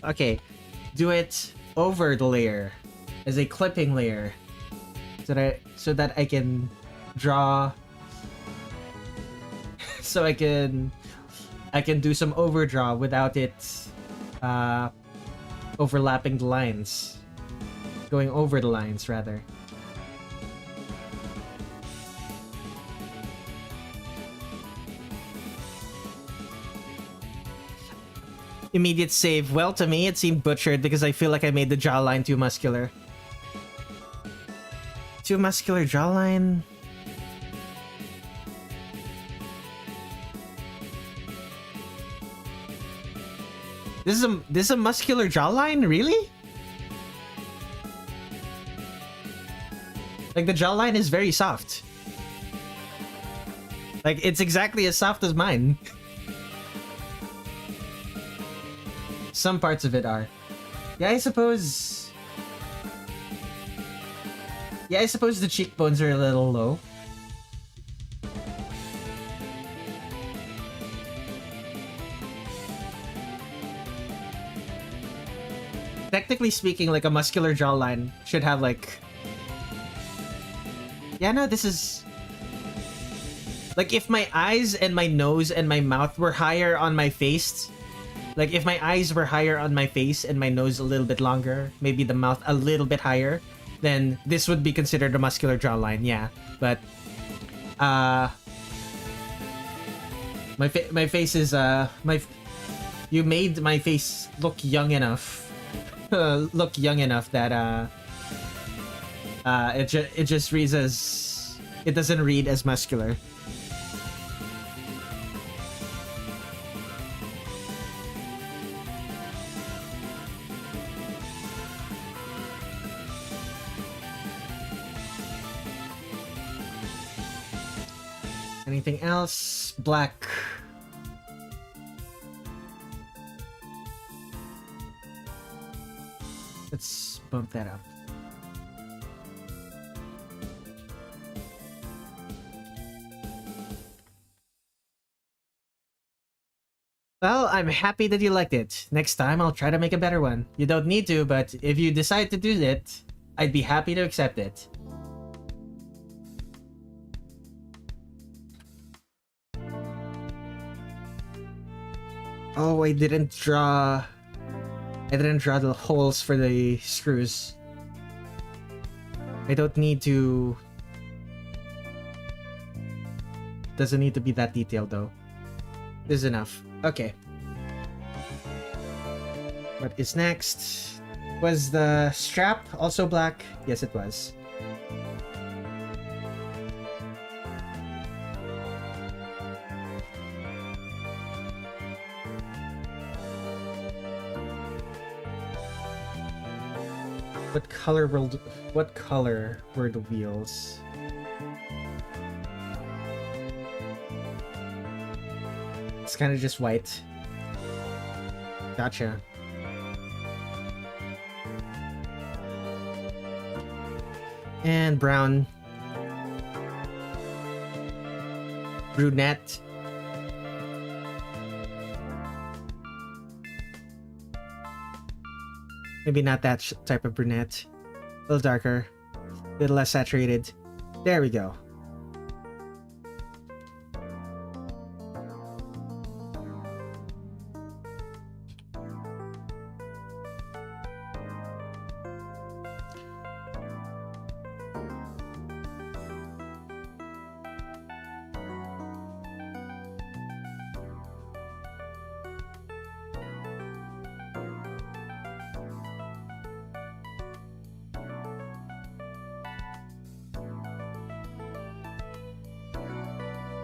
Okay. Do it over the layer as a clipping layer so that I can draw, so I can do some overdraw without it overlapping the lines, going over the lines rather. Immediate save. Well, to me, it seemed butchered because I feel like I made the jawline too muscular. Too muscular jawline? This is a muscular jawline? Really? Like, the jawline is very soft. Like, it's exactly as soft as mine. Some parts of it are. Yeah, I suppose the cheekbones are a little low. Technically speaking, like, a muscular jawline should have, like... Yeah, no, this is... Like, if my eyes and my nose and my mouth were higher on my face... Like, if my eyes were higher on my face and my nose a little bit longer, maybe the mouth a little bit higher, then this would be considered a muscular jawline, yeah. But, my face is, you made my face look young enough, that, it just reads as, it doesn't read as muscular. Anything else? Black. Let's bump that up. Well, I'm happy that you liked it. Next time, I'll try to make a better one. You don't need to, but if you decide to do it, I'd be happy to accept it. Oh, I didn't draw the holes for the screws. I don't need to... Doesn't need to be that detailed though. This is enough. Okay. What is next? Was the strap also black? Yes, it was. What color were the wheels? It's kind of just white. Gotcha. And brown. Brunette. Maybe not that type of brunette. A little darker. A little less saturated. There we go.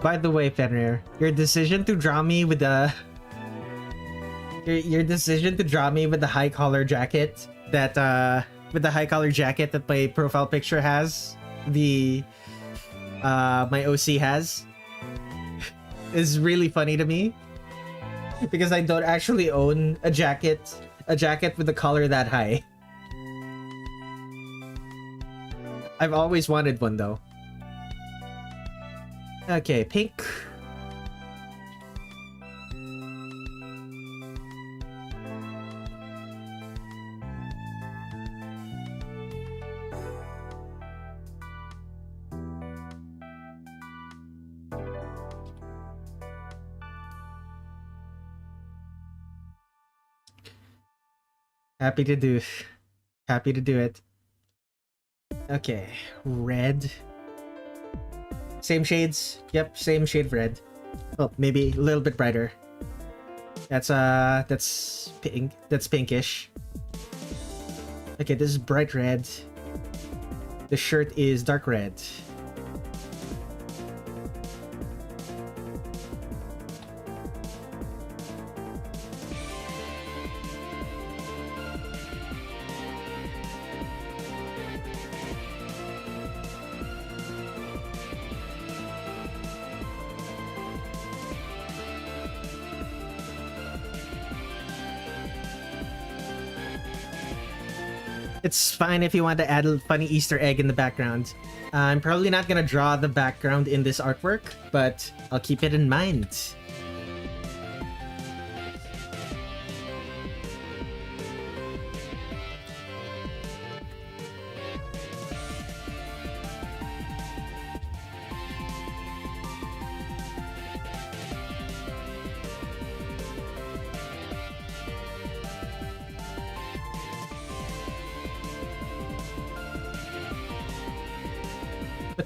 By the way, Fenrir, your decision to draw me with the high collar jacket that my profile picture has, my OC has, is really funny to me because I don't actually own a jacket with a collar that high. I've always wanted one though. Okay, pink. Happy to do it. Okay, red. Same shades. Yep, same shade of red. Oh, maybe a little bit brighter. That's pink. That's pinkish. Okay, this is bright red. The shirt is dark red. It's fine if you want to add a funny Easter egg in the background. I'm probably not gonna draw the background in this artwork, but I'll keep it in mind.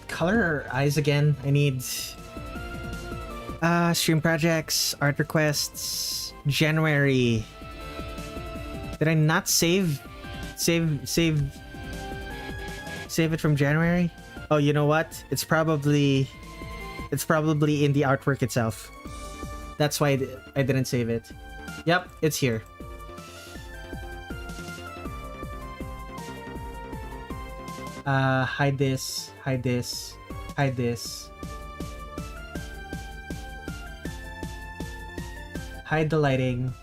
Color our eyes again. I need stream projects, art requests, January. Did I not save it from January? Oh, you know what? It's probably in the artwork itself. That's why I didn't save it. Yep, it's here. Hide this, hide this, hide this. Hide the lighting.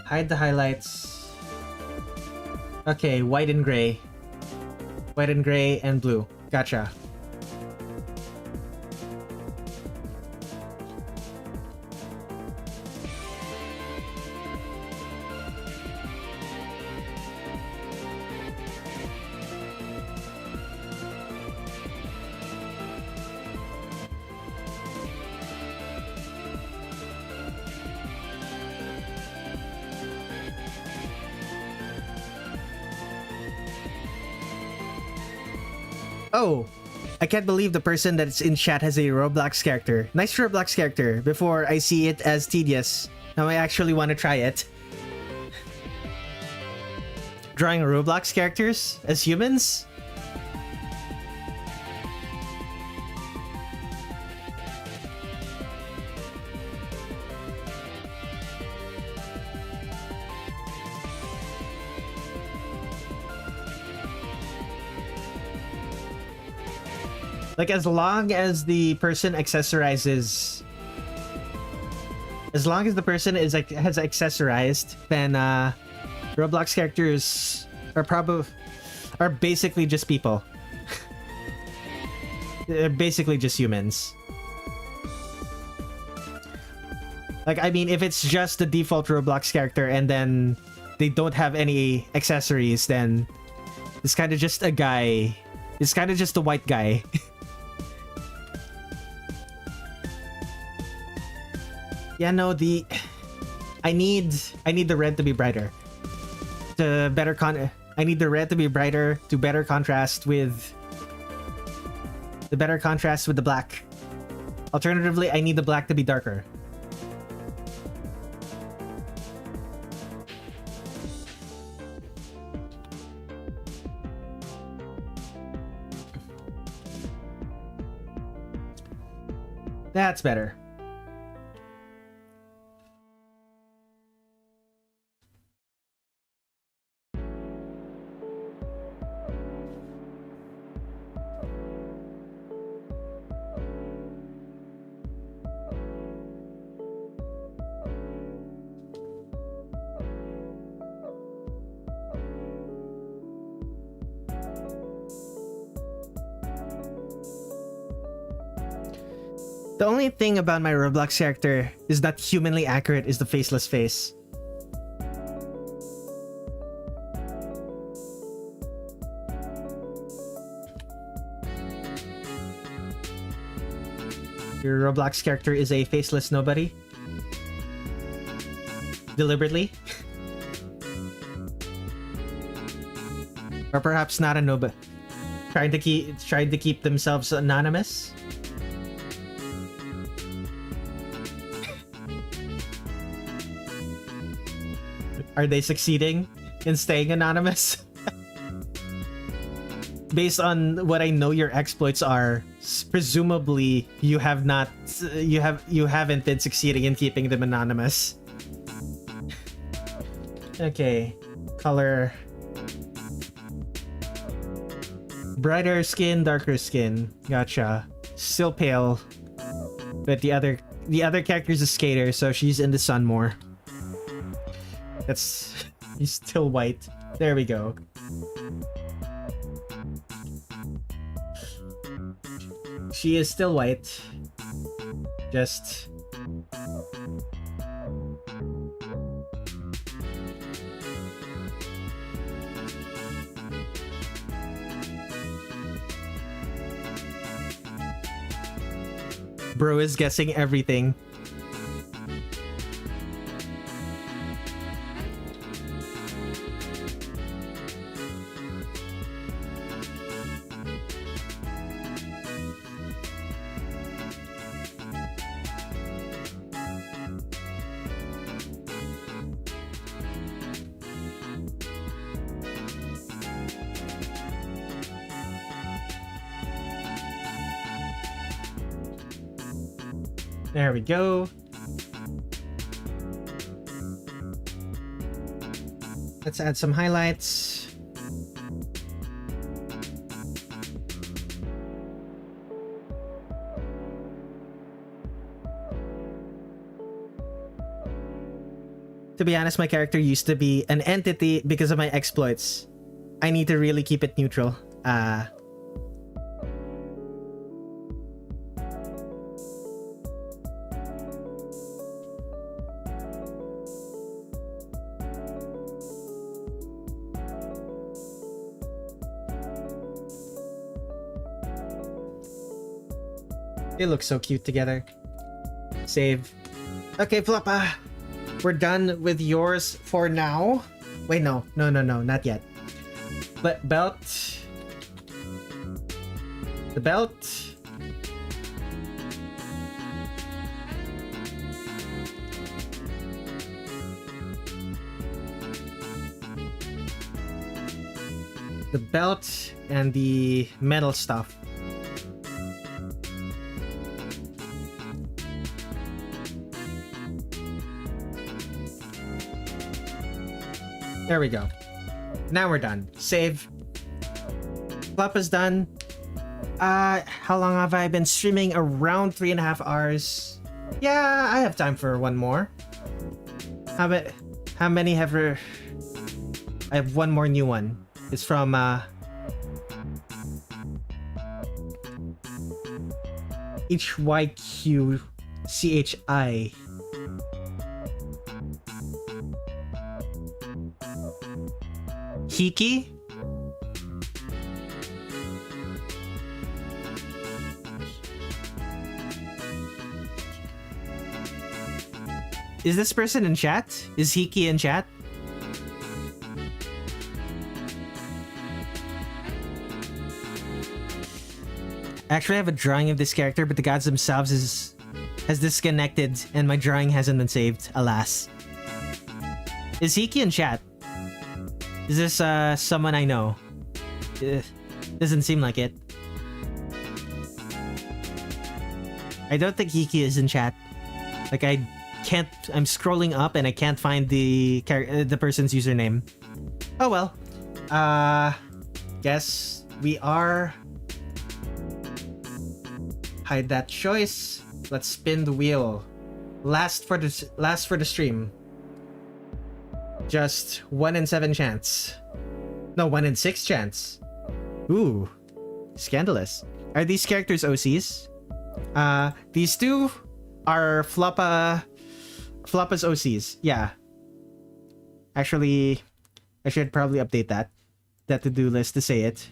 Hide the highlights. Okay, white and gray. White and gray and blue. Gotcha. Oh, I can't believe the person that's in chat has a Roblox character. Nice Roblox character. Before I see it as tedious. Now I actually want to try it. Drawing Roblox characters as humans? Like, as long as the person accessorizes... As long as the person is like has accessorized, then Roblox characters are basically just people. They're basically just humans. Like, I mean, if it's just the default Roblox character and then they don't have any accessories, then it's kind of just a guy. It's kind of just a white guy. Yeah, no, I need the red to be brighter. I need the red to be brighter to better contrast with the black. Alternatively, I need the black to be darker. That's better. The only thing about my Roblox character is that humanly accurate is the faceless face. Your Roblox character is a faceless nobody? Deliberately? Or perhaps not a nobody. Trying to keep themselves anonymous? Are they succeeding in staying anonymous? Based on what I know your exploits are, presumably you haven't been succeeding in keeping them anonymous. Okay, color. Brighter skin, darker skin. Gotcha. Still pale. But the other character's a skater, so she's in the sun more. He's still white. There we go. She is still white. Just... Bro is guessing everything. There we go. Let's add some highlights. To be honest, my character used to be an entity because of my exploits. I need to really keep it neutral. They look so cute together. Save. Okay, Floppa. We're done with yours for now. Wait, no, not yet. But belt. The belt. The belt and the metal stuff. There we go. Now we're done. Save. Floppa's done. How long have I been streaming? Around 3.5 hours. Yeah, I have time for one more. How many have I have one more new one. It's from HYQCHI. Hiki? Is this person in chat? Is Hiki in chat? Actually, I have a drawing of this character, but the gods themselves has disconnected, and my drawing hasn't been saved, alas. Is Hiki in chat? Is this someone I know? Doesn't seem like it. I don't think Hiki is in chat. Like I'm scrolling up and I can't find the person's username. Oh well. Guess we are. Hide that choice. Let's spin the wheel. Last for the stream. Just 1 in 7 chance. No, 1 in 6 chance. Ooh, scandalous. Are these characters OCs? These two are Floppa's OCs. Yeah. Actually, I should probably update that to-do list to say it.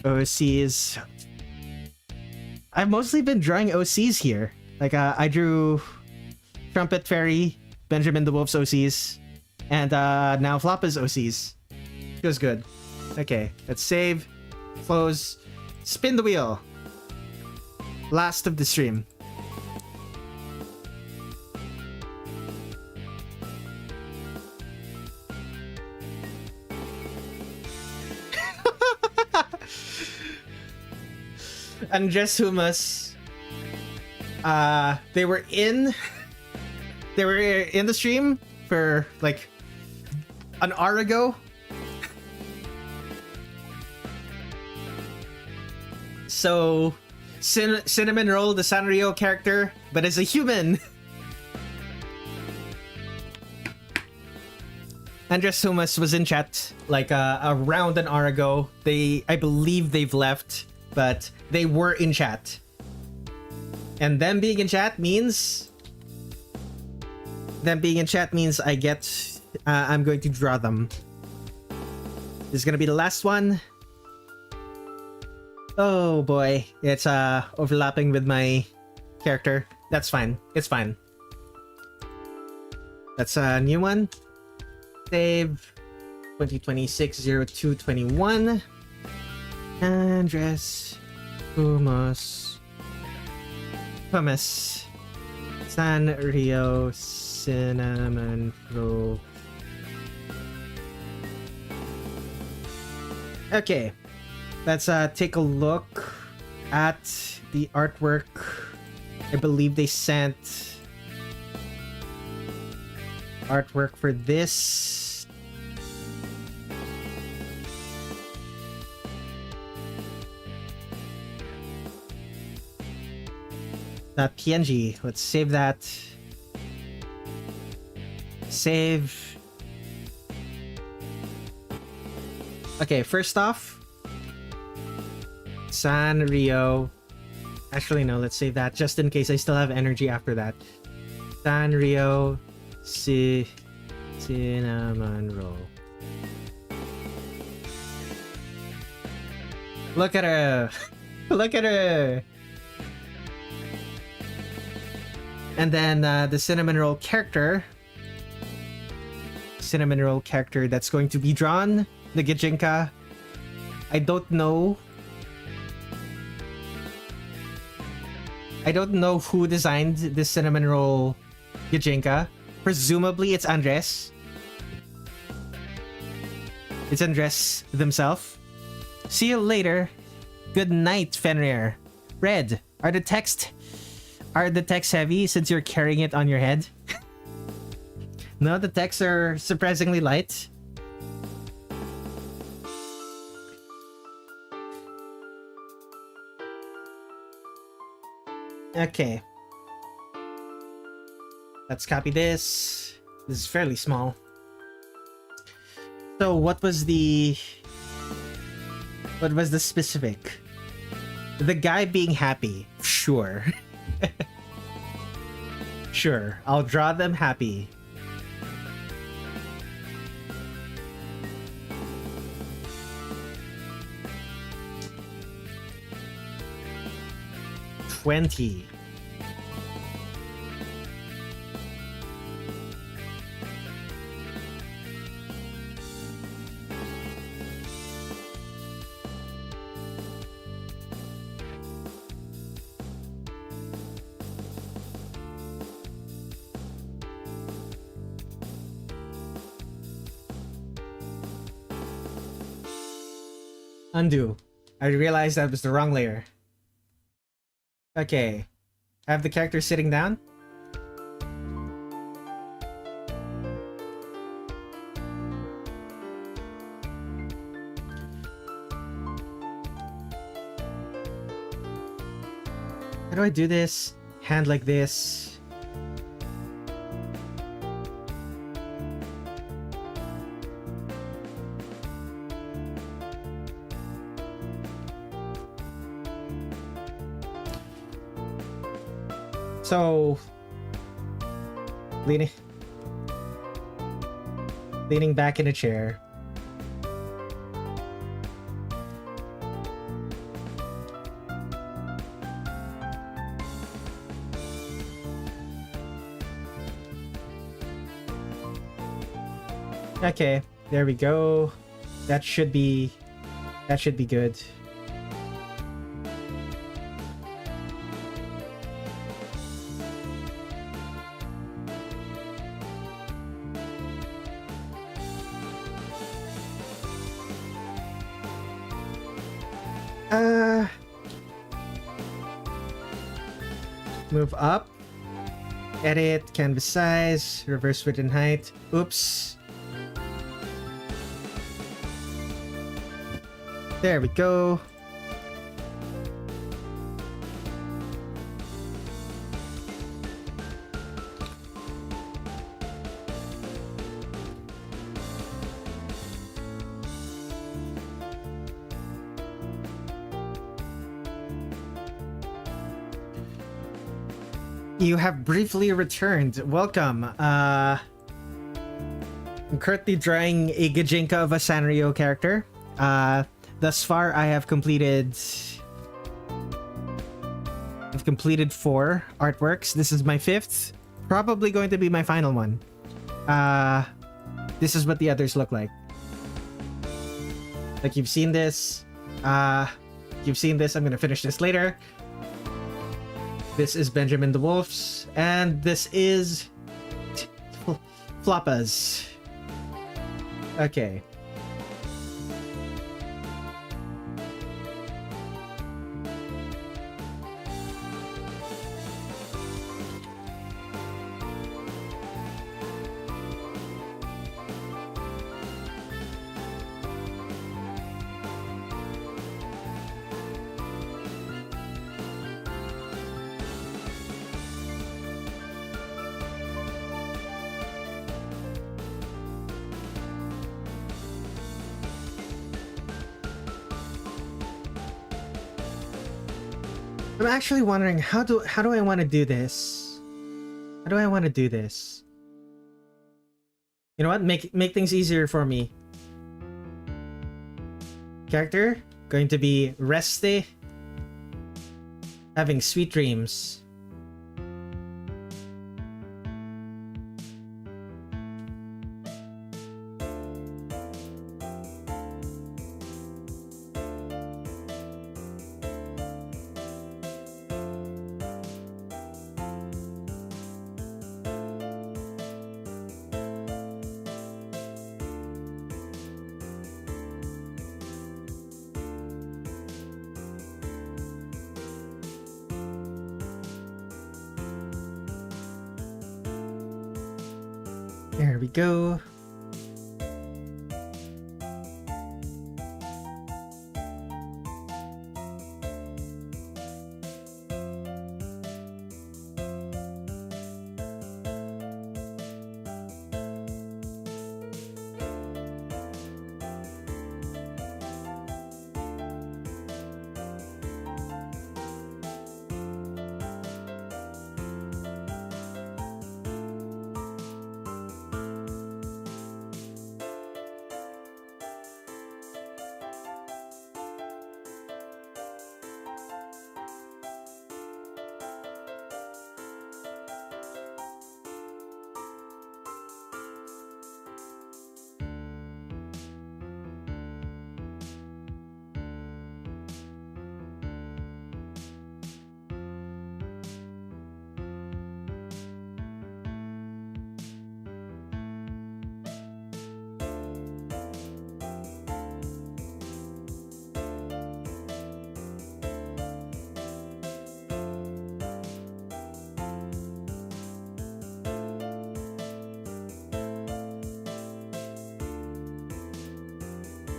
OCs. I've mostly been drawing OCs here. Like, I drew Trumpet Fairy, Benjamin the Wolf's OCs, and now Floppa's OCs. Feels good. Okay, let's save, close, spin the wheel. Last of the stream. Andres Humas. They were in the stream for like an hour ago. So Cinnamon Roll, the Sanrio character, but as a human. Andres Humas was in chat like around an hour ago. I believe they've left, but they were in chat. And them being in chat means I get I'm going to draw them. This is gonna be the last one. Oh boy, it's overlapping with my character. That's fine. It's fine. That's a new one. Save 2026-02-21. Andres Humas Sanrio Cinnamon Roll. Okay, let's take a look at the artwork. I believe they sent artwork for this. .png. Let's save that. Save. Okay, first off, Sanrio. Actually, no, let's save that just in case I still have energy after that. Sanrio Cinnamon Roll. Look at her. Look at her. And then the Cinnamon Roll character that's going to be drawn, the Gijinka. I don't know I don't know who designed this cinnamon roll Gajinka. Presumably it's Andres. It's Andres themselves. See you later. Good night, Fenrir. Red, are the texts heavy since you're carrying it on your head? No, the texts are surprisingly light. Okay. Let's copy this. This is fairly small. So what was the specific? The guy being happy. Sure. Sure, I'll draw them happy. $20. Undo. I realized that was the wrong layer. Okay. Have the character sitting down. How do I do this? Hand like this. So, leaning back in a chair. Okay, there we go. That should be good. Move up. Edit, canvas size, reverse width and height. Oops. There we go. You have briefly returned. Welcome. I'm currently drawing a Gajinka of a Sanrio character. Thus far, I've completed 4 artworks. This is my 5th. Probably going to be my final one. This is what the others look like. Like, you've seen this. You've seen this. I'm gonna finish this later. This is Benjamin the Wolf's, and this is Floppa's. Okay. I'm actually wondering how do I want to do this? How do I want to do this? You know what? Make things easier for me. Character going to be Reste, having sweet dreams. There we go.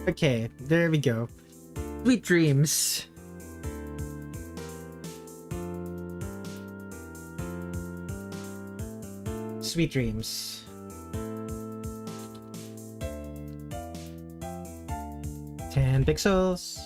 Okay, there we go. Sweet dreams. Sweet dreams. Ten pixels.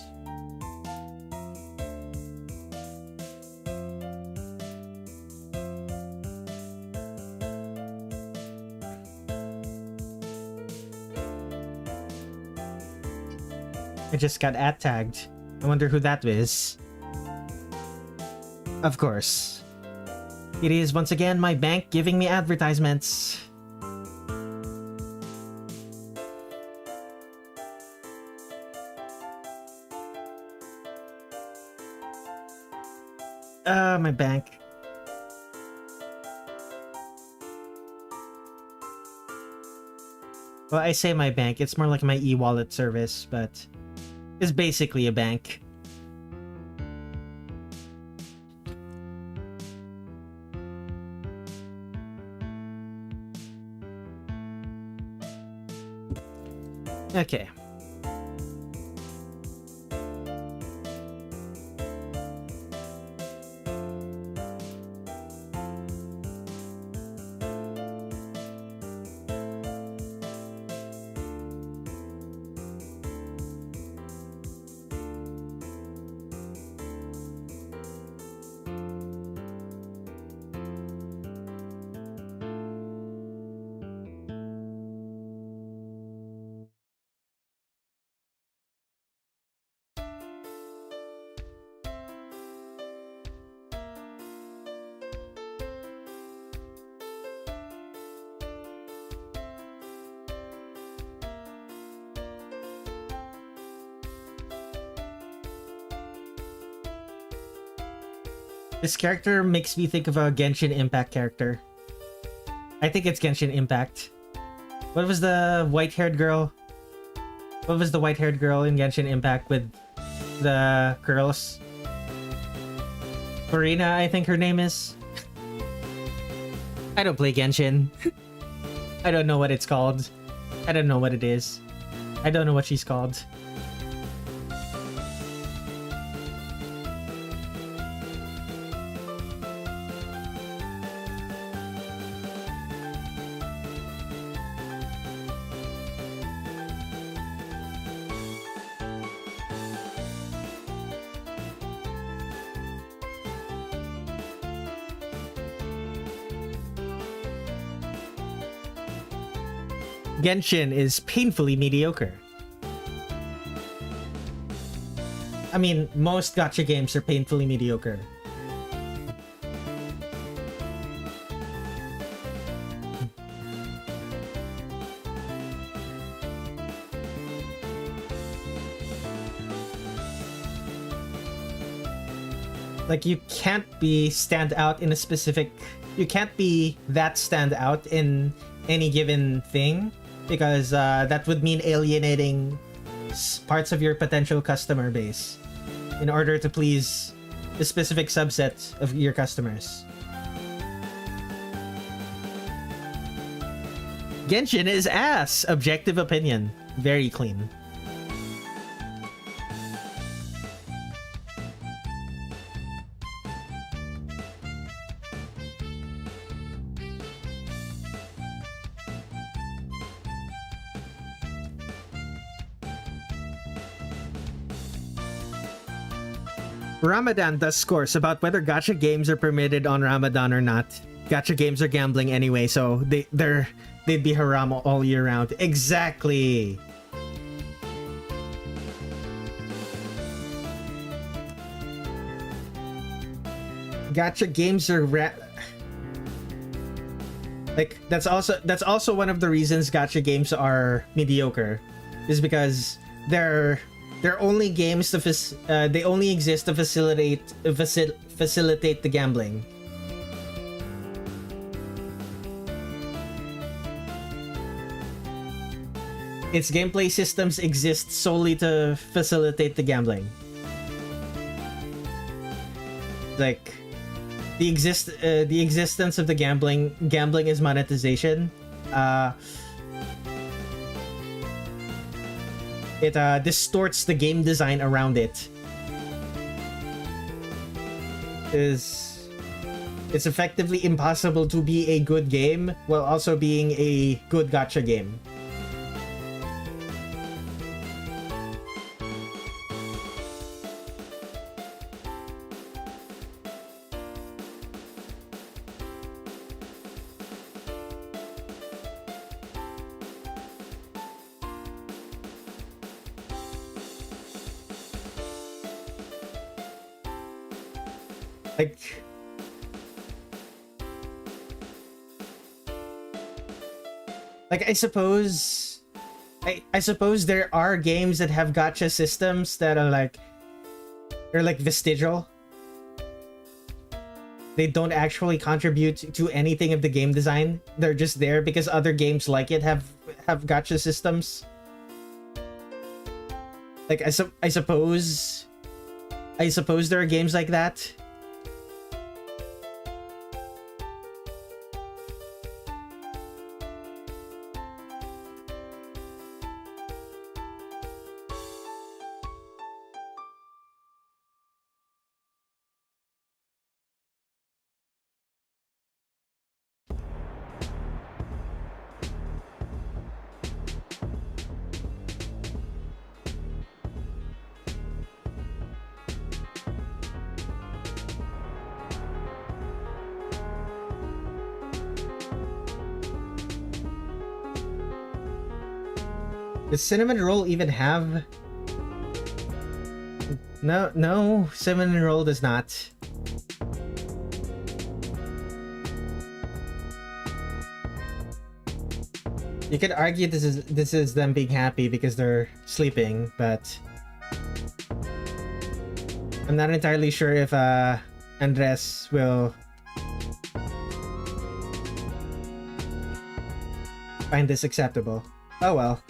I just got ad tagged. I wonder who that is. Of course. It is once again my bank giving me advertisements. My bank. Well, I say my bank, it's more like my e-wallet service, but it's basically a bank. Okay. This character makes me think of a Genshin Impact character. I think it's Genshin Impact. What was the white-haired girl? What was the white-haired girl in Genshin Impact with the curls? Farina, I think her name is. I don't play Genshin. I don't know what it's called. I don't know what it is. I don't know what she's called. Genshin is painfully mediocre. I mean, most gacha games are painfully mediocre. Like, you can't be stand out in a specific... You can't be that stand out in any given thing, because that would mean alienating parts of your potential customer base in order to please the specific subset of your customers. Genshin is ass. Objective opinion. Very clean. Ramadan does scores about whether gacha games are permitted on Ramadan or not. Gacha games are gambling anyway, so they'd be haram all year round. Exactly. Gacha games are like that's also one of the reasons gacha games are mediocre, is because they're only games to they only exist to facilitate the gambling. Its gameplay systems exist solely to facilitate the gambling. Like the existence of the gambling is monetization. It distorts the game design around it. It's effectively impossible to be a good game while also being a good gacha game. Like I suppose there are games that have gacha systems that are like vestigial. They don't actually contribute to anything of the game design. They're just there because other games like it have gacha systems. Like I suppose there are games like that. Does cinnamon roll even have? No, cinnamon roll does not. You could argue this is them being happy because they're sleeping, but I'm not entirely sure if Andres will find this acceptable. Oh well.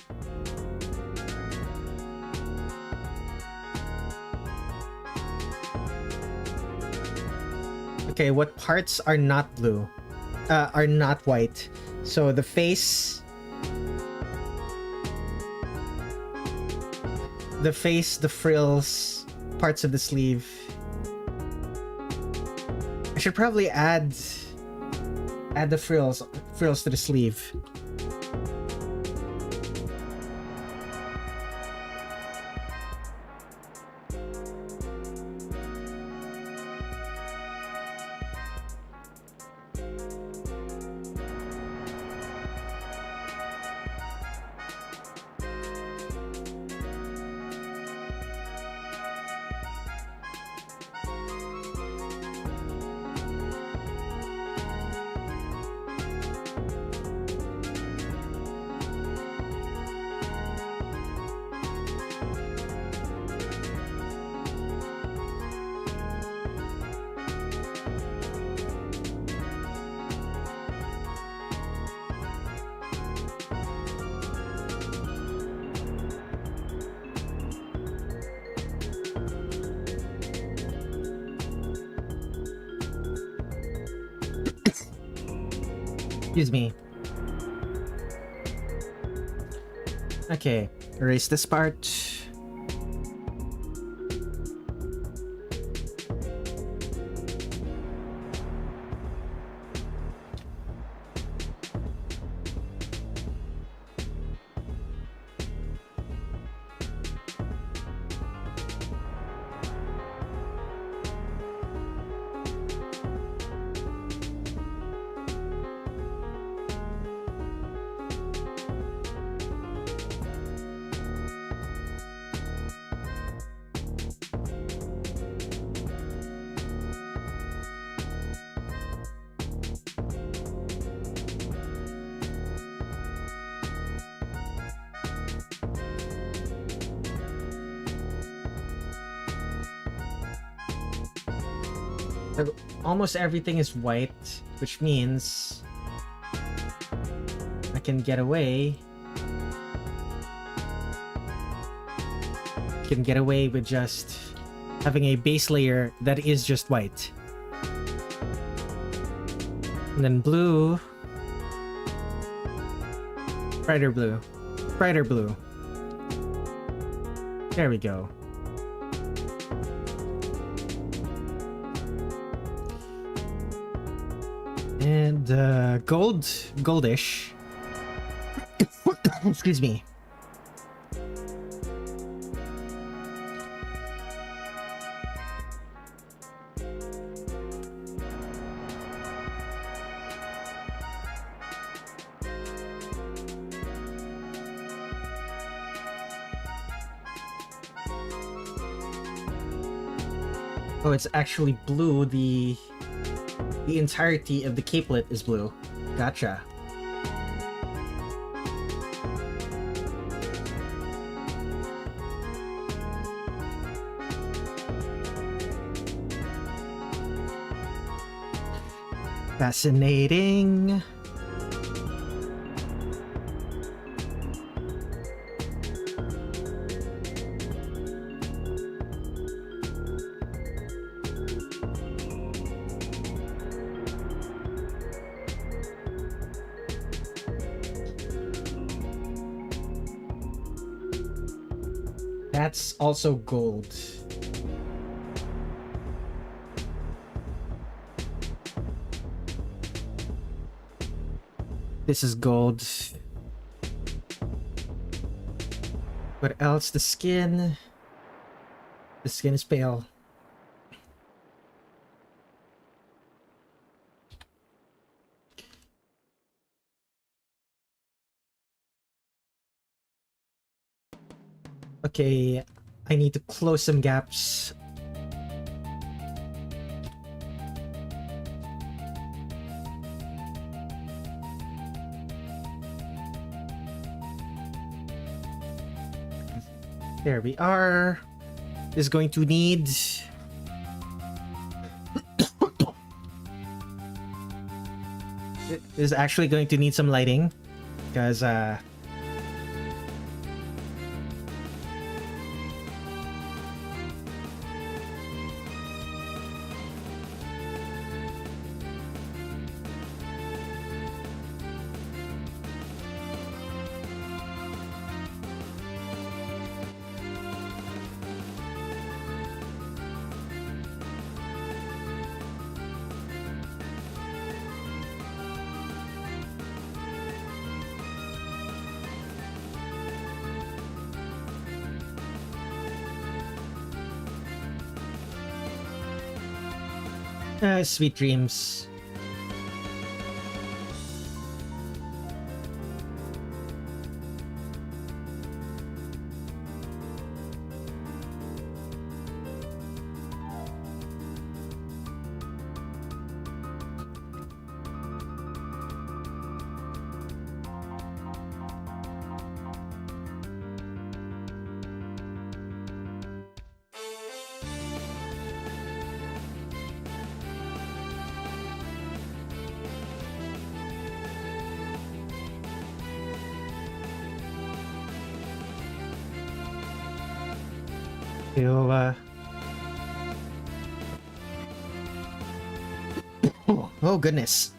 Okay, what parts are not blue? Are not white. So the face, the frills, parts of the sleeve. I should probably add the frills to the sleeve. Excuse me. Okay, erase this part. Almost everything is white, which means I can get away. Can get away with just having a base layer that is just white. And then blue. Brighter blue. Brighter blue. There we go. And goldish. Excuse me. Oh, it's actually blue. The entirety of the capelet is blue. Gotcha. Fascinating. That's also gold. This is gold. What else? The skin. The skin is pale. Okay, I need to close some gaps. There we are. Is going to need it is actually going to need some lighting because sweet dreams. Feel, oh goodness.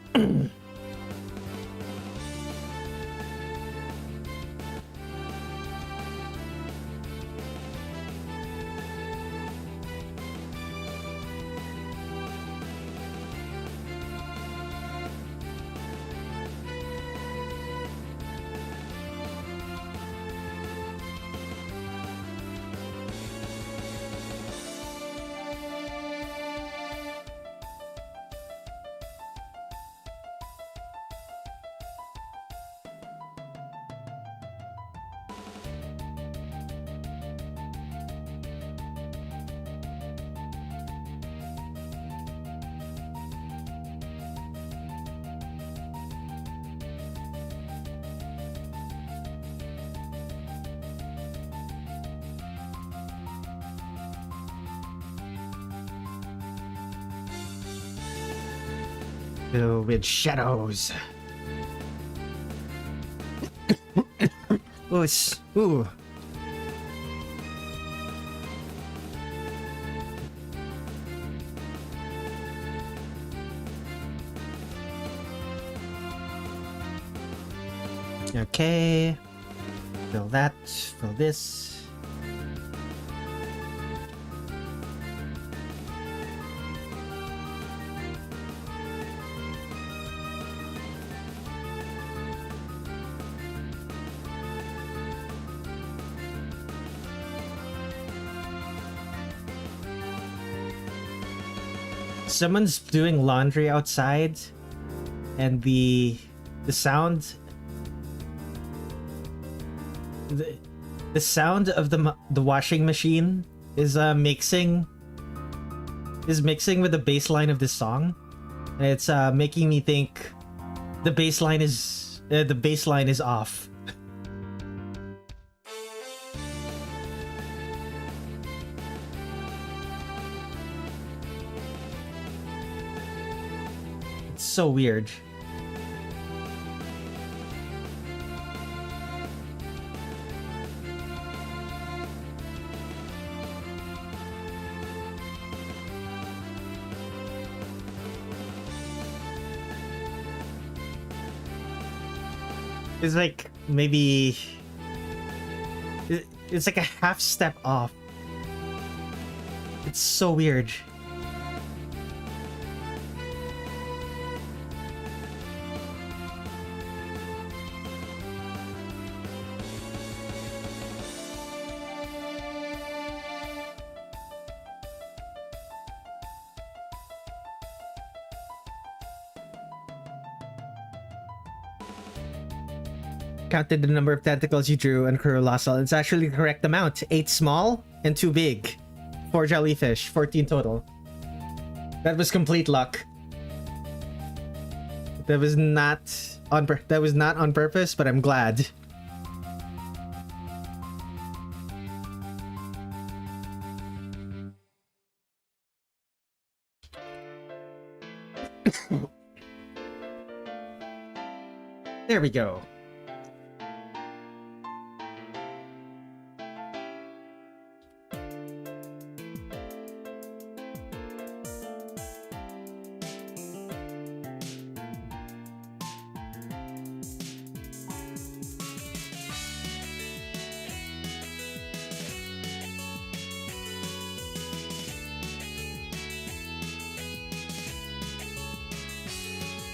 Filled with shadows. Oh, it's... Ooh. Okay. Fill that. Fill this. Someone's doing laundry outside, and the sound, the sound of the washing machine is mixing with the bass line of this song, and it's making me think the bass line is off. So weird. It's like maybe it's like a half step off. It's so weird. Counted the number of tentacles you drew on Colossal. It's actually the correct amount. 8 small and 2 big. 4 jellyfish, 14 total. That was complete luck. That was not on purpose, but I'm glad. There we go.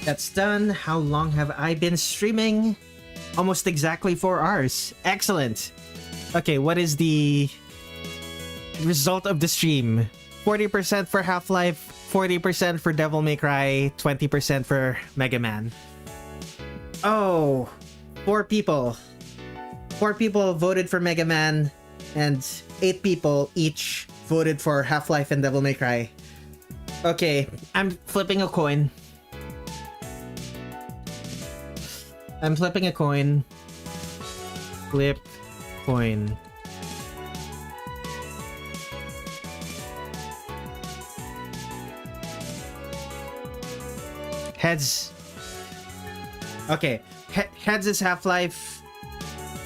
That's done. How long have I been streaming? Almost exactly 4 hours. Excellent. Okay, what is the result of the stream? 40% for Half-Life, 40% for Devil May Cry, 20% for Mega Man. Oh, 4 people. 4 people voted for Mega Man, and 8 people each voted for Half-Life and Devil May Cry. Okay, I'm flipping a coin. I'm flipping a coin. Flip coin. Heads. Okay. Heads is Half-Life.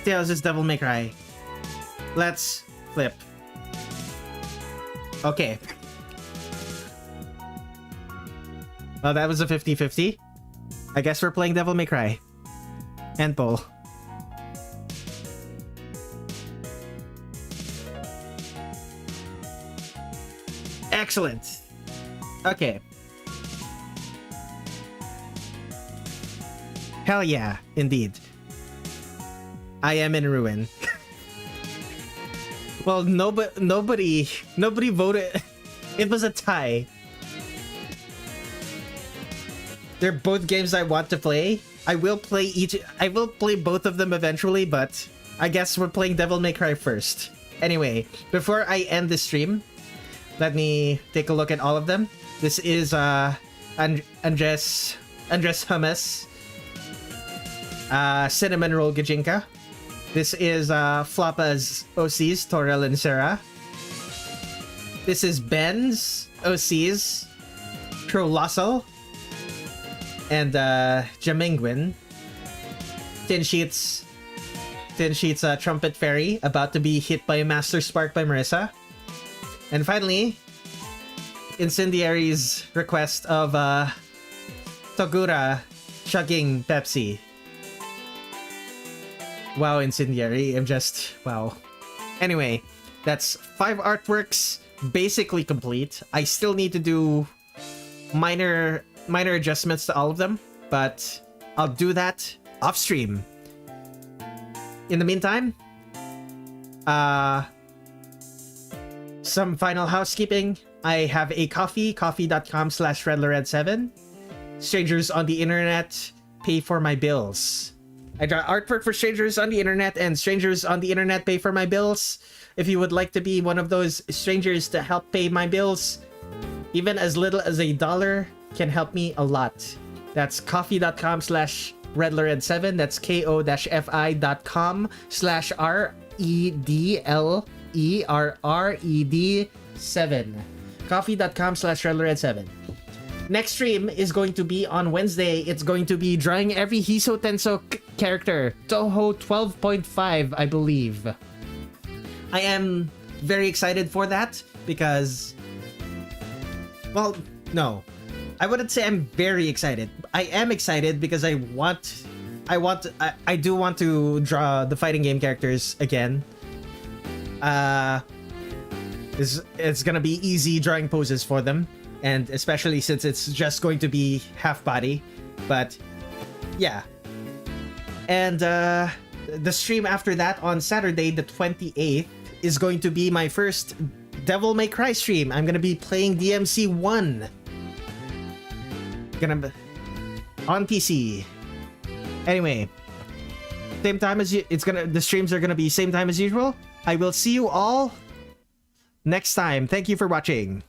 Tails is Devil May Cry. Let's flip. Okay. Well, that was a 50-50. I guess we're playing Devil May Cry. And pull. Excellent. Okay. Hell yeah, indeed. I am in ruin. Well, nobody voted. It was a tie. They're both games I want to play. I will play both of them eventually, but I guess we're playing Devil May Cry first. Anyway, before I end the stream, let me take a look at all of them. This is Andres Hummus, Cinnamon Roll Gajinka. This is Floppa's OCs, Torel and Sarah. This is Ben's OCs, Colossal. and Jamingwin. Tin Sheets Trumpet Fairy, about to be hit by a Master Spark by Marissa. And finally, Incendiary's request of Togura chugging Pepsi. Wow, Incendiary, I'm just... wow. Anyway, that's 5 artworks, basically complete. I still need to do minor adjustments to all of them, but I'll do that off stream. In the meantime, some final housekeeping. I have a coffee.com/Redler Red7. Strangers on the internet pay for my bills. I draw artwork for strangers on the internet, and strangers on the internet pay for my bills. If you would like to be one of those strangers to help pay my bills, even as little as $1 can help me a lot. That's coffee.com/Redler Red7. That's ko-fi.com/REDLERRED7. Coffee.com/Redler Red7. Next stream is going to be on Wednesday. It's going to be drawing every Hiso Tenso character. Toho 12.5, I believe. I am very excited for that because... well, no. I wouldn't say I'm very excited. I am excited because I do want to draw the fighting game characters again. It's gonna be easy drawing poses for them, and especially since it's just going to be half body. But yeah. And the stream after that on Saturday the 28th is going to be my first Devil May Cry stream. I'm gonna be playing DMC 1. Gonna be on PC. Anyway, same time as the streams are gonna be same time as usual. I will see you all next time. Thank you for watching.